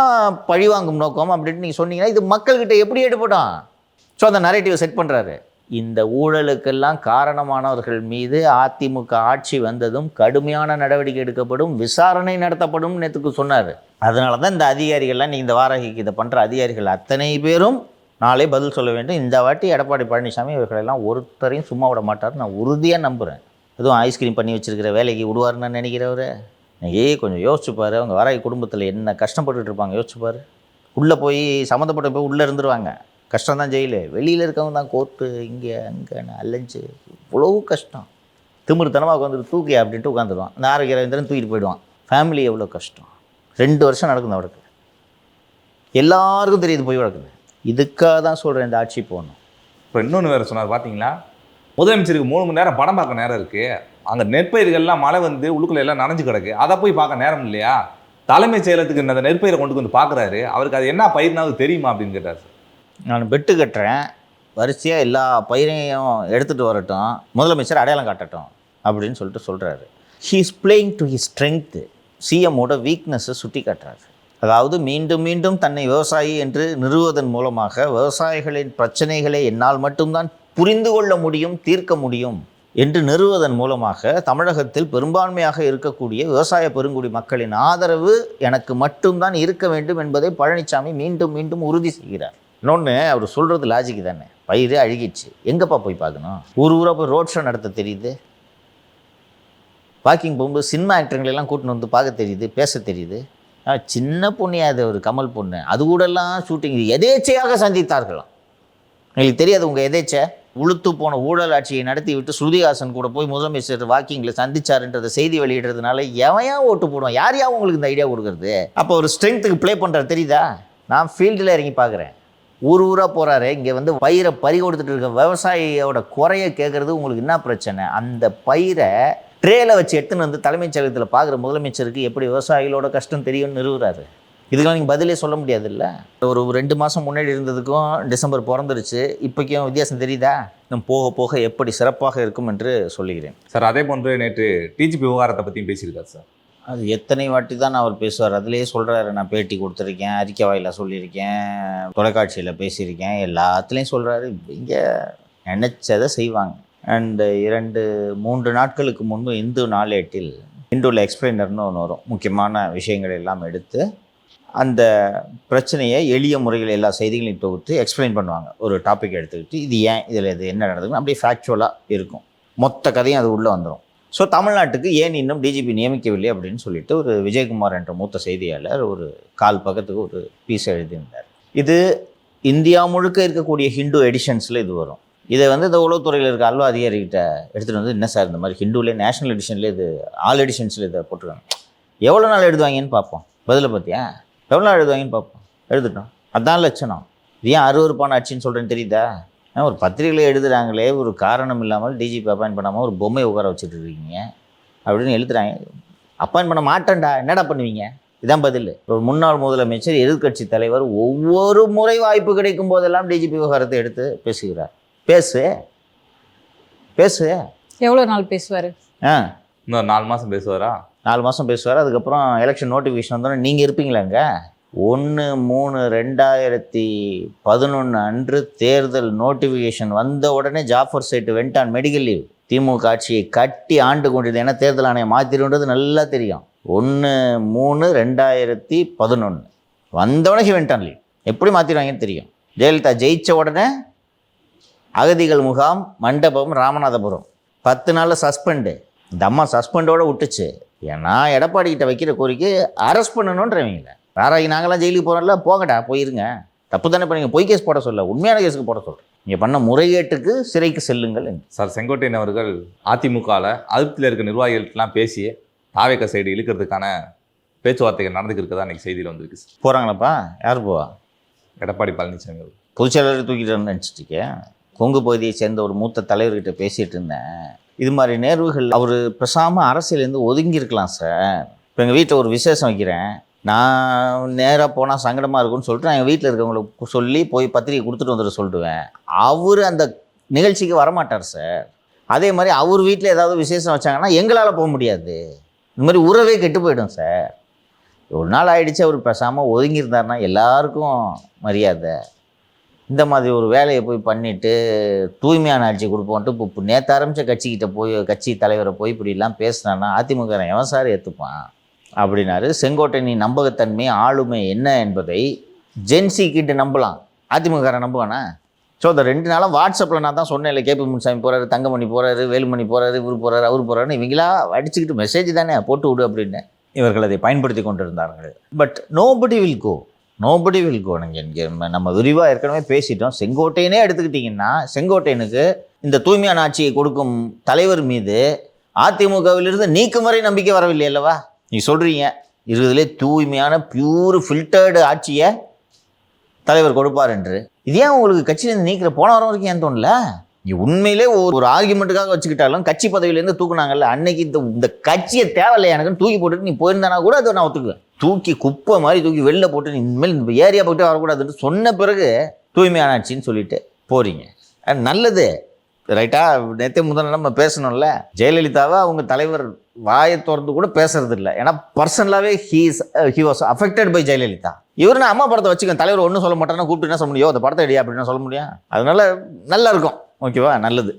[SPEAKER 3] பழிவாங்கும் நோக்கம் அப்படின்ட்டு நீங்கள் சொன்னீங்கன்னா இது மக்கள்கிட்ட எப்படி எடுப்படும்? ஸோ அந்த நரேட்டிவை செட் பண்ணுறாரு. இந்த ஊழலுக்கெல்லாம் காரணமானவர்கள் மீது அதிமுக ஆட்சி வந்ததும் கடுமையான நடவடிக்கை எடுக்கப்படும், விசாரணை நடத்தப்படும் நேற்றுக்கு சொன்னார். அதனால தான் இந்த அதிகாரிகள்லாம் நீங்கள் இந்த வாராகிக்கு இதை பண்ணுற அதிகாரிகள் அத்தனை பேரும் நாளே பதில் சொல்ல வேண்டும். இந்த வாட்டி எடப்பாடி பழனிசாமி இவர்களெல்லாம் ஒருத்தரையும் சும்மா விட மாட்டார், நான் உறுதியாக நம்புகிறேன். எதுவும் ஐஸ்கிரீம் பண்ணி வச்சுருக்கிற வேலைக்கு விடுவார்னு நினைக்கிறவர்? கொஞ்சம் யோசிச்சுப்பார். அவங்க வாராகி குடும்பத்தில் என்ன கஷ்டப்பட்டுட்டு இருப்பாங்க யோசிச்சுப்பார். உள்ளே போய் சம்மந்தப்பட்ட போய் உள்ளே இருந்துருவாங்க. கஷ்டம் தான் ஜெயிலு. வெளியில் இருக்கவங்க தான் கோர்ட்டு இங்கே அங்கேன்னு அலைஞ்சு இவ்வளோ கஷ்டம். திமிருத்தனமாக உட்காந்துட்டு தூக்கி அப்படின்ட்டு உட்காந்துருவான். இந்த ஆரோக்கிய ரவீந்திரன் தூக்கிட்டு போயிடுவான். ஃபேமிலி எவ்வளோ கஷ்டம். 2 வருஷம் நடக்குது அவருக்கு. எல்லாருக்கும் தெரியுது போய் வழக்குது. இதுக்காக தான் சொல்கிறேன் இந்த ஆட்சி போகணும்.
[SPEAKER 1] இப்போ இன்னொன்று வேறு சொன்னார் பார்த்தீங்களா, முதலமைச்சருக்கு 3 மணி நேரம் படம் பார்க்க நேரம் இருக்குது. அங்கே நெற்பயிர்கள்லாம் மழை வந்து உள்ளுக்குள்ள எல்லாம் நனைஞ்சு கிடக்கு, அதை போய் பார்க்க நேரம் இல்லையா? தலைமைச் செயலத்துக்கு அந்த நெற்பயிரை கொண்டு வந்து பார்க்குறாரு. அவருக்கு அது என்ன பயிர்னாவது தெரியுமா அப்படின்னு கேட்டார் சார்.
[SPEAKER 3] நான் பெட்டு கட்டுறேன், வரிசையாக எல்லா பயிரையும் எடுத்துகிட்டு வரட்டும், முதலமைச்சர் அடையாளம் காட்டட்டும் அப்படின்னு சொல்கிறாரு. He is playing to his strength. சிஎம்மோட வீக்னஸை சுட்டி காட்டுறாரு. அதாவது மீண்டும் மீண்டும் தன்னை விவசாயி என்று நிறுவுவதன் மூலமாக விவசாயிகளின் பிரச்சனைகளை என்னால் மட்டும்தான் புரிந்து கொள்ள முடியும், தீர்க்க முடியும் என்று நிறுவுவதன் மூலமாக தமிழகத்தில் பெரும்பான்மையாக இருக்கக்கூடிய விவசாய பெருங்குடி மக்களின் ஆதரவு எனக்கு மட்டும்தான் இருக்க வேண்டும் என்பதை பழனிசாமி மீண்டும் மீண்டும் உறுதி செய்கிறார். இன்னொன்று அவர் சொல்கிறது லாஜிக்கு தானே. பயிர் அழுகிடுச்சு, எங்கப்பா போய் பார்க்கணும்? ஊராக போய் ரோட் ஷோ நடத்த தெரியுது, வாக்கிங் போகும்போது சினிமா ஆக்டருங்களெல்லாம் கூட்டின்னு வந்து பார்க்க தெரியுது, பேச தெரியுது. சின்ன பொண்ணையா அது ஒரு கமல் பொண்ணு, அது கூடலாம் ஷூட்டிங் எதேச்சையாக சந்தித்தார்களாம். எங்களுக்கு தெரியாது உங்கள் எதேச்சை. உளுத்து போன ஊழல் ஆட்சியை நடத்தி விட்டு ஸ்ருதிஹாசன் கூட போய் முதலமைச்சர் வாக்கிங்கில் சந்திச்சாருன்றத செய்தி வெளியிடுறதுனால எவையா ஓட்டு போடுவோம்? யார் உங்களுக்கு இந்த ஐடியா கொடுக்குறது? அப்போ ஒரு ஸ்ட்ரென்த்துக்கு ப்ளே பண்ணுறது தெரியுதா? நான் ஃபீல்டில் இறங்கி பார்க்குறேன். ஊராக போகிறாரு, இங்கே வந்து பயிரை பறி கொடுத்துட்டு இருக்க விவசாயியோட குறைய கேட்குறது உங்களுக்கு என்ன பிரச்சனை? அந்த பயிரை ட்ரேயில் வச்சு எடுத்துன்னு வந்து தலைமைச் செயலகத்தில் பார்க்குற முதலமைச்சருக்கு எப்படி விவசாயிகளோட கஷ்டம் தெரியும்னு நிறுவுறாரு. இதுக்கெல்லாம் நீங்கள் பதிலே சொல்ல முடியாது. இல்லை, ஒரு 2 மாதம் முன்னாடி இருந்ததுக்கும் டிசம்பர் பிறந்துருச்சு, இப்போக்கும் வித்தியாசம் தெரியுதா? இன்னும் போக போக எப்படி சிறப்பாக இருக்கும் என்று சொல்லுகிறேன்
[SPEAKER 1] சார். அதே போன்று நேற்று டிஜிபி விவகாரத்தை பற்றியும் பேசியிருக்காரு சார்.
[SPEAKER 3] அது எத்தனை வாட்டி தான் அவர் பேசுவார். அதிலேயே சொல்கிறாரு, நான் பேட்டி கொடுத்துருக்கேன், அறிக்கை வாயிலாக சொல்லியிருக்கேன், தொலைக்காட்சியில் பேசியிருக்கேன், எல்லாத்துலேயும் சொல்கிறாரு. இங்கே நினச்சதை செய்வாங்க. அண்டு 2-3 நாட்களுக்கு முன்பு இந்து நாளேட்டில் இந்துவில் எக்ஸ்பிளைனர்னு ஒன்று வரும். முக்கியமான விஷயங்கள் எல்லாம் எடுத்து அந்த பிரச்சனையை எளிய முறையில் எல்லா செய்திகளையும் தொகுத்து எக்ஸ்பிளைன் பண்ணுவாங்க. ஒரு டாபிக் எடுத்துக்கிட்டு இது ஏன், இதில் இது என்ன நடக்குதுன்னு அப்படியே ஃபேக்சுவலாக இருக்கும். மொத்த கதையும் அது உள்ளே வந்துடும். ஸோ தமிழ்நாட்டுக்கு ஏன் இன்னும் டிஜிபி நியமிக்கவில்லை அப்படின்னு சொல்லிட்டு ஒரு விஜயகுமார் என்ற மூத்த செய்தியாளர் ஒரு 4 பக்கத்துக்கு ஒரு பீஸ் எழுதியிருந்தார். இது இந்தியா முழுக்க இருக்கக்கூடிய ஹிந்து எடிஷன்ஸில் இது வரும். இதை வந்து இந்த உளவுத்துறையில் இருக்க அல்வா அதிகாரிகிட்ட எடுத்துகிட்டு வந்து, என்ன சார் இந்த மாதிரி ஹிந்துவிலே நேஷனல் எடிஷனில் இது ஆல் எடிஷன்ஸில் இதை போட்டுருக்காங்க, எவ்வளோ நாள் எழுதுவாங்கன்னு பார்ப்போம். பதிலை பார்த்தியா? எவ்வளோ நாள் எழுதுவாங்கன்னு பார்ப்போம். எழுதிட்டோம். அதான் லட்சணம். இது ஏன் அருவருப்பான ஆட்சின்னு சொல்கிறேன்னு தெரியுதா? ஒரு பத்திரிகையில் எழுதுகிறாங்களே, ஒரு காரணம் இல்லாமல் டிஜிபி அப்பாயின்ட் பண்ணாமல் ஒரு பொம்மை உட்கார வச்சுட்டு இருக்கீங்க அப்படின்னு எழுதுகிறாங்க. அப்பாயின்ட் பண்ண மாட்டேன்டா, என்னடா பண்ணுவீங்க? இதான் பதில். ஒரு முன்னாள் முதலமைச்சர், எதிர்க்கட்சி தலைவர் ஒவ்வொரு முறை வாய்ப்பு கிடைக்கும் போதெல்லாம் டிஜிபி விவகாரத்தை எடுத்து பேசுகிறார். பேசு பேசு.
[SPEAKER 7] எவ்வளோ நாள் பேசுவார்?
[SPEAKER 1] இன்னும் 4 மாதம் பேசுவாரா?
[SPEAKER 3] 4 மாதம் பேசுவார். அதுக்கப்புறம் எலெக்ஷன் நோட்டிஃபிகேஷன் வந்தோடனே நீங்கள் இருப்பீங்களாங்க? 1/3/2011 அன்று தேர்தல் நோட்டிஃபிகேஷன் வந்த உடனே Jaffer Sait went on medical leave. DMK ஆட்சியை கட்டி ஆண்டு கொண்டிருந்தது. ஏன்னா தேர்தல் ஆணையம் மாற்றிடுன்றது நல்லா தெரியும். 1/3/2011 வந்தவுடனே வெண்ட் ஆன் லீவ். எப்படி மாற்றிடுவாங்கன்னு தெரியும். ஜெயலலிதா ஜெயித்த உடனே அகதிகள் முகாம், மண்டபம், ராமநாதபுரம் 10 நாளில் சஸ்பெண்டு. இந்த அம்மா சஸ்பெண்டோடு விட்டுச்சு. ஏன்னா எடப்பாடி கிட்ட வைக்கிற கோரிக்கை அரெஸ்ட் பண்ணணுன்றவங்கள. வேறாகி நாங்களாம் ஜெயிலுக்கு போகிறோம்ல, போங்கடா போயிருங்க. தப்பு தானே பண்ணீங்க. பொய் கேஸ் போட சொல்ல, உண்மையான கேஸுக்கு போட சொல்கிறேன். நீங்கள் பண்ண முறைகேட்டுக்கு சிறைக்கு செல்லுங்கள்.
[SPEAKER 1] சார், செங்கோட்டையன் அவர்கள் அதிமுகவில் அதிருப்தியில் இருக்க நிர்வாகிகள்லாம் பேசி தாவேக சைடு இழுக்கிறதுக்கான பேச்சுவார்த்தைகள் நடந்துக்கிறதா இன்றைக்கி செய்தியில் வந்திருக்கு சார்.
[SPEAKER 3] போகிறாங்களாப்பா? யார் போவா?
[SPEAKER 1] எடப்பாடி பழனிசாமி அவர்கள்.
[SPEAKER 3] பொதுச்செயலாளர் தூக்கிட்டு நினச்சிட்ருக்கேன். கொங்கு பகுதியை சேர்ந்த ஒரு மூத்த தலைவர்கிட்ட பேசிகிட்டு இருந்தேன். இது மாதிரி நேர்வுகள் அவர் பேசாமல் அரசியலேருந்து ஒதுங்கி இருக்கலாம் சார். இப்போ எங்கள் வீட்டில் ஒரு விசேஷம் வைக்கிறேன், நான் நேராக போனால் சங்கடமாக இருக்கும்னு சொல்லிட்டு நான் எங்கள் வீட்டில் இருக்கவங்களுக்கு சொல்லி போய் பத்திரிக்கை கொடுத்துட்டு வந்துட சொல்லிடுவேன். அவர் அந்த நிகழ்ச்சிக்கு வரமாட்டார் சார். அதே மாதிரி அவர் வீட்டில் ஏதாவது விசேஷம் வச்சாங்கன்னா எங்களால் போக முடியாது. இந்த மாதிரி உறவே கெட்டு போயிடும் சார். ஒரு நாள் ஆகிடுச்சு, அவர் பேசாமல் ஒதுங்கியிருந்தாருன்னா எல்லாருக்கும் மரியாதை. இந்த மாதிரி ஒரு வேலையை போய் பண்ணிவிட்டு தூய்மையான ஆட்சி கொடுப்போன்ட்டு இப்போ நேற்று ஆரம்பித்த கட்சிக்கிட்ட போய் கட்சி தலைவரை போய் இப்படிலாம் பேசினான்னா அதிமுக எவன் சார் ஏற்றுப்பான் அப்படின்னாரு. செங்கோட்டையன் நம்பகத்தன்மை ஆளுமை என்ன என்பதை ஜென்சி கிட்ட நம்பலாம், அதிமுக நம்புவானா? ஸோ அந்த 2 நாளாக வாட்ஸ்அப்பில் நான் தான் சொன்னேன் இல்லை, கேபி முனுசாமி போகிறாரு, தங்கமணி போகிறாரு, வேலுமணி போகிறாரு, இவர் போகிறாரு, அவர் போகிறாருன்னு இவங்களா அடிச்சுக்கிட்டு மெசேஜ் தானே போட்டு விடு அப்படின்னு இவர்கள் அதை பயன்படுத்தி கொண்டிருந்தார்கள். But nobody will go. நீங்கள் இங்கே நம்ம விரிவாக ஏற்கனவே பேசிட்டோம். செங்கோட்டையனே எடுத்துக்கிட்டிங்கன்னா செங்கோட்டையனுக்கு இந்த தூய்மையான ஆட்சியை கொடுக்கும் தலைவர் மீது அதிமுகவிலிருந்து நீக்கும் வரை நம்பிக்கை வரவில்லை அல்லவா? நீ சொல்கிறீங்க இருக்கிறதுலே தூய்மையான பியூர் ஃபில்டர்டு ஆட்சியை தலைவர் கொடுப்பார் என்று. இது ஏன் உங்களுக்கு கட்சியிலேருந்து நீக்கிற? போன வாரம் வரைக்கும் ஏன் தோணல? நீ உண்மையிலே ஒரு ஆர்குமெண்ட்டுக்காக வச்சுக்கிட்டாலும் கட்சி பதவியிலேருந்து தூக்குனாங்கல்ல, அன்னைக்கு இந்த கட்சியை தேவையில்லை எனக்குன்னு தூக்கி போட்டுட்டு நீ போயிருந்தானா கூட அதை நான் ஒத்துக்குவேன். தூக்கி குப்பை மாதிரி தூக்கி வெளில போட்டு நீ இனிமேல் இந்த ஏரியா போய்ட்டு வரக்கூடாதுன்னு சொன்ன பிறகு தூய்மையான ஆட்சின்னு சொல்லிட்டு போகிறீங்க. அது நல்லது, ரைட்டா? நேற்றே முதல்ல நம்ம பேசணும்ல, ஜெயலலிதாவை அவங்க தலைவர் வாயை திறந்து கூட பேசுறது இல்லை. ஏன்னா பர்சனலாகவே he was affected by Jayalalithaa. இவர் நான் அம்மா படத்தை வச்சுக்கேன், தலைவர் ஒன்றும் சொல்ல மாட்டேன்னா கூப்பிட்டு என்ன சொல்ல முடியும், அந்த படத்தை எடியா அப்படின்னு சொல்ல முடியும். அதனால நல்லா இருக்கும். ஓகேவா? நல்லது.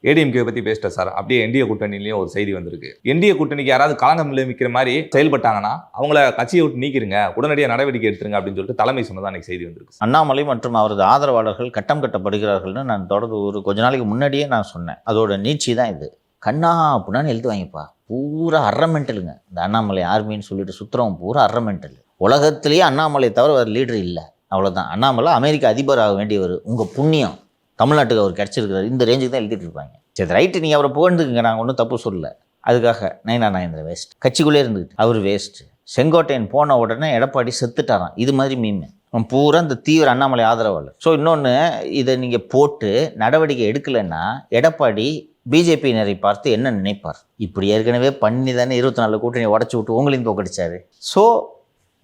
[SPEAKER 1] ஏடிஎம்கே பற்றி பேசிட்டேன் சார். அப்படியே என்டிஏ கூட்டணியிலையும் ஒரு செய்தி வந்திருக்கு. என்டிஏ கூட்டணிக்கு யாராவது களங்கம் விளைவிக்கிற மாதிரி செயல்பட்டாங்கன்னா அவங்கள கட்சியை விட்டு நீக்கிருங்க, உடனடியாக நடவடிக்கை எடுத்துருங்க அப்படின்னு சொல்லிட்டு தலைமை சொன்னதான் அன்றைக்கி செய்தி வந்திருக்கு.
[SPEAKER 3] அண்ணாமலை மற்றும் அவரது ஆதரவாளர்கள் கட்டம் கட்டப்படுகிறார்கள்னு நான் தொடர்ந்து கொஞ்ச நாளைக்கு முன்னாடியே நான் சொன்னேன். அதோட நீட்சி தான் இது. கண்ணா அப்படின்னான்னு எழுத்து வாங்கிப்பா, பூரா அர்ரமெண்டலுங்க. இந்த அண்ணாமலை ஆர்மின்னு சொல்லிட்டு சுற்றுறவங்க பூரா அர்ரமெண்டல். உலகத்திலேயே அண்ணாமலை தவிர வேறு லீடர் இல்லை, அவ்வளோதான். அண்ணாமலை அமெரிக்க அதிபர் ஆக வேண்டியவர். உங்கள் புண்ணியம் தமிழ்நாட்டுக்கு அவர் கிடச்சிருக்கிறார். இந்த ரேஞ்சுக்கு தான் எழுதிட்டு இருப்பாங்க. சரி, ரைட்டு, நீங்கள் அவரை புகழ்ந்துக்குங்க, நாங்கள் ஒன்றும் தப்பு சொல்லலை. அதுக்காக நயனா நாகேந்திர வேஸ்ட், கட்சிக்குள்ளே இருந்துக்கிட்டு அவர் வேஸ்ட்டு. செங்கோட்டையன் போன உடனே எடப்பாடி செத்துட்டாராம். இது மாதிரி மீன் அவன் பூரா இந்த தீவிர அண்ணாமலை ஆதரவாளர். ஸோ இன்னொன்று, இதை நீங்கள் போட்டு நடவடிக்கை எடுக்கலைன்னா எடப்பாடி பிஜேபியினரை பார்த்து என்ன நினைப்பார்? இப்படி ஏற்கனவே பண்ணி தானே 24 கூட்டணி உடச்சி விட்டு உங்களையும் தோக்கடிச்சாரு. So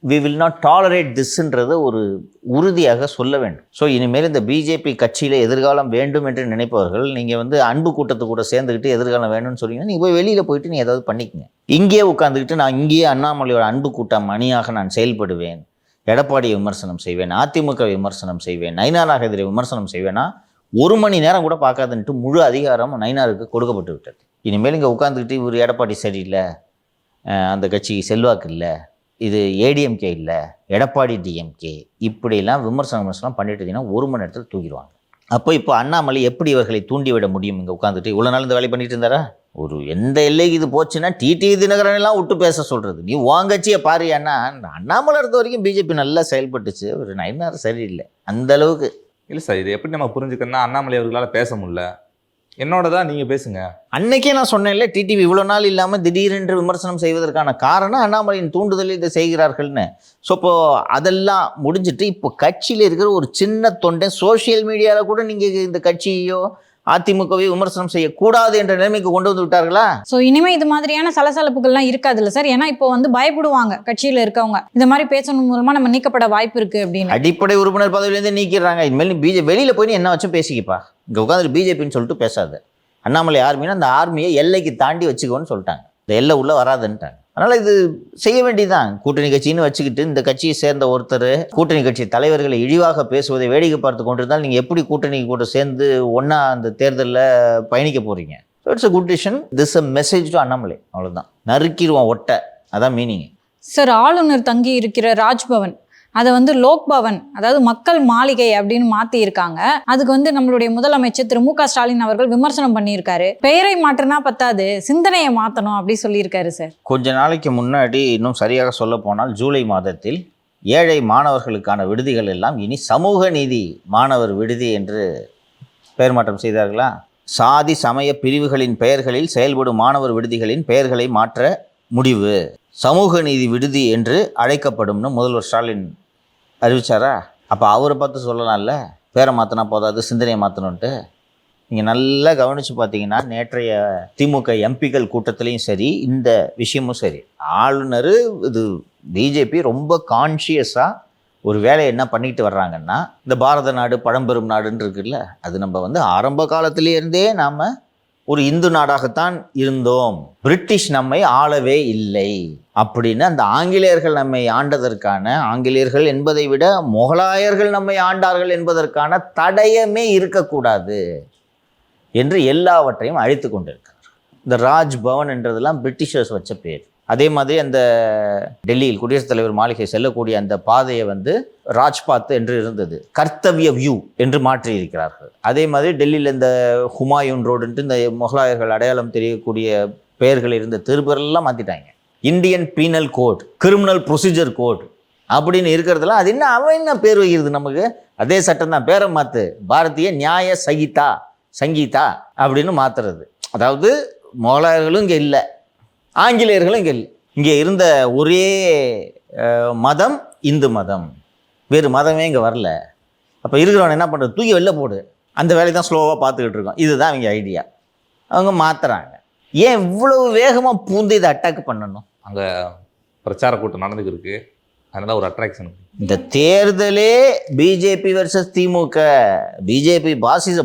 [SPEAKER 3] we will not tolerate திஸ்ன்றதை ஒரு உறுதியாக சொல்ல வேண்டும். ஸோ இனிமேல் இந்த பிஜேபி கட்சியில் எதிர்காலம் வேண்டும் என்று நினைப்பவர்கள், நீங்கள் அன்பு கூட்டத்து கூட சேர்ந்துக்கிட்டு எதிர்காலம் வேணும்னு சொன்னீங்கன்னா நீங்கள் போய் வெளியில் போயிட்டு நீ ஏதாவது பண்ணிக்கங்க. இங்கேயே உட்காந்துக்கிட்டு நான் இங்கேயே அண்ணாமலையோட அன்பு கூட்டம் அணியாக நான் செயல்படுவேன், எடப்பாடியை விமர்சனம் செய்வேன், அதிமுக விமர்சனம் செய்வேன், நயினா நாகேந்திர விமர்சனம் செய்வேன்னா 1 மணி நேரம் கூட பார்க்காதுன்ட்டு முழு அதிகாரம் நயினாருக்கு கொடுக்கப்பட்டு விட்டது. இனிமேல் இங்கே உட்காந்துக்கிட்டு இவர் எடப்பாடி சரியில்லை, அந்த கட்சிக்கு செல்வாக்கு இல்லை, இது ஏடிஎம்கே இல்லை, எடப்பாடி டிஎம்கே, இப்படிலாம் விமர்சனம் பண்ணிட்டு இருந்தீங்கன்னா 1 மணி நேரத்தில் தூக்கிடுவாங்க. அப்போ இப்போ அண்ணாமலை எப்படி இவர்களை தூண்டிவிட முடியும்? இங்கே உட்காந்துட்டு இவ்வளோ நாள் இந்த வேலை பண்ணிட்டு இருந்தாரா? ஒரு எந்த எல்லைக்கு இது போச்சுன்னா டிடி தினகரனெல்லாம் விட்டு பேச சொல்கிறது. நீ வாங்கச்சியை பாரு. ஏன்னா அண்ணாமலை இருந்த வரைக்கும் பிஜேபி நல்லா செயல்பட்டுச்சு, ஒரு நயினார் சரியில்லை அந்த அளவுக்கு.
[SPEAKER 1] இல்லை சார், இது எப்படி நம்ம புரிஞ்சுக்கணும்னா அண்ணாமலை அவர்களால் பேச முடியல, என்னோட தான் நீங்கள் பேசுங்க.
[SPEAKER 3] அன்னைக்கே நான் சொன்னேன்ல, டிடிவி இவ்வளோ நாள் இல்லாமல் திடீரென்று விமர்சனம் செய்வதற்கான காரணம் அண்ணாமலையின் தூண்டுதலில் இதை செய்கிறார்கள்னு. ஸோ இப்போது அதெல்லாம் முடிஞ்சிட்டு இப்போ கட்சியில் இருக்கிற ஒரு சின்ன தொண்டை சோஷியல் மீடியாவில் கூட நீங்கள் இந்த கட்சியோ அதிமுகவை விமர்சனம் செய்யக்கூடாது என்ற நிலைமைக்கு கொண்டு வந்து விட்டார்களா?
[SPEAKER 7] ஸோ இனிமேல் இது மாதிரியான சலசலப்புகள்லாம் இருக்காதுல்ல சார்? ஏன்னா இப்போ பயப்படுவாங்க கட்சியில் இருக்கவங்க, இந்த மாதிரி பேசணும் மூலமாக நம்ம நீக்கப்பட வாய்ப்பு இருக்குது அப்படின்னு.
[SPEAKER 3] அடிப்படை உறுப்பினர் பதவியிலேருந்து நீக்கிறாங்க. இனிமேல் நீ வெளியில் போய் என்ன வச்சும் பேசிக்கப்பா, இங்கே உட்காந்து பிஜேபின்னு சொல்லிட்டு பேசாது. அண்ணாமலை ஆர்மின்னா அந்த ஆர்மியை எல்லைக்கு தாண்டி வச்சுக்கோன்னு சொல்லிட்டாங்க. இந்த எல்லை உள்ளே வராதுன்ட்டாங்க. அதனால் இது செய்ய வேண்டியதுதான். கூட்டணி கட்சின்னு வச்சுக்கிட்டு இந்த கட்சியை சேர்ந்த ஒருத்தர் கூட்டணி கட்சி தலைவர்களை இழிவாக பேசுவதை வேடிக்கை பார்த்து கொண்டிருந்தால் நீங்கள் எப்படி கூட்டணி கூட சேர்ந்து ஒன்றா அந்த தேர்தலில் பயணிக்க போகிறீங்க? So it's a good decision. This a message to Annamalai. அவ்வளோதான். நறுக்கிடுவோம் ஒட்டை, அதான் மீனிங்.
[SPEAKER 7] சார், ஆளுநர் தங்கி இருக்கிற ராஜ்பவன் அதை வந்து லோக் பவன், அதாவது மக்கள் மாளிகை அப்படின்னு மாற்றி இருக்காங்க. அதுக்கு வந்து நம்மளுடைய முதலமைச்சர் திரு மு க ஸ்டாலின் அவர்கள் விமர்சனம் பண்ணியிருக்காரு. பெயரை மாற்றினா பத்தாது, சிந்தனையை மாற்றணும் அப்படி சொல்லியிருக்காரு சார்.
[SPEAKER 3] கொஞ்ச நாளைக்கு முன்னாடி, இன்னும் சரியாக சொல்ல போனால் ஜூலை மாதத்தில், ஏழை மாணவர்களுக்கான விடுதிகள் எல்லாம் இனி சமூக நீதி மாணவர் விடுதி என்று பெயர் மாற்றம் செய்தார்களா? சாதி சமய பிரிவுகளின் பெயர்களில் செயல்படும் மாணவர் விடுதிகளின் பெயர்களை மாற்ற முடிவு, சமூக நீதி விடுதி என்று அழைக்கப்படும்னு முதல்வர் ஸ்டாலின் அறிவிச்சாரா? அப்போ அவரை பார்த்து சொல்லலாம்ல, பேரை மாற்றினா போதாது, சிந்தனையை மாற்றணுன்ட்டு. நீங்கள் நல்லா கவனித்து பார்த்தீங்கன்னா நேற்றைய திமுக எம்பிக்கள் கூட்டத்திலையும் சரி, இந்த விஷயமும் சரி, ஆளுநர் இது பிஜேபி ரொம்ப கான்ஷியஸாக ஒரு வேலையை என்ன பண்ணிட்டு வர்றாங்கன்னா, இந்த பாரத நாடு பழம்பெரும் நாடுன்னு இருக்குல்ல, அது நம்ம வந்து ஆரம்ப காலத்திலேருந்தே நாம் ஒரு இந்து நாடாகத்தான் இருந்தோம், பிரிட்டிஷ் நம்மை ஆளவே இல்லை அப்படின்னு அந்த ஆங்கிலேயர்கள் நம்மை ஆண்டதற்கான, ஆங்கிலேயர்கள் என்பதை விட முகலாயர்கள் நம்மை ஆண்டார்கள் என்பதற்கான தடயமே இருக்கக்கூடாது என்று எல்லாவற்றையும் அழைத்து கொண்டிருக்கார். இந்த ராஜ்பவன் என்றதெல்லாம் பிரிட்டிஷர்ஸ் வச்ச பேர். அதே மாதிரி அந்த டெல்லியில் குடியரசுத் தலைவர் மாளிகை செல்லக்கூடிய அந்த பாதையை வந்து ராஜ்பாத் என்று இருந்தது, கர்த்தவ்ய வியூ என்று மாற்றி இருக்கிறார்கள். அதே மாதிரி டெல்லியில் இந்த ஹுமாயூன் ரோடுன்ட்டு இந்த முகலாயர்கள் அடையாளம் தெரியக்கூடிய பெயர்கள் இருந்த திருப்பெல்லாம் மாற்றிட்டாங்க. Indian penal code, criminal procedure code அப்படின்னு இருக்கிறதுலாம் அது என்ன அவன் என்ன பேர் வைக்கிறது நமக்கு? அதே சட்டம் தான், பேரை மாற்று, பாரதிய நியாய சங்கீதா அப்படின்னு மாற்றுறது. அதாவது முகலாயர்களும் இங்கே இல்லை, ஆங்கிலேயர்களும் இங்கே இல்லை. இங்கே இருந்த ஒரே மதம் இந்து மதம், வேறு மதமே இங்கே வரல. அப்போ இருக்கிறவன் என்ன பண்ணுறது? தூக்கி வெளில போடு. அந்த வேலையை தான் ஸ்லோவாக பார்த்துக்கிட்டு இருக்கோம். இதுதான் அவங்க ஐடியா. அவங்க மாற்றுறாங்க. ஏன் இவ்வளவு வேகமாக பூந்து இதை அட்டாக் பண்ணணும்?
[SPEAKER 1] அங்கே பிரச்சார கூட்டம் நடந்துக்கிருக்கு, அதனால ஒரு அட்ராக்ஷன்.
[SPEAKER 3] இந்த தேர்தலே பிஜேபி வெர்சஸ் திமுக, பிஜேபி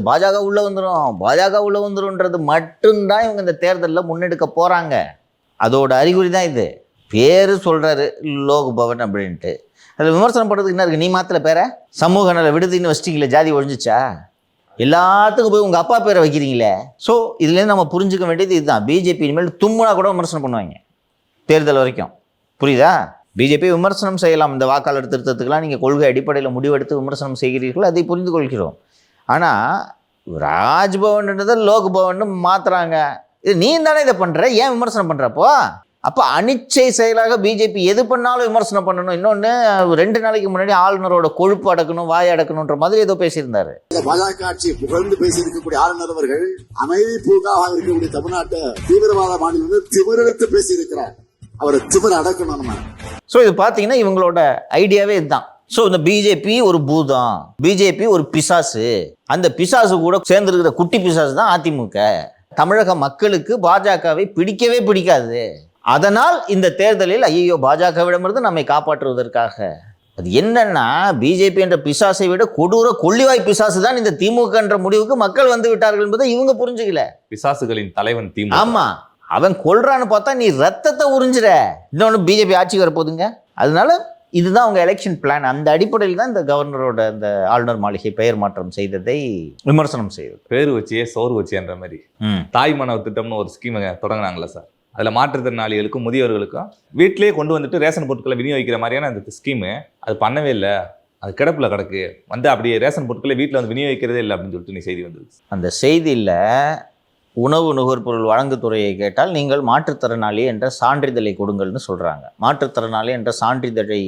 [SPEAKER 3] பாஜக உள்ளே வந்துடும் மட்டும்தான் இவங்க இந்த தேர்தலில் முன்னெடுக்க போகிறாங்க. அதோட அறிகுறி தான் இது. பேர் சொல்கிறாரு லோக் பவன் அப்படின்ட்டு, அதில் விமர்சனம் பண்ணுறதுக்கு என்ன இருக்குது? நீ மாத்திர பேரை சமூக நல விடுதின்னு வச்சிட்டிங்களே, ஜாதி ஒழிஞ்சிச்சா? எல்லாத்துக்கும் போய் உங்கள் அப்பா பேரை வைக்கிறீங்களே. ஸோ இதுலேருந்து நம்ம புரிஞ்சுக்க வேண்டியது இதுதான். பிஜேபி இனிமேல் தும்முனா கூட விமர்சனம் பண்ணுவாங்க தேர்தல் வரைக்கும். புரியுதா? பிஜேபி விமர்சனம் செய்யலாம். இந்த வாக்காளர் திருத்தத்துக்கெல்லாம் நீங்கள் கொள்கை அடிப்படையில் முடிவெடுத்து விமர்சனம் செய்கிறீர்கள், அதை புரிந்து கொள்கிறோம். ஆனால் ராஜ்பவன்ன்றதை லோக் பவன் மாற்றுறாங்க. இது நீ தானே இதை பண்ணுற, ஏன் விமர்சனம் பண்ணுறப்போ? அப்போ அனிச்சை செயலாக பிஜேபி எது பண்ணாலும் விமர்சனம் பண்ணணும். இன்னொன்று, 2 நாளைக்கு முன்னாடி ஆளுநரோட கொழுப்பு அடக்கணும், வாய் அடக்கணுன்ற மாதிரி ஏதோ பேசியிருந்தாரு.
[SPEAKER 8] பாஜக ஆட்சியை புகழ்ந்து பேசியிருக்கக்கூடிய ஆளுநர் அவர்கள் அமைதி பூங்காவாக இருக்கக்கூடிய தமிழ்நாட்டை தீவிரவாத மாநிலம் திமிரெடுத்து பேசியிருக்கிறார். அவரை திமிர அடக்கணும் நம்ம.
[SPEAKER 3] ஸோ இது பார்த்தீங்கன்னா இவங்களோட ஐடியாவே இதுதான். ஸோ இந்த பிஜேபி ஒரு பூதம், பிஜேபி ஒரு பிசாசு, அந்த பிசாசு கூட சேர்ந்துருக்கிற குட்டி பிசாசு தான் அதிமுக. தமிழக மக்களுக்கு பாஜகவை பிடிக்கவே பிடிக்காது. அதனால் இந்த தேர்தலில் ஐயோ பாஜகவிடமிருந்து நம்மை காப்பாற்றுவதற்காக, அது என்னன்னா பிஜேபி என்ற பிசாசை விட கொடூர கொள்ளிவாய் பிசாசு தான் இந்த திமுக என்ற முடிவுக்கு மக்கள் வந்து விட்டார்கள் என்பதை இவங்க புரிஞ்சுக்கல.
[SPEAKER 1] பிசாசுகளின் தலைவன் திமுக.
[SPEAKER 3] ஆமா, அவன் கொல்றான்னு பார்த்தா நீ ரத்தத்தை உறிஞ்சிற. இன்னொன்று பிஜேபி ஆட்சிக்கு வரப்போகுதுங்க. அதனால இதுதான் அவங்க எலெக்ஷன் பிளான். அந்த அடிப்படையில் தான் இந்த கவர்னரோட இந்த ஆளுநர் மாளிகை பெயர் மாற்றம் செய்ததை விமர்சனம் செய்தது.
[SPEAKER 1] பேர் வச்சியே சோறு வச்சேன்ற மாதிரி தாய் மாணவர் திட்டம்னு ஒரு ஸ்கீம் தொடங்கினாங்களா சார்? அதில் மாற்றுத்திறனாளிகளுக்கும் முதியவர்களுக்கும் வீட்டிலேயே கொண்டு வந்துட்டு ரேஷன் பொருட்களை விநியோகிக்கிற மாதிரியான அந்த ஸ்கீமு அது பண்ணவே இல்லை, அது கிடப்பில் கிடக்கு, வந்து அப்படியே ரேஷன் பொருட்களை வீட்டில் வந்து விநியோகிக்கிறதே இல்லை அப்படின்னு சொல்லிட்டு நீ செய்தி வந்துருச்சு.
[SPEAKER 3] அந்த செய்தியில் உணவு நுகர்பொருள் வழங்குத்துறையை கேட்டால் நீங்கள் மாற்றுத்திறனாளி என்ற சான்றிதழை கொடுங்கள்னு சொல்கிறாங்க. மாற்றுத்திறனாளி என்ற சான்றிதழை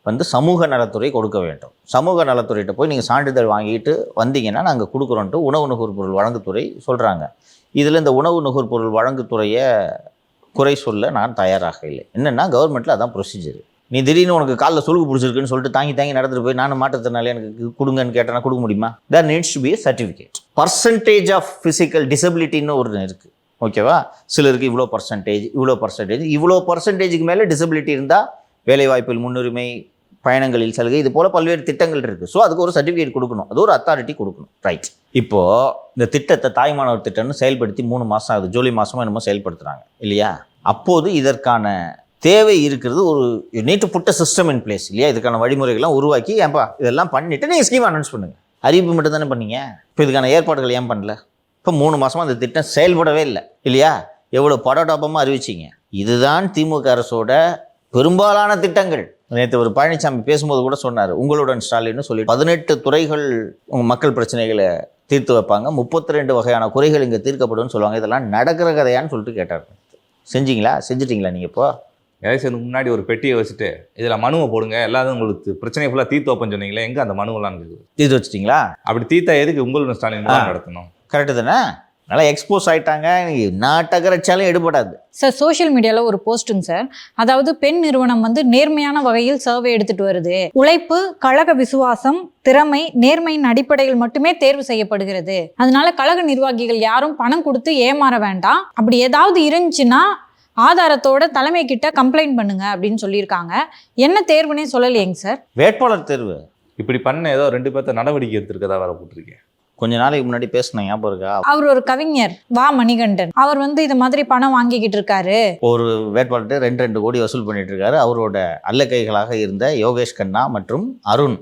[SPEAKER 3] வந்து சமூக நலத்துறை கொடுக்க வேண்டும். சமூக நலத்துறையிட்ட போய் நீங்கள் சான்றிதழ் வாங்கிட்டு வந்தீங்கன்னா நாங்கள் கொடுக்குறோன்ட்டு உணவு நுகர்பொருள் வழங்குத்துறை சொல்கிறாங்க. இதில் இந்த உணவு நுகர்பொருள் வழங்குத்துறையை குறை சொல்ல நான் தயாராக இல்லை. என்னென்னா கவர்மெண்ட்டில் அதான் ப்ரொசீஜர். நீ திடீர்னு உனக்கு காலில் சுழுக்கு பிடிச்சிருக்குன்னு சொல்லிட்டு தாங்கி நடந்துட்டு போய் நானும் மாற்றுத்திறனாளி எனக்கு கொடுங்கன்னு கேட்டேன்னா கொடுக்க முடியுமா? There needs to be a certificate. Percentage of physical டிசபிலிட்டின்னு ஒரு இருக்குது, ஓகேவா? சிலருக்கு இவ்வளோ பர்சன்டேஜுக்கு மேலே டிசபிலிட்டி இருந்தால் வேலைவாய்ப்பில் முன்னுரிமை, பயணங்களில் சலுகை, இது போல் பல்வேறு திட்டங்கள் இருக்குது. ஸோ அதுக்கு ஒரு சர்டிஃபிகேட் கொடுக்கணும், அது ஒரு அத்தாரிட்டி கொடுக்கணும், ரைட்? இப்போது இந்த திட்டத்தை தாய்மானவர் திட்டம்னு செயல்படுத்தி 3 மாதம் ஆகுது. ஜூலை மாதமாக என்னமோ செயல்படுத்துகிறாங்க இல்லையா? அப்போது இதற்கான தேவை இருக்கிறது. ஒரு you need to put a system in place இல்லையா? இதுக்கான வழிமுறைகள்லாம் உருவாக்கி ஏன்பா இதெல்லாம் பண்ணிவிட்டு நீங்கள் ஸ்கீம் அனௌன்ஸ் பண்ணுங்கள். அறிவிப்பு மட்டும் தானே பண்ணீங்க. இப்போ இதுக்கான ஏற்பாடுகள் ஏன் பண்ணல? இப்போ 3 மாதமாக அந்த திட்டம் செயல்படவே இல்லை இல்லையா? எவ்வளோ படடாபமாக அறிவிச்சிங்க. இதுதான் திமுக அரசோட பெரும்பாலான திட்டங்கள். நேற்று ஒரு பழனிசாமி பேசும்போது கூட சொன்னார், உங்களுடன் ஸ்டாலின்னு சொல்லி 18 துறைகள் உங்கள் மக்கள் பிரச்சனைகளை தீர்த்து வைப்பாங்க, 32 வகையான குறைகள் இங்கே தீர்க்கப்படும் சொல்லுவாங்க. இதெல்லாம் நடக்கிற கதையான்னு சொல்லிட்டு கேட்டார். செஞ்சீங்களா? செஞ்சிட்டிங்களா நீங்கள்? இப்போ
[SPEAKER 1] எலெக்ஷனுக்கு முன்னாடி ஒரு பெட்டியை வச்சுட்டு இதில் மனுவை போடுங்க, எல்லாரும் உங்களுக்கு பிரச்சனையை ஃபுல்லாக தீர்த்து வைப்பேன்னு சொன்னீங்களே, எங்கே அந்த மனுவெல்லாம் இருக்குது?
[SPEAKER 3] தீர்த்து வச்சிட்டிங்களா?
[SPEAKER 1] அப்படி தீர்த்தா எதுக்கு உங்களுடன் ஸ்டாலின் நடத்தணும்?
[SPEAKER 3] கரெக்டு தானே? நல்லா எக்ஸ்போஸ் ஆகிட்டாங்க. நாட்டகரச்சாலும் எடுபடாது.
[SPEAKER 7] சார் சோஷியல் மீடியாவில் ஒரு போஸ்ட்டுங்க சார், அதாவது பெண் நிறுவனம் வந்து நேர்மையான வகையில் சர்வே எடுத்துட்டு வருது, உழைப்பு, கழக விசுவாசம், திறமை, நேர்மையின் அடிப்படையில் மட்டுமே தேர்வு செய்யப்படுகிறது, அதனால கழக நிர்வாகிகள் யாரும் பணம் கொடுத்து ஏமாற வேண்டாம், அப்படி ஏதாவது இருந்துச்சுன்னா ஆதாரத்தோட தலைமை கிட்ட கம்ப்ளைண்ட் பண்ணுங்க அப்படின்னு சொல்லியிருக்காங்க. என்ன தேர்வுனே சொல்லலையேங்க சார்.
[SPEAKER 3] வேட்பாளர் தேர்வு
[SPEAKER 1] இப்படி பண்ண ஏதோ 2 பேர்த்த நடவடிக்கை எடுத்திருக்கதா வர போட்டிருக்கேன்.
[SPEAKER 3] கொஞ்ச நாளைக்கு முன்னாடி பேசினேன், ஞாபகம் இருக்கா?
[SPEAKER 7] அவர் ஒரு கவிஞர் வா மணிகண்டன், அவர் வந்து இது மாதிரி பணம் வாங்கிக்கிட்டு இருக்காரு.
[SPEAKER 3] ஒரு வேட்பாளர்கிட்ட 2 கோடி வசூல் பண்ணிட்டு இருக்காரு. அவரோட அல்லக்கைகளாக இருந்த யோகேஷ் கண்ணா மற்றும் அருண்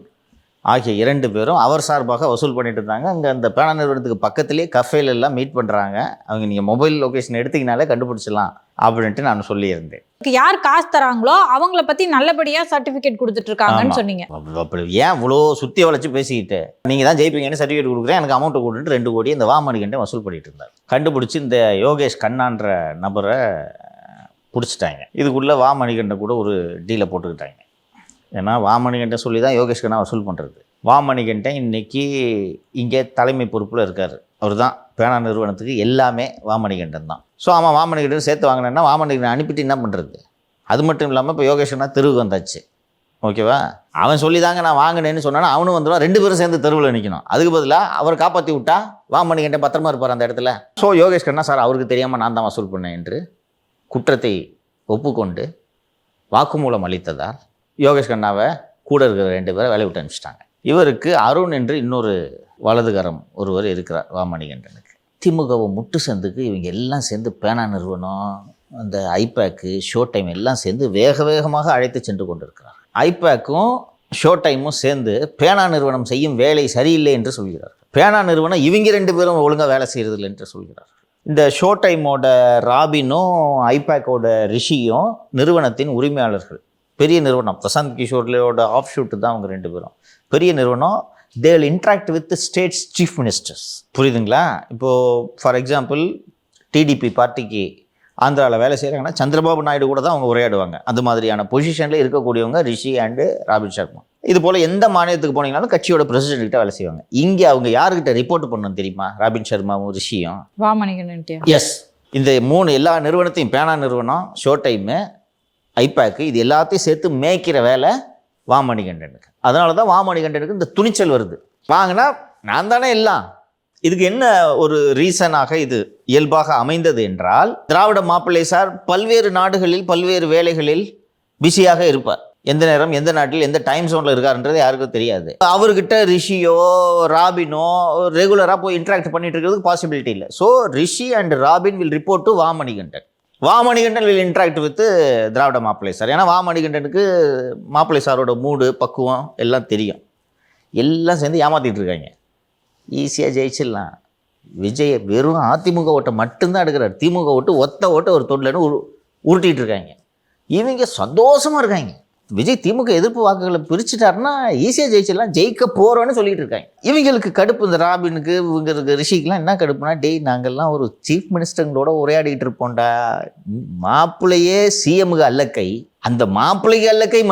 [SPEAKER 3] ஆகிய 2 பேரும் அவர் சார்பாக வசூல் பண்ணிட்டு இருந்தாங்க. அங்கே அந்த பேனா நிறுவனத்துக்கு பக்கத்துலேயே கஃபேல எல்லாம் மீட் பண்ணுறாங்க. அவங்க நீங்கள் மொபைல் லொக்கேஷன் எடுத்தீங்கனாலே கண்டுபிடிச்சிடலாம் அப்படின்ட்டு நான் சொல்லியிருந்தேன்.
[SPEAKER 7] யார் காசு தராங்களோ அவங்கள பத்தி நல்லபடியா சர்டிபிகேட் கொடுத்துட்டு இருக்காங்கன்னு சொன்னீங்க.
[SPEAKER 3] அப்படி ஏன் இவ்வளோ சுற்றி வளைச்சு பேசிக்கிட்டு, நீங்கள் தான் ஜெயிப்பீங்கன்னு சர்டிஃபிகேட் கொடுக்குறேன், எனக்கு அமௌண்ட்டை கொடுத்துட்டு 2 கோடி இந்த வாமணிகண்டை வசூல் பண்ணிட்டு இருந்தார். கண்டுபிடிச்சி இந்த யோகேஷ் கண்ணான்ற நபரை பிடிச்சிட்டாங்க. இதுக்குள்ளே வாமணிகண்டை கூட ஒரு டீலை போட்டுக்கிட்டாங்க. ஏன்னா வாமணிகண்டன் சொல்லி தான் யோகேஷ் கண்ணா வசூல் பண்ணுறது. வாமணிகண்டன் இன்னைக்கு இங்கே தலைமை பொறுப்பில் இருக்கார். அவர் தான் பேனா நிறுவனத்துக்கு எல்லாமே வாமணிகண்டன் தான். ஸோ அவன் வாமணிகண்டன் சேர்த்து வாங்கினேன்னா வாமணிகண்டன் அனுப்பிட்டு என்ன பண்ணுறது? அது மட்டும் இல்லாமல் இப்போ யோகேஷ் கண்ணா தெருவுக்கு வந்தாச்சு. ஓகேவா? அவன் சொல்லி தாங்க நான் வாங்கினேன்னு சொன்னான்னா அவனும் வந்துடுவான். 2 பேரும் சேர்ந்து தெருவில் நிற்கணும். அதுக்கு பதிலாக அவர் காப்பாற்றி விட்டா வாமணிகண்டன் பத்திரமா இருப்பார் அந்த இடத்துல. ஸோ யோகேஷ் கண்ணா சார் அவருக்கு தெரியாமல் நான் தான் வசூல் பண்ணேன் என்று குற்றத்தை ஒப்புக்கொண்டு வாக்குமூலம் அளித்ததால் யோகேஷ் கண்ணாவை கூட இருக்கிற 2 பேரை வேலையை விட்டு அனுப்பிச்சிட்டாங்க. இவருக்கு அருண் என்று இன்னொரு வலதுகரம் ஒருவர் இருக்கிறார் வாமணிகண்டனுக்கு. திமுகவை முட்டு சந்துக்கு இவங்க எல்லாம் சேர்ந்து பேனா நிறுவனம், அந்த ஐபேக்கு, ஷோ டைம் எல்லாம் சேர்ந்து வேக வேகமாக அழைத்து சென்று கொண்டிருக்கிறார். ஐபேக்கும் ஷோ டைமும் சேர்ந்து பேனா நிறுவனம் செய்யும் வேலை சரியில்லை என்று சொல்கிறார். பேனா நிறுவனம் இவங்க 2 பேரும் ஒழுங்காக வேலை செய்கிறதில்லை என்று சொல்கிறார். இந்த ஷோ டைமோட ராபினும் ஐபேக்கோட ரிஷியும் நிறுவனத்தின் உரிமையாளர்கள். பெரிய நிறுவனம், பிரசாந்த் கிஷோரோட ஆஃப் ஷூட்டு தான் அவங்க 2 பேரும். பெரிய நிறுவனம். They will interact with states chief ministers. புரியுதுங்களா? இப்போது ஃபார் எக்ஸாம்பிள் டிடிபி பார்ட்டிக்கு ஆந்திராவில் வேலை செய்கிறாங்கன்னா சந்திரபாபு நாயுடு கூட தான் அவங்க உரையாடுவாங்க. அந்த மாதிரியான பொசிஷனில் இருக்கக்கூடியவங்க ரிஷி அண்டு ராபின் சர்மா. இது போல் எந்த மாநிலத்துக்கு போனீங்கனாலும் கட்சியோட பிரசிடென்ட்கிட்ட வேலை செய்வாங்க. இங்கே அவங்க யாருக்கிட்ட ரிப்போர்ட் பண்ணணும் தெரியுமா? ராபின் சர்மாவும் ரிஷியும்.
[SPEAKER 7] வாமணிகண்டன்.
[SPEAKER 3] எஸ். இந்த 3 எல்லா நிறுவனத்தையும், பேனா நிறுவனம், ஷோ டைமு, ஐபேக்கு, இது எல்லாத்தையும் சேர்த்து மேய்க்கிற வேலை வாமணிகண்டனுக்கு. அதனால தான் வாமணிகண்டனுக்கு இந்த துணிச்சல் வருது. வாங்கினா நான் தானே எல்லாம். இதுக்கு என்ன ஒரு ரீசனாக இது இயல்பாக அமைந்தது என்றால், திராவிட மாப்பிள்ளை சார் பல்வேறு நாடுகளில் பல்வேறு வேலைகளில் பிஸியாக இருப்பார். எந்த நேரம் எந்த நாட்டில் எந்த டைம் ஜோனில் இருக்காருன்றது யாருக்கும் தெரியாது. அவர்கிட்ட ரிஷியோ ராபினோ ரெகுலராக போய் இன்ட்ராக்ட் பண்ணிட்டு இருக்கிறதுக்கு பாசிபிலிட்டி இல்லை. So Rishi and Robin will report to Vamanikandan. Vamanikandan will interact with Dravida Mappillai sir. ஏன்னா வாமணிகண்டனுக்கு மாப்பிள்ளை சாரோட மூடு பக்குவம் எல்லாம் தெரியும். எல்லாம் சேர்ந்து ஏமாற்றிட்டு இருக்காங்க. ஈஸியாக ஜெயிச்சிடலாம். விஜய் வெறும் அதிமுக ஓட்டை மட்டும்தான் எடுக்கிறார். திமுக ஓட்டு ஒத்த ஓட்டு ஒரு தொண்டில்னு உருட்டிகிட்டு இருக்காங்க. இவங்க சந்தோஷமாக இருக்காங்க. விஜய் திமுக எதிர்ப்பு வாக்குகளை பிரிச்சுட்டாருன்னா ஈஸியாக ஜெயிச்சிடலாம், ஜெயிக்க போகிறோன்னு சொல்லிட்டு இருக்காங்க. இவங்களுக்கு கடுப்பு. இந்த ராபினுக்கு இவங்களுக்கு ரிஷிக்கெலாம் என்ன கடுப்புனா, டேய் நாங்கள்லாம் ஒரு சீஃப் மினிஸ்டர்களோட உரையாடிக்கிட்டு இருப்போம்டா. மாப்பிள்ளையே சிஎம்முக்கு அல்லக்கை, அந்த மாப்பிள்ளைக்கு அல்லக்கை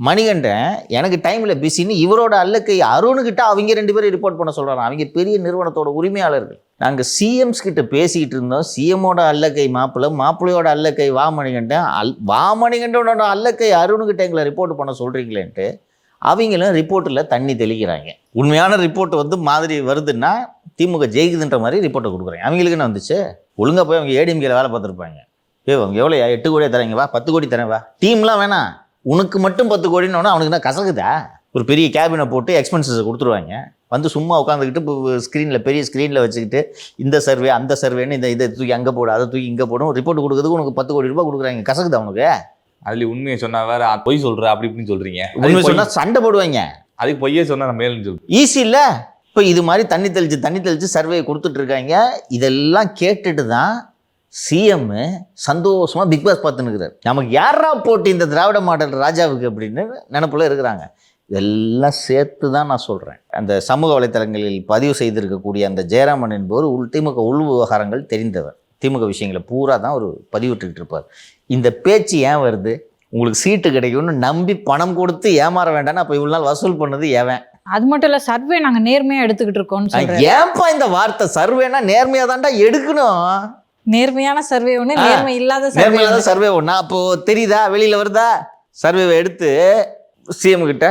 [SPEAKER 3] மணிகண்டன் எனக்கு டைமில் பிஸின்னு இவரோட அல்லக்கை அருணுக்கிட்ட அவங்க 2 பேரும் ரிப்போர்ட் பண்ண சொல்கிறாங்க. அவங்க பெரிய நிறுவனத்தோட உரிமையாளர்கள். நாங்கள் சிஎம்ஸ் கிட்ட பேசிக்கிட்டு இருந்தோம். சிஎம்மோட அல்லக்கை மாப்பிள்ளையோட அல்லக்கை வாமணிகண்டன், வாமணிகண்டனோட அல்லக்கை அருணுக்கிட்ட எங்களை ரிப்போர்ட் பண்ண சொல்கிறீங்களேன்ட்டு அவங்களும் ரிப்போர்ட்டில் தண்ணி தெளிக்கிறாங்க. உண்மையான ரிப்போர்ட் வந்து மாதிரி வருதுன்னா திமுக ஜெயிக்குதுன்ற மாதிரி ரிப்போர்ட்டை கொடுக்குறாங்க. அவங்களுக்கு என்ன வந்துச்சு? ஒழுங்காக போய் அவங்க ஏடிஎம்கேல வேலை பார்த்துருப்பாங்க. அவங்க எவ்வளோ 8 கோடியே தரேங்க வா, 10 கோடி தரேன் வா. டீம்லாம் வேணாம், உனக்கு மட்டும் 10 கோடின்னு அவனுக்கு தான் கசகுதா? ஒரு பெரிய கேபினை போட்டு எக்ஸ்பென்சஸை கொடுத்துருவாங்க. வந்து சும்மா உட்காந்துக்கிட்டு இப்போ ஸ்க்ரீனில் பெரிய ஸ்க்ரீனில் வச்சுக்கிட்டு இந்த சர்வே அந்த சர்வேன்னு இதை தூக்கி அங்கே போடு அதை தூக்கி இங்கே போடும் ரிப்போர்ட் கொடுக்குறதுக்கு உனக்கு 10 கோடி ரூபாய் கொடுக்குறாங்க. கசக்குதா உனக்கு?
[SPEAKER 1] அதுல உண்மையை சொன்னா வேற பொய் சொல்ற அப்படி இப்படின்னு சொல்றீங்க.
[SPEAKER 3] உண்மை சொன்னால் சண்டை போடுவாங்க.
[SPEAKER 1] அதுக்கு பொய்யே சொன்னா நம்ம மேலும் சொல்றோம்.
[SPEAKER 3] ஈஸி இல்லை. இப்போ இது மாதிரி தண்ணி தெளித்து சர்வே கொடுத்துட்ருக்காங்க. இதெல்லாம் கேட்டுட்டு தான் சிஎம் சந்தோஷமாக பிக் பாஸ் பார்த்துன்னுக்குறாரு. நமக்கு யாரா போட்டு இந்த திராவிட மாடல் ராஜாவுக்கு அப்படின்னு நினப்புல இருக்கிறாங்க. இதெல்லாம் சேர்த்து தான் நான் சொல்கிறேன். அந்த சமூக வலைத்தளங்களில் பதிவு செய்திருக்கக்கூடிய அந்த ஜெயராமன் என்பவர் திமுக உள் விவகாரங்கள் தெரிந்தவர். திமுக விஷயங்களை பூரா தான் ஒரு பதிவிட்டுக்கிட்டு இருப்பார். இந்த பேச்சு ஏன் வருது? உங்களுக்கு சீட்டு கிடைக்கும்னு நம்பி பணம் கொடுத்து ஏமாற வேண்டாம்னு அப்போ இவ்வளோ நாள் வசூல் பண்ணது ஏவன்?
[SPEAKER 7] அது மட்டும் இல்லை, சர்வே நாங்கள் நேர்மையாக எடுத்துக்கிட்டு இருக்கோம்னு சொல்கிறேன்.
[SPEAKER 3] ஏன்பா இந்த வார்த்தை? சர்வேனா நேர்மையாக தான்டா எடுக்கணும்.
[SPEAKER 7] நேர்மையான சர்வே ஒன்று, நேர்மை இல்லாத
[SPEAKER 3] சர்வே ஒன்றா? அப்போது தெரியுதா, வெளியில் வருதா? சர்வேவை எடுத்து சிஎம் கிட்ட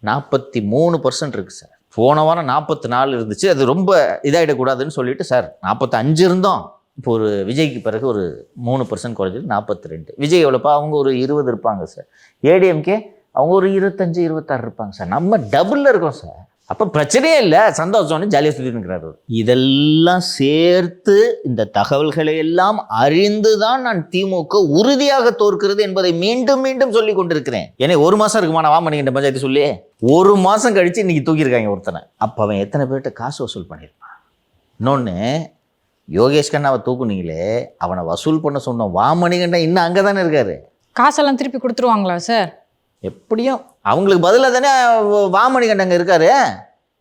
[SPEAKER 3] 43% இருக்குது சார். போன வாரம் 44 இருந்துச்சு. அது ரொம்ப இதாகிடக்கூடாதுன்னு சொல்லிட்டு சார் 45 இருந்தோம். இப்போ ஒரு விஜய்க்கு பிறகு ஒரு 3% குறைஞ்சது 42. விஜய் எவ்வளோப்பா? அவங்க ஒரு 20 இருப்பாங்க சார். ஏடிஎம்கே அவங்க ஒரு 25, 26 இருப்பாங்க சார். நம்ம டபுளில் இருக்கோம் சார். அப்போ பிரச்சனையே இல்லை, சந்தோஷம்னு ஜாலியாக சுற்றிட்டு இருக்கிறாரு. இதெல்லாம் சேர்த்து இந்த தகவல்களை எல்லாம் அறிந்து தான் நான் திமுக உறுதியாக தோற்கிறது என்பதை மீண்டும் மீண்டும் சொல்லி கொண்டிருக்கிறேன். ஏன்னா 1 மாதம் இருக்குமா நான் வாமணிக்கிட்ட பஞ்சாயத்து சொல்லி 1 மாதம் கழித்து இன்றைக்கி தூக்கியிருக்காங்க ஒருத்தனை. அப்போ அவன் எத்தனை பேர்கிட்ட காசு வசூல் பண்ணியிருப்பான்? இன்னொன்று, யோகேஷ் கண்ணாவை தூக்குனீங்களே, அவனை வசூல் பண்ண சொன்னோம். வாமணிகண்டன் இன்னும் அங்கே தானே இருக்காரு.
[SPEAKER 7] காசெல்லாம் திருப்பி கொடுத்துருவாங்களா சார்?
[SPEAKER 3] எப்படியும் அவங்களுக்கு பதிலாக தானே வாமணிகண்டன் அங்கே இருக்காரு.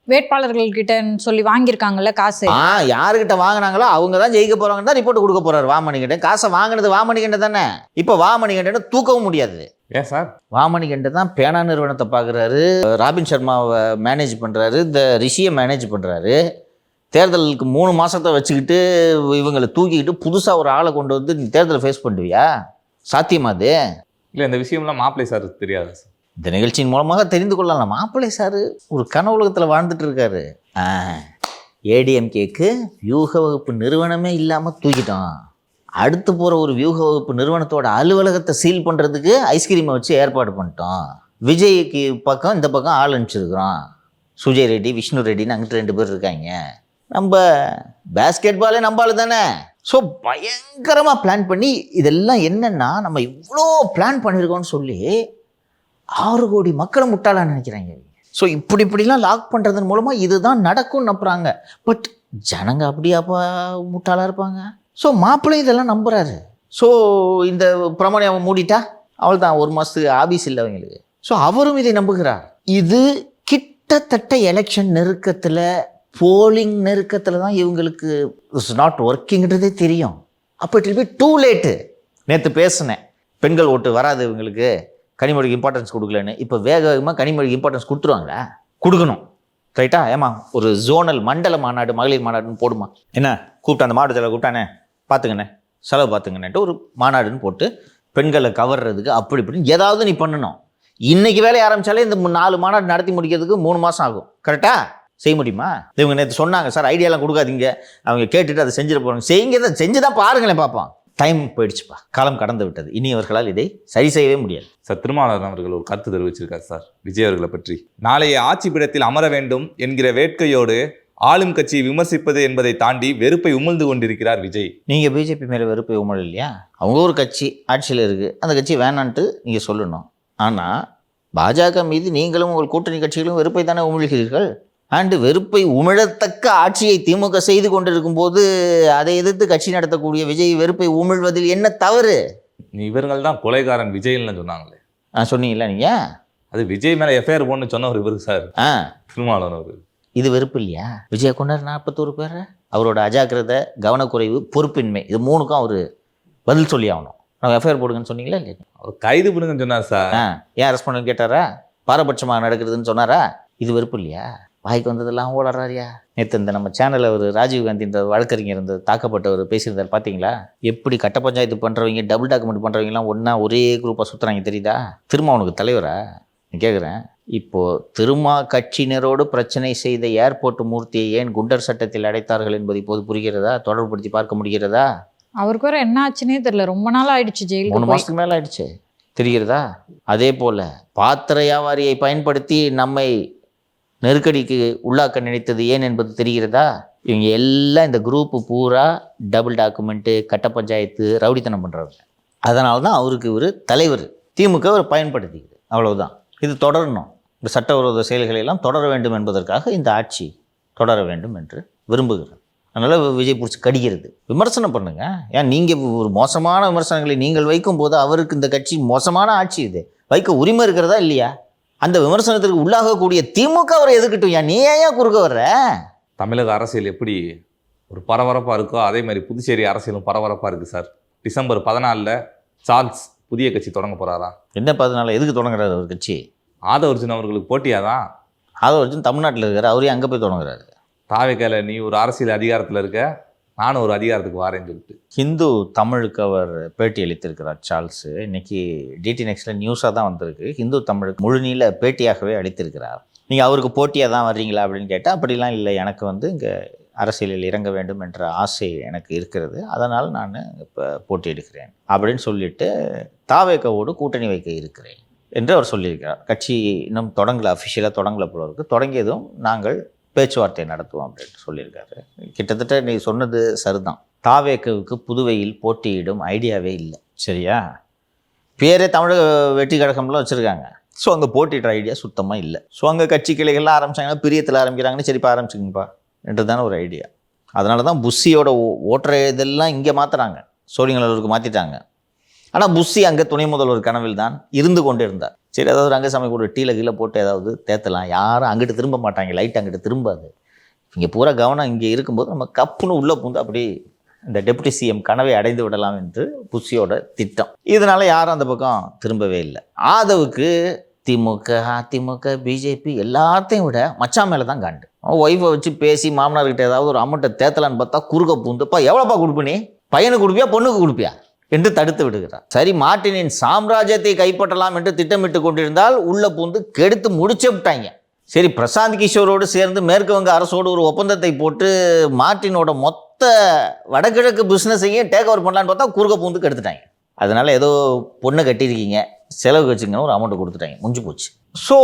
[SPEAKER 7] வேட்பாளர்கள்கிட்ட சொல்லி வாங்கியிருக்காங்கல்ல காசு.
[SPEAKER 3] யாருக்கிட்ட வாங்கினாங்களோ அவங்க தான் ஜெயிக்க போகிறாங்கன்னு தான் ரிப்போர்ட் கொடுக்க போகிறாரு வாமணிகண்டன். காசை வாங்கினது வாமணிகண்டன் தானே. இப்போ வாமணிகண்டனை தூக்கவும் முடியாது.
[SPEAKER 1] ஏன் சார்?
[SPEAKER 3] வாமணிகண்டன் தான் பேனா நிறுவனத்தை பார்க்குறாரு, ராபின் சர்மாவை மேனேஜ் பண்ணுறாரு, இந்த ரிஷியை மேனேஜ் பண்ணுறாரு. தேர்தலுக்கு 3 மாதத்தை வச்சுக்கிட்டு இவங்களை தூக்கிக்கிட்டு புதுசாக ஒரு ஆளை கொண்டு வந்து நீ தேர்தலை ஃபேஸ் பண்ணுவியா? சாத்தியமா அது?
[SPEAKER 1] இல்லை, இந்த விஷயம்லாம் மாப்பிள்ளை சார் தெரியாது சார்.
[SPEAKER 3] இந்த நிகழ்ச்சியின் மூலமாக தெரிந்து கொள்ளலாம். மாப்பிள்ளை சார் ஒரு கன உலகத்தில் வாழ்ந்துட்டு இருக்காரு. ஏடிஎம்கேக்கு வியூக வகுப்பு நிறுவனமே இல்லாமல் தூக்கிட்டோம். அடுத்து போகிற ஒரு வியூக வகுப்பு நிறுவனத்தோட அலுவலகத்தை சீல் பண்ணுறதுக்கு ஐஸ்கிரீமை வச்சு ஏற்பாடு பண்ணிட்டோம். விஜய்க்கு பக்கம் இந்த பக்கம் ஆள் அனுப்பிச்சிருக்கிறோம். சுஜய் ரெட்டி, விஷ்ணு ரெட்டின்னு அங்கிட்டு 2 பேர் இருக்காங்க. நம்ம பேஸ்கெட் பாலே நம்பாலு தானே. ஸோ பயங்கரமாக பிளான் பண்ணி இதெல்லாம் என்னென்னா நம்ம இவ்வளோ பிளான் பண்ணியிருக்கோம்னு சொல்லி 6 கோடி மக்களை முட்டாளான்னு நினைக்கிறாங்க. ஸோ இப்படிலாம் லாக் பண்ணுறதன் மூலமாக இதுதான் நடக்கும்னு நம்புகிறாங்க. பட் ஜனங்க அப்படியாப்பா முட்டாளாக இருப்பாங்க. ஸோ மாப்பிள்ளை இதெல்லாம் நம்புகிறாரு. ஸோ இந்த பிரமாணி அவன் மூடிட்டா அவள் தான் 1 மாதத்துக்கு ஆபீஸ் இல்லை அவங்களுக்கு. ஸோ அவரும் இதை நம்புகிறார். இது கிட்டத்தட்ட எலெக்ஷன் நெருக்கத்தில், போலிங் நெருக்கத்தில் தான் இவங்களுக்கு இட்ஸ் நாட் ஒர்க்கிங்கிறதே தெரியும். அப்போ it will be too late. நேற்று பேசினேன், பெண்கள் ஓட்டு வராது இவங்களுக்கு, கனிமொழிக்கு இம்பார்ட்டன்ஸ் கொடுக்கலன்னு. இப்போ வேகமாக கனிமொழிக்கு இம்பார்ட்டன்ஸ் கொடுத்துருவாங்களா? கொடுக்கணும். ரைட்டா? ஏமா ஒரு ஜோனல் மண்டல மாநாடு, மகளிர் மாநாடுன்னு போடுமா? என்ன கூப்பிட்டு அந்த மாவட்டத்தில் கூப்பிட்டானே, பார்த்துங்கண்ணே செலவு பார்த்துங்கண்ணேன்ட்டு ஒரு மாநாடுன்னு போட்டு பெண்களை கவர்றதுக்கு அப்படி இப்படின்னு ஏதாவது நீ பண்ணணும். இன்றைக்கி வேலையை ஆரம்பித்தாலே இந்த 4 மாநாடு நடத்தி முடிக்கிறதுக்கு 3 மாதம் ஆகும். கரெக்டாக செய்ய முடியுமா? இவங்க நேற்று சொன்னாங்க சார் ஐடியாலாம் கொடுக்காதீங்க, அவங்க கேட்டுட்டு அதை செஞ்சுட்டு போகிறாங்க. செய்யுங்க, தான் செஞ்சு தான் பாருங்களேன் பார்ப்போம். டைம் போயிடுச்சுப்பா, காலம் கடந்து விட்டது. இனி அவர்களால் இதை சரி செய்யவே முடியாது.
[SPEAKER 1] சார், திருமாவளவன் அவர்கள் ஒரு கருத்து தெரிவிச்சிருக்காரு சார் விஜய் அவர்களை பற்றி. நாளைய ஆட்சி பீடத்தில் அமர வேண்டும் என்கிற வேட்கையோடு ஆளும் கட்சியை விமர்சிப்பது என்பதை தாண்டி வெறுப்பை உமிழ்ந்து கொண்டிருக்கிறார் விஜய்.
[SPEAKER 3] நீங்கள் பிஜேபி மேலே வெறுப்பை உமிழ் இல்லையா? அவங்க ஒரு கட்சி ஆட்சியில் இருக்குது, அந்த கட்சி வேணான்ட்டு நீங்கள் சொல்லணும். ஆனால் பாஜக மீது நீங்களும் உங்கள் கூட்டணி கட்சிகளும் வெறுப்பை தானே உமிழ்கிறீர்கள். அண்டு வெறுப்பை உமிழத்தக்க ஆட்சியை திமுக செய்து கொண்டிருக்கும் போது அதை எதிர்த்து கட்சி நடத்தக்கூடிய விஜய் வெறுப்பை உமிழ்வதில் என்ன தவறு?
[SPEAKER 1] இவர்கள் தான் கொலைகாரன் விஜய்னு சொன்னாங்களே.
[SPEAKER 3] சொன்னீங்களா நீங்கள்?
[SPEAKER 1] அது விஜய் மேலே எஃப்ஐஆர் போன்னு சொன்னவர் இவரு சார், திருமாவளவன் அவர்.
[SPEAKER 3] இது வெறுப்பு இல்லையா? விஜய் கொண்டார் 41 பேர். அவரோட அஜாக்கிரதை, கவனக்குறைவு, பொறுப்பின்மை, இது 3க்கும் அவர் பதில் சொல்லி ஆகணும். நம்ம எஃப்ஐஆர் போடுங்கன்னு சொன்னீங்களா இல்லையா?
[SPEAKER 1] அவர் கைது பண்ணுங்கன்னு சொன்னார் சார்.
[SPEAKER 3] ஏன் அரெஸ்ட் பண்ணுன்னு கேட்டாரா? பாரபட்சமாக நடக்கிறதுன்னு சொன்னாரா? இது வெறுப்பு இல்லையா? வாய்க்கு வந்ததெல்லாம் ஓடுறாரியா? நேற்று இந்த நம்ம சேனலில் ஒரு ராஜீவ்காந்தின்ற வழக்கறிஞர் இருந்தது, தாக்கப்பட்டவர் பேசியிருந்தார் பார்த்தீங்களா? எப்படி கட்ட பஞ்சாயத்து பண்ணுறவங்க, டபுள் டாக்குமெண்ட் பண்ணுறவங்கலாம் ஒன்றா ஒரே குரூப்பாக சுற்றுறாங்க தெரியுதா? திரும்ப அவனுக்கு தலைவரா கேட்குறேன். இப்போது திருமா கட்சியினரோடு பிரச்சனை செய்த ஏர்போர்ட் மூர்த்தியை ஏன் குண்டர் சட்டத்தில் அடைத்தார்கள் என்பது இப்போது புரிகிறதா? தொடர்புபடுத்தி பார்க்க முடிகிறதா?
[SPEAKER 7] அவருக்கு வேறு என்ன ஆச்சுன்னே தெரியல, ரொம்ப நாள் ஆயிடுச்சு ஜெயில்.
[SPEAKER 3] 3 மாதத்துக்கு மேலே ஆயிடுச்சு, தெரிகிறதா? அதே போல் பாத்திர வியாபாரியை பயன்படுத்தி நம்மை நெருக்கடிக்கு உள்ளாக்க நினைத்தது ஏன் என்பது தெரிகிறதா? இவங்க எல்லாம் இந்த குரூப்பு பூரா டபுள் டாக்குமெண்ட்டு, கட்ட பஞ்சாயத்து, ரவுடித்தனம் பண்ணுறவங்க. அதனால தான் அவருக்கு ஒரு தலைவர். திமுக அவர் பயன்படுத்திக்குது, அவ்வளவுதான். இது தொடரணும். இந்த சட்டவிரோத செயல்களை எல்லாம் தொடர வேண்டும் என்பதற்காக இந்த ஆட்சி தொடர வேண்டும் என்று விரும்புகிறார். அதனால் விஜய் பிடிச்சி கடிக்கிறது. விமர்சனம் பண்ணுங்க. ஏன் நீங்கள் ஒரு மோசமான விமர்சனங்களை நீங்கள் வைக்கும்போது அவருக்கு இந்த கட்சி மோசமான ஆட்சி இது வைக்க உரிமை இருக்கிறதா இல்லையா? அந்த விமர்சனத்திற்கு உள்ளாகக்கூடிய திமுக அவரை எதுக்கிட்டும். ஏன் நீ ஏன் குறுக்க வர்ற?
[SPEAKER 1] தமிழக அரசியல் எப்படி ஒரு பரபரப்பாக இருக்கோ அதே மாதிரி புதுச்சேரி அரசியலும் பரபரப்பாக இருக்குது சார். டிசம்பர் 14 சார்ல்ஸ் புதிய கட்சி தொடங்க போகிறாரா?
[SPEAKER 3] என்ன 14 எதுக்கு தொடங்குறாரு ஒரு கட்சி?
[SPEAKER 1] ஆதவர்ஜுன் அவர்களுக்கு போட்டியாக தான்.
[SPEAKER 3] ஆதவர்ஜுன் தமிழ்நாட்டில் இருக்கார், அவரே அங்கே போய் தொடங்குறாரு.
[SPEAKER 1] தாவேக்கால நீ ஒரு அரசியல் அதிகாரத்தில் இருக்க, நானும் ஒரு அதிகாரத்துக்கு வாரேன்னு சொல்லிட்டு
[SPEAKER 3] ஹிந்து தமிழுக்கு அவர் பேட்டி அளித்திருக்கிறார் சார்ல்ஸு. இன்னைக்கு டிடி நெக்ஸ்ட்டில் நியூஸாக தான் வந்திருக்கு. ஹிந்து தமிழுக்கு முழுநீள பேட்டியாகவே அளித்திருக்கிறார். நீங்கள் அவருக்கு போட்டியாக தான் வர்றீங்களா அப்படின்னு கேட்டால் அப்படிலாம் இல்லை, எனக்கு வந்து இங்கே அரசியலில் இறங்க வேண்டும் என்ற ஆசை எனக்கு இருக்கிறது, அதனால் நான் இப்போ போட்டி எடுக்கிறேன் அப்படின்னு சொல்லிட்டு தாவேக்காவோடு கூட்டணி வைக்க இருக்கிறேன் என்று அவர் சொல்லியிருக்கிறார். கட்சி இன்னும் தொடங்கலை, அஃபிஷியலாக தொடங்கலை போல இருக்குது. தொடங்கியதும் நாங்கள் பேச்சுவார்த்தை நடத்துவோம் அப்படின்ட்டு சொல்லியிருக்காரு. கிட்டத்தட்ட நீ சொன்னது சரிதான். தாவேக்காவுக்கு புதுவையில் போட்டியிடும் ஐடியாவே இல்லை, சரியா? பேரே தமிழக வெற்றி கழகம்லாம் வச்சுருக்காங்க. ஸோ அங்கே போட்டியிடுற ஐடியா சுத்தமாக இல்லை. ஸோ அங்கே கட்சி கிளைகள்லாம் ஆரம்பிச்சாங்கன்னா பிரியத்தில் ஆரம்பிக்கிறாங்கன்னு, சரிப்பா ஆரம்பிச்சுங்கப்பா என்று தானே ஒரு ஐடியா. அதனால தான் புஷியோட ஓட்டுற இதெல்லாம் இங்கே மாற்றுறாங்க, சோழிங்கநல்லூருக்கு மாற்றிட்டாங்க. ஆனால் புஷி அங்கே துணை முதல்வர் கனவில் தான் இருந்து கொண்டு இருந்தார். சரி, ஏதாவது ரங்கசாமி கூட டீல கீழே போட்டு ஏதாவது தேத்தலாம், யாரும் அங்கிட்டு திரும்ப மாட்டாங்க, லைட் அங்கிட்டு திரும்பாது. இங்கே பூரா கவனம் இங்கே இருக்கும்போது நம்ம கப்புன்னு உள்ளே பூந்து அப்படி இந்த டெப்யூட்டி சிஎம் கனவை அடைந்து விடலாம் என்று புஷியோட திட்டம். இதனால் யாரும் அந்த பக்கம் திரும்பவே இல்லை. ஆதவுக்கு திமுக, அதிமுக, பிஜேபி எல்லாத்தையும் விட மச்சான் மேலே தான் காண்டு. ஒய்ஃபை வச்சு பேசி மாமனார்கிட்ட ஏதாவது ஒரு அமௌண்ட்டை தேத்தலான்னு பார்த்தா குறுக்க பூந்துப்பா எவ்வளோப்பா கொடுப்பனே, பையனுக்கு கொடுப்பியா பொண்ணுக்கு கொடுப்பியா என்று தடுத்து விடுகிறார். சரி, மார்ட்டினின் சாம்ராஜ்யத்தை கைப்பற்றலாம் என்று திட்டமிட்டு கொண்டிருந்தால் உள்ள பூந்து கெடுத்து முடிச்சே விட்டாங்க. சரி, பிரசாந்த் கிஷோரோடு சேர்ந்து மேற்கு வங்க அரசோடு ஒரு ஒப்பந்தத்தை போட்டு மார்ட்டினோட மொத்த வடகிழக்கு பிஸ்னஸையும் டேக் ஓவர் பண்ணலான்னு பார்த்தா குறுக்க பூந்து கெடுத்துட்டாங்க. அதனால் ஏதோ பொண்ணை கட்டியிருக்கீங்க, செலவு வச்சுங்கன்னு ஒரு அமௌண்ட்டை கொடுத்துட்டாங்க, முடிஞ்சு போச்சு. ஸோ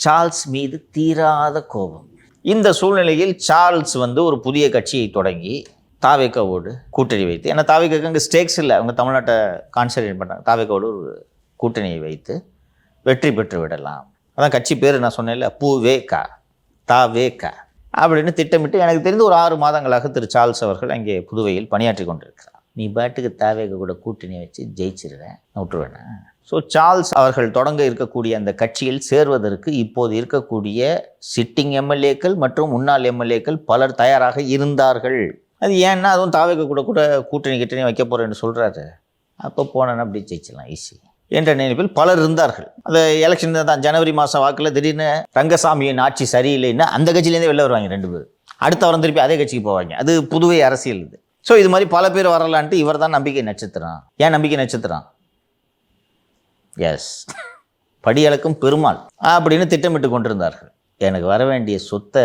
[SPEAKER 3] சார்ல்ஸ் மீது தீராத கோபம். இந்த சூழ்நிலையில் சார்ல்ஸ் வந்து ஒரு புதிய கட்சியை தொடங்கி தாவேக்காவோடு கூட்டணி வைத்து, ஏன்னா தாவேக்காவுக்கு அங்கே ஸ்டேக்ஸ் இல்லை, அவங்க தமிழ்நாட்டை கான்சன்ட்ரேட் பண்ணுறாங்க, தாவேக்காவோடு ஒரு கூட்டணியை வைத்து வெற்றி பெற்று விடலாம். அதான் கட்சி பேர் நான் சொன்னேன்ல, பூவேகா, தாவேகா அப்படின்னு திட்டமிட்டு எனக்கு தெரிந்து ஒரு 6 மாதங்களாக திரு சார்ல்ஸ் அவர்கள் அங்கே புதுவையில் பணியாற்றி கொண்டிருக்கிறார். நீ பாட்டுக்கு தாவேகா கூட கூட்டணி வச்சு ஜெயிச்சிருவேன், விட்டுருவேண்ணா. ஸோ சார்ல்ஸ் அவர்கள் தொடங்க இருக்கக்கூடிய அந்த கட்சியில் சேர்வதற்கு இப்போது இருக்கக்கூடிய சிட்டிங் எம்எல்ஏக்கள் மற்றும் முன்னாள் எம்எல்ஏக்கள் பலர் தயாராக இருந்தார்கள். அது ஏன்னா அதுவும் தாவேகா கூட கூட்டணி வைக்க போகிறேன்னு சொல்கிறாரு. அப்போ போனேன்னா அப்படி ஜெயிச்சிடலாம் ஈஸி என்ற நினைப்பில் பலர் இருந்தார்கள். அந்த எலெக்ஷன் தான் ஜனவரி மாதம் வாக்கில் திடீர்னு ரங்கசாமியின் ஆட்சி சரியில்லைன்னா அந்த கட்சியிலேருந்தே வெளில வருவாங்க 2 பேர். அடுத்த வாரம் திருப்பி அதே கட்சிக்கு போவாங்க. அது புதுவை அரசியல் இது. ஸோ இது மாதிரி பல பேர் வரலான்ட்டு இவர் தான் நம்பிக்கை நட்சத்திரம். ஏன் நம்பிக்கை நட்சத்திரம்? எஸ், படியளக்கும் பெருமாள் அப்படின்னு திட்டமிட்டு கொண்டிருந்தார்கள். எனக்கு வர வேண்டிய சொத்தை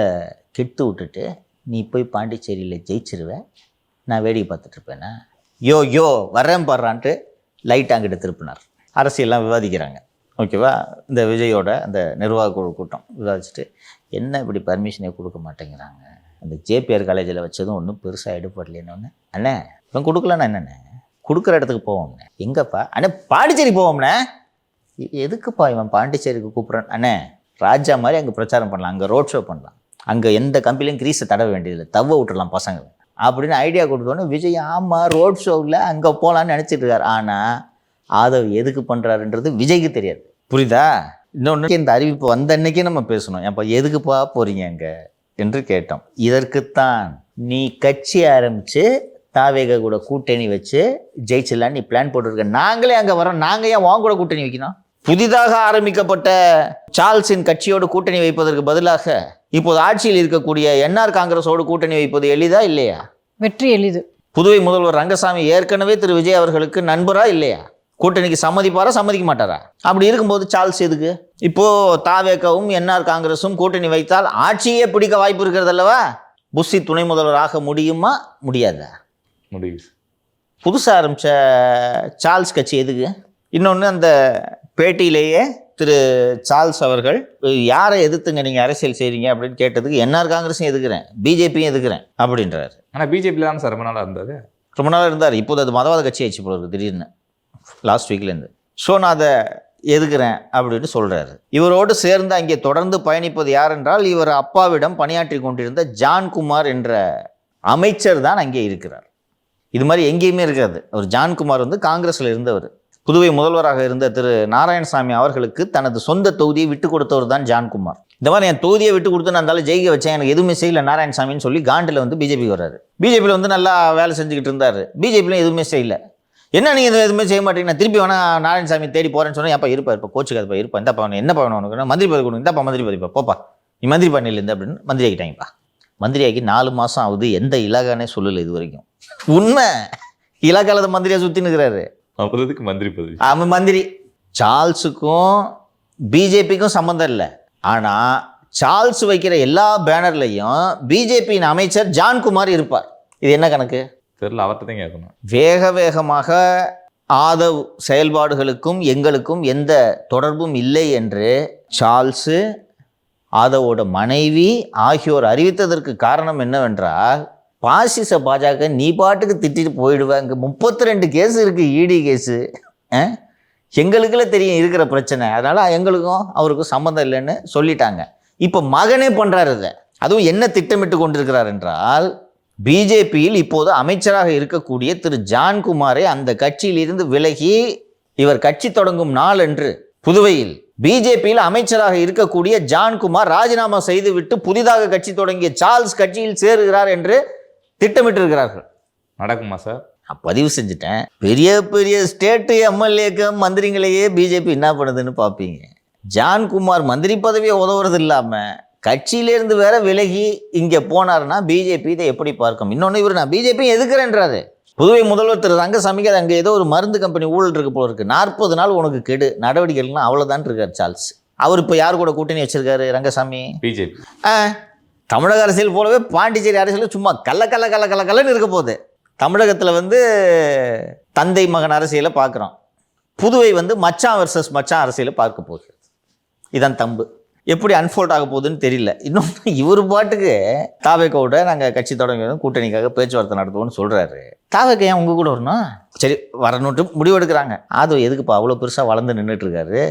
[SPEAKER 3] கெட்டு விட்டுட்டு நீ போய் பாண்டிச்சேரியில் ஜெயிச்சிருவேன், நான் வேடிக்கை பார்த்துட்டு இருப்பேன்னா, யோ வரேன் பாடுறான்ட்டு லைட் அங்கிட்ட திருப்பினார். அரசியல்லாம் விவாதிக்கிறாங்க, ஓகேவா? இந்த விஜயோட அந்த நிர்வாக குழு கூட்டம் விவாதிச்சுட்டு, என்ன இப்படி பர்மிஷனே கொடுக்க மாட்டேங்கிறாங்க, அந்த ஜேபிஆர் காலேஜில் வச்சதும் ஒன்றும் பெருசாக எடுப்படலேன்னு. அண்ணே இவன் கொடுக்கலன்னா என்னண்ணே, கொடுக்குற இடத்துக்கு போவோம்ண்ணே. எங்கப்பா? அண்ணே பாண்டிச்சேரி போவோம்ண்ணே. எதுக்குப்பா இவன் பாண்டிச்சேரிக்கு கூப்பிட்றான்? அண்ணே ராஜா மாதிரி அங்கே பிரச்சாரம் பண்ணலாம், அங்கே ரோட் ஷோ பண்ணலாம், அங்கே எந்த கம்பெனிலையும் கிரீஸை தடவ வேண்டியதில்லை, தவ விட்டுடலாம் பசங்க அப்படின்னு ஐடியா கொடுத்தோன்னே விஜய் ஆமாம் ரோட் ஷோவில் அங்கே போகலான்னு நினச்சிட்டு இருக்காரு. ஆனால் ஆதவ் எதுக்கு பண்ணுறாருன்றது விஜய்க்கு தெரியாது, புரியுதா? இன்னொன்று, இந்த அறிவிப்பு வந்த அன்னைக்கே நம்ம பேசணும், அப்போ எதுக்குப்பா போகிறீங்க அங்கே என்று கேட்டோம். இதற்குத்தான் நீ கட்சி ஆரம்பித்து தாவேகா கூட கூட்டணி வச்சு ஜெயிச்சிடலான்னு நீ பிளான் போட்டுருக்க. நாங்களே அங்கே வரோம், நாங்கள் ஏன் வாங்க கூட கூட்டணி வைக்கணும்? புதிதாக ஆரம்பிக்கப்பட்ட சார்ல்ஸின் கட்சியோடு கூட்டணி வைப்பதற்கு பதிலாக இப்போது ஆட்சியில் இருக்கக்கூடிய என்ஆர் காங்கிரஸோடு கூட்டணி வைப்பது எளிதா இல்லையா?
[SPEAKER 7] வெற்றி எளிது.
[SPEAKER 3] புதுவை முதல்வர் ரங்கசாமி ஏற்கனவே திரு விஜய் அவர்களுக்கு நண்பரா இல்லையா? கூட்டணிக்கு சம்மதிப்பாரா சம்மதிக்க மாட்டாரா? அப்படி இருக்கும்போது சார்ல்ஸ் எதுக்கு? இப்போ தாவேகாவும் என்ஆர் காங்கிரஸும் கூட்டணி வைத்தால் ஆட்சியே பிடிக்க வாய்ப்பு இருக்கிறது அல்லவா? புஷி துணை முதல்வர் ஆக முடியுமா முடியாதா?
[SPEAKER 1] முடியும்.
[SPEAKER 3] புதுசாக ஆரம்பித்த சார்ல்ஸ் கட்சி எதுக்கு? இன்னொன்று, அந்த பேட்டியிலேயே திரு சார்ல்ஸ் அவர்கள் யாரை எதிர்த்துங்க நீங்கள் அரசியல் செய்கிறீங்க அப்படின்னு கேட்டதுக்கு என்ஆர் காங்கிரஸும் எதுக்குறேன், பிஜேபியும் எதுக்குறேன் அப்படின்றாரு.
[SPEAKER 1] ஆனால் பிஜேபியில் தானே சார் ரொம்ப நாளாக இருந்தது.
[SPEAKER 3] ரொம்ப நாளாக இருந்தார். இப்போது அது மதவாத கட்சி ஆயிடுச்சு போல இருக்கு திடீர்னு லாஸ்ட் வீக்லேருந்து. ஸோ நான் அதை எதுக்குறேன் அப்படின்னு சொல்கிறாரு. இவரோடு சேர்ந்து அங்கே தொடர்ந்து பயணிப்பது யார் என்றால், இவர் அப்பாவிடம் பணியாற்றி கொண்டிருந்த ஜான்குமார் என்ற அமைச்சர் தான் அங்கே இருக்கிறார். இது மாதிரி எங்கேயுமே இருக்காது. அவர் ஜான்குமார் வந்து காங்கிரஸில் இருந்தவர். புதுவை முதல்வராக இருந்த திரு நாராயணசாமி அவர்களுக்கு தனது சொந்த தொகுதியை விட்டு கொடுத்தவர் தான் ஜான்குமார். இந்த மாதிரி என் தொகுதியை விட்டு கொடுத்து நான் இருந்தாலும் ஜெயிக்க வச்சேன், எனக்கு எதுவுமே செய்யல நாராயணசாமின்னு சொல்லி காண்டில் வந்து பிஜேபிக்கு வர்றாரு. பிஜேபியில் வந்து நல்லா வேலை செஞ்சுக்கிட்டு இருந்தார். பிஜேபியிலும் எதுவுமே செய்யல. என்ன நீங்கள் எதுவுமே செய்ய மாட்டீங்க, நான் திருப்பி வேணா நாராயணசாமி தேடி போகிறேன்னு சொன்னால் ஏப்பா இருப்பா இப்போ கோச்சுக்காதுப்பா இருப்பா இந்தாப்பா என்ன பண்ணணும் உனக்கு மந்திரி பதவி கொடுங்க, இந்தாப்பா மந்திரி பதவிப்பா போப்பா நீ மந்திரி பண்ணிலேருந்து அப்படின்னு மந்திரி ஆகிட்டாங்கப்பா. மந்திரியாகி 4 மாதம் ஆகுது, எந்த இலாகானே சொல்லலை இது வரைக்கும். உண்மை, இலாக்கால மந்திரியாக சுற்றி நிற்கிறாரு.
[SPEAKER 1] அப்புறத்துக்கு மந்திரி பதவி.
[SPEAKER 3] அவன் மந்திரி. சார்ல்ஸுக்கும் பிஜேபிக்கும் சம்மந்தம் இல்லை. ஆனால் சார்ல்ஸ் வைக்கிற எல்லா பேனர்லையும் பிஜேபியின் அமைச்சர் ஜான்குமார் இருப்பார். இது என்ன கணக்கு
[SPEAKER 1] தெரியல, அவர்கிட்ட தான் கேட்கணும்.
[SPEAKER 3] வேக வேகமாக ஆதவ் செயல்பாடுகளுக்கும் எங்களுக்கும் எந்த தொடர்பும் இல்லை என்று சார்ல்ஸு, ஆதவோட மனைவி ஆகியோர் அறிவித்ததற்கு காரணம் என்னவென்றால், பாசிச பாஜக நீ பாட்டுக்கு திட்டிட்டு போயிடுவாங்க, 32 கேஸ் இருக்குது, இடி கேஸு, எங்களுக்குள்ள தெரியும் இருக்கிற பிரச்சனை, அதனால் எங்களுக்கும் அவருக்கும் சம்மந்தம் இல்லைன்னு சொல்லிட்டாங்க. இப்போ மகனே பண்ணுறாரு இதை. அதுவும் என்ன திட்டமிட்டு கொண்டிருக்கிறார் என்றால், பிஜேபியில் இப்போது அமைச்சராக இருக்கக்கூடிய திரு ஜான்குமாரை அந்த கட்சியிலிருந்து விலகி இவர் கட்சி தொடங்கும் நாள் என்று புதுவையில் பிஜேபியில் அமைச்சராக இருக்கக்கூடிய ஜான்குமார் ராஜினாமா செய்துவிட்டு புதிதாக கட்சி தொடங்கிய சார்ல்ஸ் கட்சியில் சேருகிறார் என்று திட்டமிட்டு இருக்கிறார்கள்.
[SPEAKER 1] நடக்குமா சார்?
[SPEAKER 3] நான் பதிவு செஞ்சுட்டேன். பெரிய பெரிய ஸ்டேட்டு எம்எல்ஏக்கு மந்திரிங்களையே பிஜேபி என்ன பண்ணுதுன்னு பார்ப்பீங்க. ஜான்குமார் மந்திரி பதவியை உதவுறது இல்லாமல் கட்சியிலேருந்து வேற விலகி இங்கே போனார்னா பிஜேபி இதை எப்படி பார்க்கும்? இன்னொன்று, இவர் நான் பிஜேபி எதுக்குறேன்றாரு. புதுவை முதல்வர் திரு ரங்கசாமிக்கு அது அங்கே ஏதோ ஒரு மருந்து கம்பெனி ஊழல் இருக்கு போல இருக்கு. 40 நாள் உனக்கு கெடு நடவடிக்கைகள்லாம் அவ்வளோதான் இருக்கார் சார்ல்ஸ். அவர் இப்போ யார் கூட கூட்டணி வச்சிருக்காரு ரங்கசாமி?
[SPEAKER 1] பிஜேபி.
[SPEAKER 3] தமிழக அரசியல் போலவே பாண்டிச்சேரி அரசியல் சும்மா கல்லன்னு இருக்க போகுது. தமிழகத்தில் வந்து தந்தை மகன் அரசியலை பார்க்குறோம். புதுவை வந்து மச்சான் வர்சஸ் மச்சான் அரசியலை பார்க்க போகுது. இதான் தம்பு. எப்படி அன்ஃபோல்ட் ஆக போகுதுன்னு தெரியல. இன்னொன்று, இவர் பாட்டுக்கு தாவேக்கோட நாங்கள் கட்சி தொடங்குவோம், கூட்டணிக்காக பேச்சுவார்த்தை நடத்துவோம்னு சொல்கிறாரு. தாவேக்க ஏன் உங்கள் கூட வரணும்? சரி வரணுன்ட்டு முடிவு எடுக்கிறாங்க. ஆதவ் எதுக்குப்பா அவ்வளோ பெருசாக வளர்ந்து நின்றுட்டு இருக்காரு,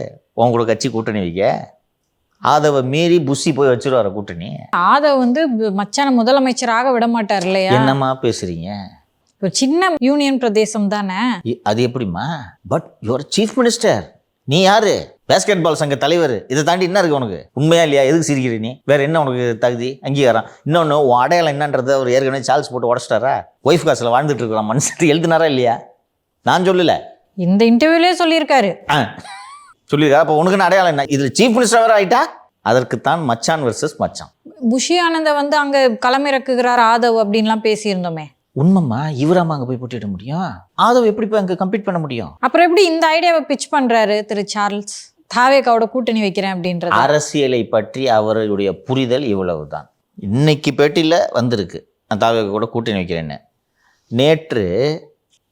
[SPEAKER 3] உங்களோட கட்சி கூட்டணி வைக்க? ஆதவை மீறி புஷி போய் வச்சுருவார கூட்டணி.
[SPEAKER 7] ஆதவ் வந்து மச்சான முதலமைச்சராக விட மாட்டார் இல்லையா?
[SPEAKER 3] என்னம்மா பேசுறீங்க?
[SPEAKER 7] ஒரு சின்ன யூனியன் பிரதேசம் தானே
[SPEAKER 3] அது எப்படிம்மா? பட் யுவர் சீஃப் மினிஸ்டர், நீ யாரு? பேஸ்கெட் பால் சங்க தலைவர். இதை தாண்டி என்ன இருக்கு உனக்கு? உண்மையா இல்லையா? எதுக்கு சிரிக்கிற நீ? வேற என்ன உனக்கு தகுதி அங்கீகாரம்? இன்னொன்று, உன் அடையாளம் என்னன்றதை அவர் ஏற்கனவே சார்ல்ஸ் போட்டு உடச்சிட்டாரா? ஒய்ஃப் காசில் வாழ்ந்துட்டு இருக்கிறான் மனுஷன். எழுதினாரா இல்லையா? நான் சொல்லல,
[SPEAKER 7] இந்த இன்டர்வியூலே சொல்லியிருக்காரு.
[SPEAKER 3] சொல்லியிருக்கா? அப்போ உனக்குன்னு அடையாளம் என்ன? இதில் சீஃப் மினிஸ்டர் வேற ஆயிட்டா? அதற்குத்தான் மச்சான் வர்சஸ் மச்சான்.
[SPEAKER 7] புஷி ஆனந்த வந்து அங்கே களமிறக்குகிறார் ஆதவ் அப்படின்லாம் பேசியிருந்தோமே.
[SPEAKER 3] உண்மைம்மா, இவராமா அங்கே போய் போட்டிட முடியும்? ஆதவ் எப்படி போய் அங்கே கம்ப்ளீட் பண்ண முடியும்?
[SPEAKER 7] அப்புறம் எப்படி இந்த ஐடியாவை பிச் பண்றாரு திரு சார்ல்ஸ், தாவேக்காவோட கூட்டணி வைக்கிறேன் அப்படின்றது?
[SPEAKER 3] அரசியலை பற்றி அவருடைய புரிதல் இவ்வளவுதான். இன்னைக்கு பேட்டியில் வந்திருக்கு தாவேக்கோட கூட்டணி வைக்கிறேன்னு. நேற்று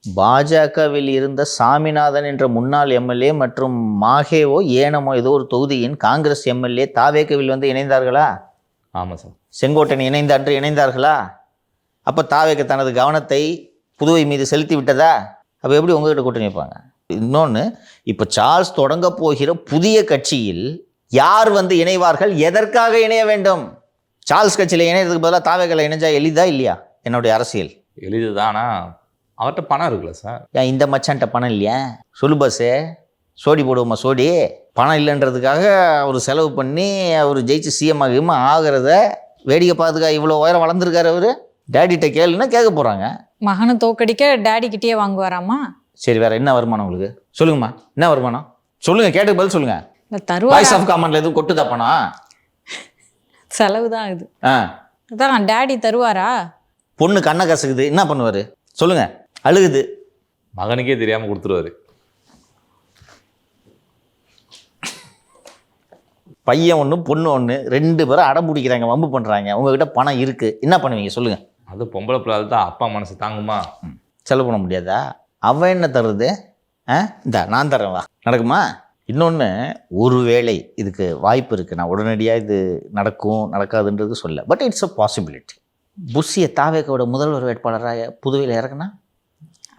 [SPEAKER 3] பாஜகவில் இருந்த சாமிநாதன் என்ற முன்னாள் எம்எல்ஏ மற்றும் மாஹேவோ ஏனமோ ஏதோ ஒரு தொகுதியின் காங்கிரஸ் எம்எல்ஏ தாவேக்கவில் வந்து இணைந்தார்களா?
[SPEAKER 1] ஆமாம் சார்.
[SPEAKER 3] செங்கோட்டன் இணைந்தார்களா? அப்போ தாவேக்க தனது கவனத்தை புதுவை மீது செலுத்தி விட்டதா? அப்போ எப்படி உங்ககிட்ட கூட்டணி வைப்பாங்க? இன்னொன்று, இப்போ சார்ல்ஸ் தொடங்க போகிற புதிய கட்சியில் யார் வந்து இணைவார்கள், எதற்காக இணைய வேண்டும்? சார்ல்ஸ் கட்சியில் இணையறதுக்கு பதிலாக தாவேக்கல இணைஞ்சா எளிதா இல்லையா? என்னுடைய அரசியல்
[SPEAKER 1] எளிதுதானா? அவர்கிட்ட பணம் இருக்குல்ல சார்.
[SPEAKER 3] ஏன் இந்த மச்சான்ட்ட பணம் இல்லையா? சொல்லு பஸ்ஸே, சோடி போடுவோமா? சோடி பணம் இல்லைன்றதுக்காக அவர் செலவு பண்ணி அவர் ஜெயிச்சு சிஎம் ஆகிறத வேடிக்கை பார்த்துக்கா இவ்வளோ உயரம் வளர்ந்துருக்காரு அவர். டேடிகிட்ட கேளுன்னா கேட்க போகிறாங்க.
[SPEAKER 7] மகனை தோக்கடிக்க டேடி கிட்டேயே வாங்குவாராமா?
[SPEAKER 3] சரி, வேற என்ன வருமானம் உங்களுக்கு? சொல்லுங்கம்மா, என்ன வருமானம் சொல்லுங்க, கேட்டு பதில் சொல்லுங்க. வாய்ஸ் ஆஃப் காமன்ல எதுவும் கொட்டு தப்பனா?
[SPEAKER 7] செலவு தான் இது. அதான் டேடி தருவாரா?
[SPEAKER 3] பொண்ணு கண்ணை கசக்குது, என்ன பண்ணுவாரு சொல்லுங்க? அழுகுது,
[SPEAKER 1] மகனுக்கே தெரியாம கொடுத்துருவாரு.
[SPEAKER 3] பையன் ஒன்று பொண்ணு ஒன்று 2 பேரும் அடம் பிடிக்கிறாங்க, வம்பு பண்ணுறாங்க. உங்ககிட்ட பணம் இருக்குது, என்ன பண்ணுவீங்க சொல்லுங்கள்?
[SPEAKER 1] அது பொம்பளை பிள்ளால் தான் அப்பா மனசு தாங்குமா?
[SPEAKER 3] செலவு பண்ண முடியாதா? அவன் என்ன தருது? இந்தா நான் தரேன், வா நடக்குமா? இன்னொன்று, ஒருவேளை இதுக்கு வாய்ப்பு இருக்குது, நான் உடனடியாக இது நடக்கும் நடக்காதுன்றது சொல்ல, பட் இட்ஸ் அ பாசிபிலிட்டி. புஷியை தாவேக்கோட முதல்வர் வேட்பாளராக புதுவையில் இறக்குனா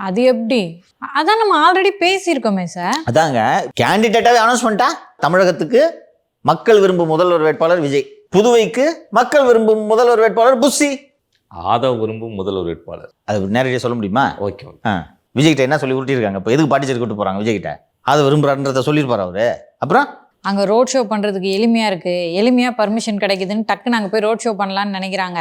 [SPEAKER 7] அது எப்படி? அதான் நம்ம ஆல்ரெடி பேசியிருக்கோமே சார்.
[SPEAKER 3] அதாங்க கேண்டிடேட்டாகவே அனௌன்ஸ் பண்ணிட்டா. தமிழகத்துக்கு மக்கள் விரும்பும் முதல்வர் வேட்பாளர் விஜய், புதுவைக்கு மக்கள் விரும்பும் முதல்வர் வேட்பாளர் புஷி.
[SPEAKER 1] ஆதவ் விரும்பும் முதல்வர் வேட்பாளர்.
[SPEAKER 3] அது நேரடியாக சொல்ல முடியுமா?
[SPEAKER 1] ஓகே.
[SPEAKER 3] விஜய்கிட்ட என்ன சொல்லி விட்டிருக்காங்க? இப்போ எதுக்கு பாட்டிச்சேரி கூட்டு போகிறாங்க? விஜய்கிட்ட அதை விரும்புறான்றதை சொல்லியிருப்பார் அவரு. அப்புறம்
[SPEAKER 7] அங்கே ரோட் ஷோ பண்ணுறதுக்கு எளிமையாக இருக்குது, எளிமையாக பர்மிஷன் கிடைக்குதுன்னு டக்குன்னு அங்கே போய் ரோட் ஷோ பண்ணலான்னு நினைக்கிறாங்க.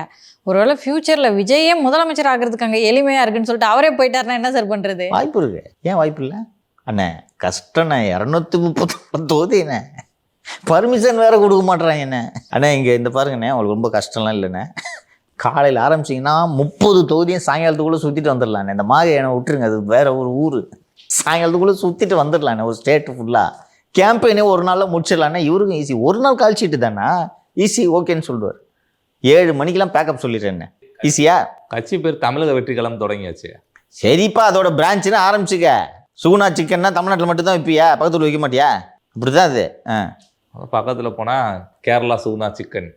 [SPEAKER 7] ஒருவேளை ஃப்யூச்சரில் விஜயே முதலமைச்சர் ஆகிறதுக்கு அங்கே எளிமையாக இருக்குன்னு சொல்லிட்டு அவரே போயிட்டாருன்னா என்ன சார் பண்ணுறது?
[SPEAKER 3] வாய்ப்பு இருக்கு. ஏன் வாய்ப்பு இல்லை அண்ணே? கஷ்டண்ணே, 230 தொகுதி என்ன பர்மிஷன் வேற கொடுக்க மாட்டேறாங்க என்ன அண்ணே. இங்கே இந்த பாருங்கண்ணே, உங்களுக்கு ரொம்ப கஷ்டம்லாம் இல்லைண்ணே. காலையில் ஆரம்பிச்சிங்கன்னா 30 தொகுதியும் சாயங்காலத்துக்குள்ளே சுற்றிட்டு வந்துடலாண்ணே. இந்த மாதிரி என்னை விட்டுருங்க, அது வேற ஒரு ஊர். சாயங்காலத்துக்குள்ளே சுற்றிட்டு வந்துடலாண்ணே, ஒரு ஸ்டேட்டு ஃபுல்லாக கேம்பெயினே ஒரு நாளில் முடிச்சிடலாண்ணே. இவருக்கும் ஈஸி, ஒரு நாள் கால்ஷீட்டு தானே, ஈஸி, ஓகேன்னு சொல்லுவார். 7 மணிக்கெல்லாம் பேக்கப் சொல்லிடுறேன்னு. ஈஸியா?
[SPEAKER 1] கட்சி பேர் தமிழக வெற்றி களம் தொடங்கியாச்சு.
[SPEAKER 3] சரிப்பா, அதோட பிரான்ச்சுன்னு ஆரம்பிச்சுக்க. சுகுணா சிக்கன்னா தமிழ்நாட்டில் மட்டும்தான் வைப்பியா, பக்கத்தில் வைக்க மாட்டியா? அப்படி தான் அது.
[SPEAKER 1] பக்கத்தில் போனால் கேரளா சுகுணா சிக்கன்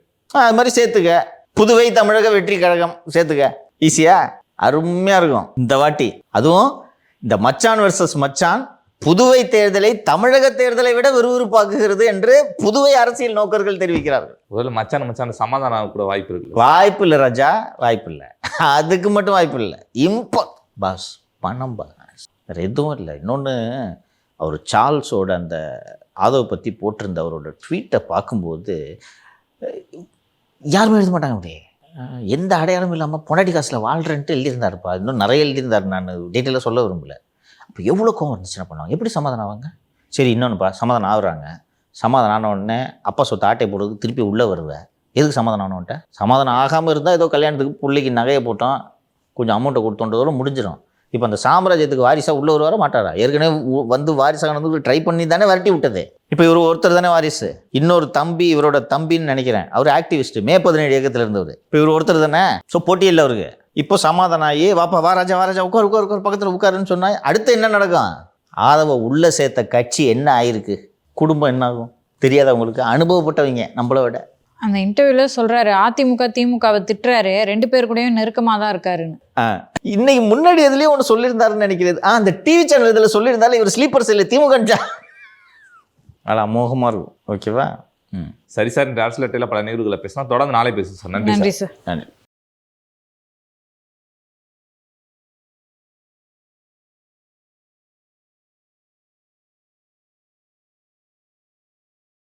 [SPEAKER 3] அது மாதிரி சேர்த்துக்க. புதுவை தமிழக வெற்றி கழகம் சேர்த்துக்க. ஈஸியா? அருமையாக இருக்கும் இந்த வாட்டி. அதுவும் இந்த மச்சான் வெர்சஸ் மச்சான் புதுவை தேர்தலை தமிழக தேர்தலை விட விறுவிறுப்பாக்குகிறது என்று புதுவை அரசியல் நோக்கர்கள் தெரிவிக்கிறார்கள்.
[SPEAKER 1] ஒருவேளை மச்சான் சமாதானம் கூட வாய்ப்பு இருக்கு.
[SPEAKER 3] வாய்ப்பு இல்லை ராஜா, வாய்ப்பு இல்லை. அதுக்கு மட்டும் வாய்ப்பு இல்லை. பாஸ் பணம் பாஸ், வேறு எதுவும் இல்லை. இன்னொன்று, அவர் சார்ல்ஸோட அந்த ஆதவை பற்றி போட்டிருந்த அவரோட ட்வீட்டை பார்க்கும்போது யாருமே எழுத மாட்டாங்க. அப்படியே எந்த அடையாளமும் இல்லாமல் பொண்டாட்டி காசில் வாழ்கிறேன்ட்டு எழுதியிருந்தாருப்பா. இன்னும் நிறைய எழுதியிருந்தார், நான் டீட்டெயிலாக சொல்ல விரும்பல. அப்போ எவ்வளோ கோவம் இருந்துச்சுன்னா பண்ணுவாங்க. எப்படி சமாதானம் ஆவாங்க? சரி, இன்னொன்றுப்பா, சமாதானம் ஆகுறாங்க. சமாதானம் ஆன உடனே அப்பா சொத்து ஆட்டை போடுறதுக்கு திருப்பி உள்ளே வருவேன். எதுக்கு சமாதானம் ஆனவன்ட்ட? சமாதானம் ஆகாமல் இருந்தால் ஏதோ கல்யாணத்துக்கு பிள்ளைக்கு நகையை போட்டோம், கொஞ்சம் அமௌண்ட்டை கொடுத்தோன்றதோட முடிஞ்சிடும். இப்போ அந்த சாம்ராஜ்யத்துக்கு வாரிசாக உள்ளே வர மாட்டாரா? ஏற்கனவே வந்து வாரிசானதுக்கு ட்ரை பண்ணி தானே விரட்டி விட்டது. இப்போ இவர் ஒருத்தர் தானே வாரிசு. இன்னொரு தம்பி, இவரோட தம்பின்னு நினைக்கிறேன், அவர் ஆக்டிவிஸ்ட், மே 17 இயக்கத்தில் இருந்தவர். இப்போ இவர் ஒருத்தர் தானே. ஸோ போட்டி இல்லை அவருக்கு. இப்போ சமாதானம் ஆகி வாப்பா வாராஜா உட்கார் பக்கத்தில் உட்காருன்னு சொன்னால் அடுத்து என்ன நடக்கும்? ஆதவ உள்ளே சேர்த்த கட்சி என்ன ஆயிருக்கு, குடும்பம் என்ன ஆகும் தெரியாத உங்களுக்கு. அனுபவப்பட்டவங்க நம்மளை விட.
[SPEAKER 7] அந்த இன்டர்வியூவில் சொல்கிறாரு, அதிமுக திமுகவை திட்டுறாரு, 2 பேர் கூடயும் நெருக்கமாக தான் இருக்காருன்னு.
[SPEAKER 3] இன்னைக்கு முன்னாடி எதுலேயே ஒன்று சொல்லியிருந்தாருன்னு நினைக்கிறது. அந்த டிவி சேனல் இதில் சொல்லியிருந்தாலும் இவர் ஸ்லீப்பர் செல்லு திமுக அதான் அமோகமாக இருக்கும். ஓகேவா?
[SPEAKER 1] சரி சார், இந்த அரசியல் பல நிகழ்வுகளை பேசினா தொடர்ந்து நாளை பேசுவோம் சார். நன்றி
[SPEAKER 7] சார்.
[SPEAKER 3] நன்றி.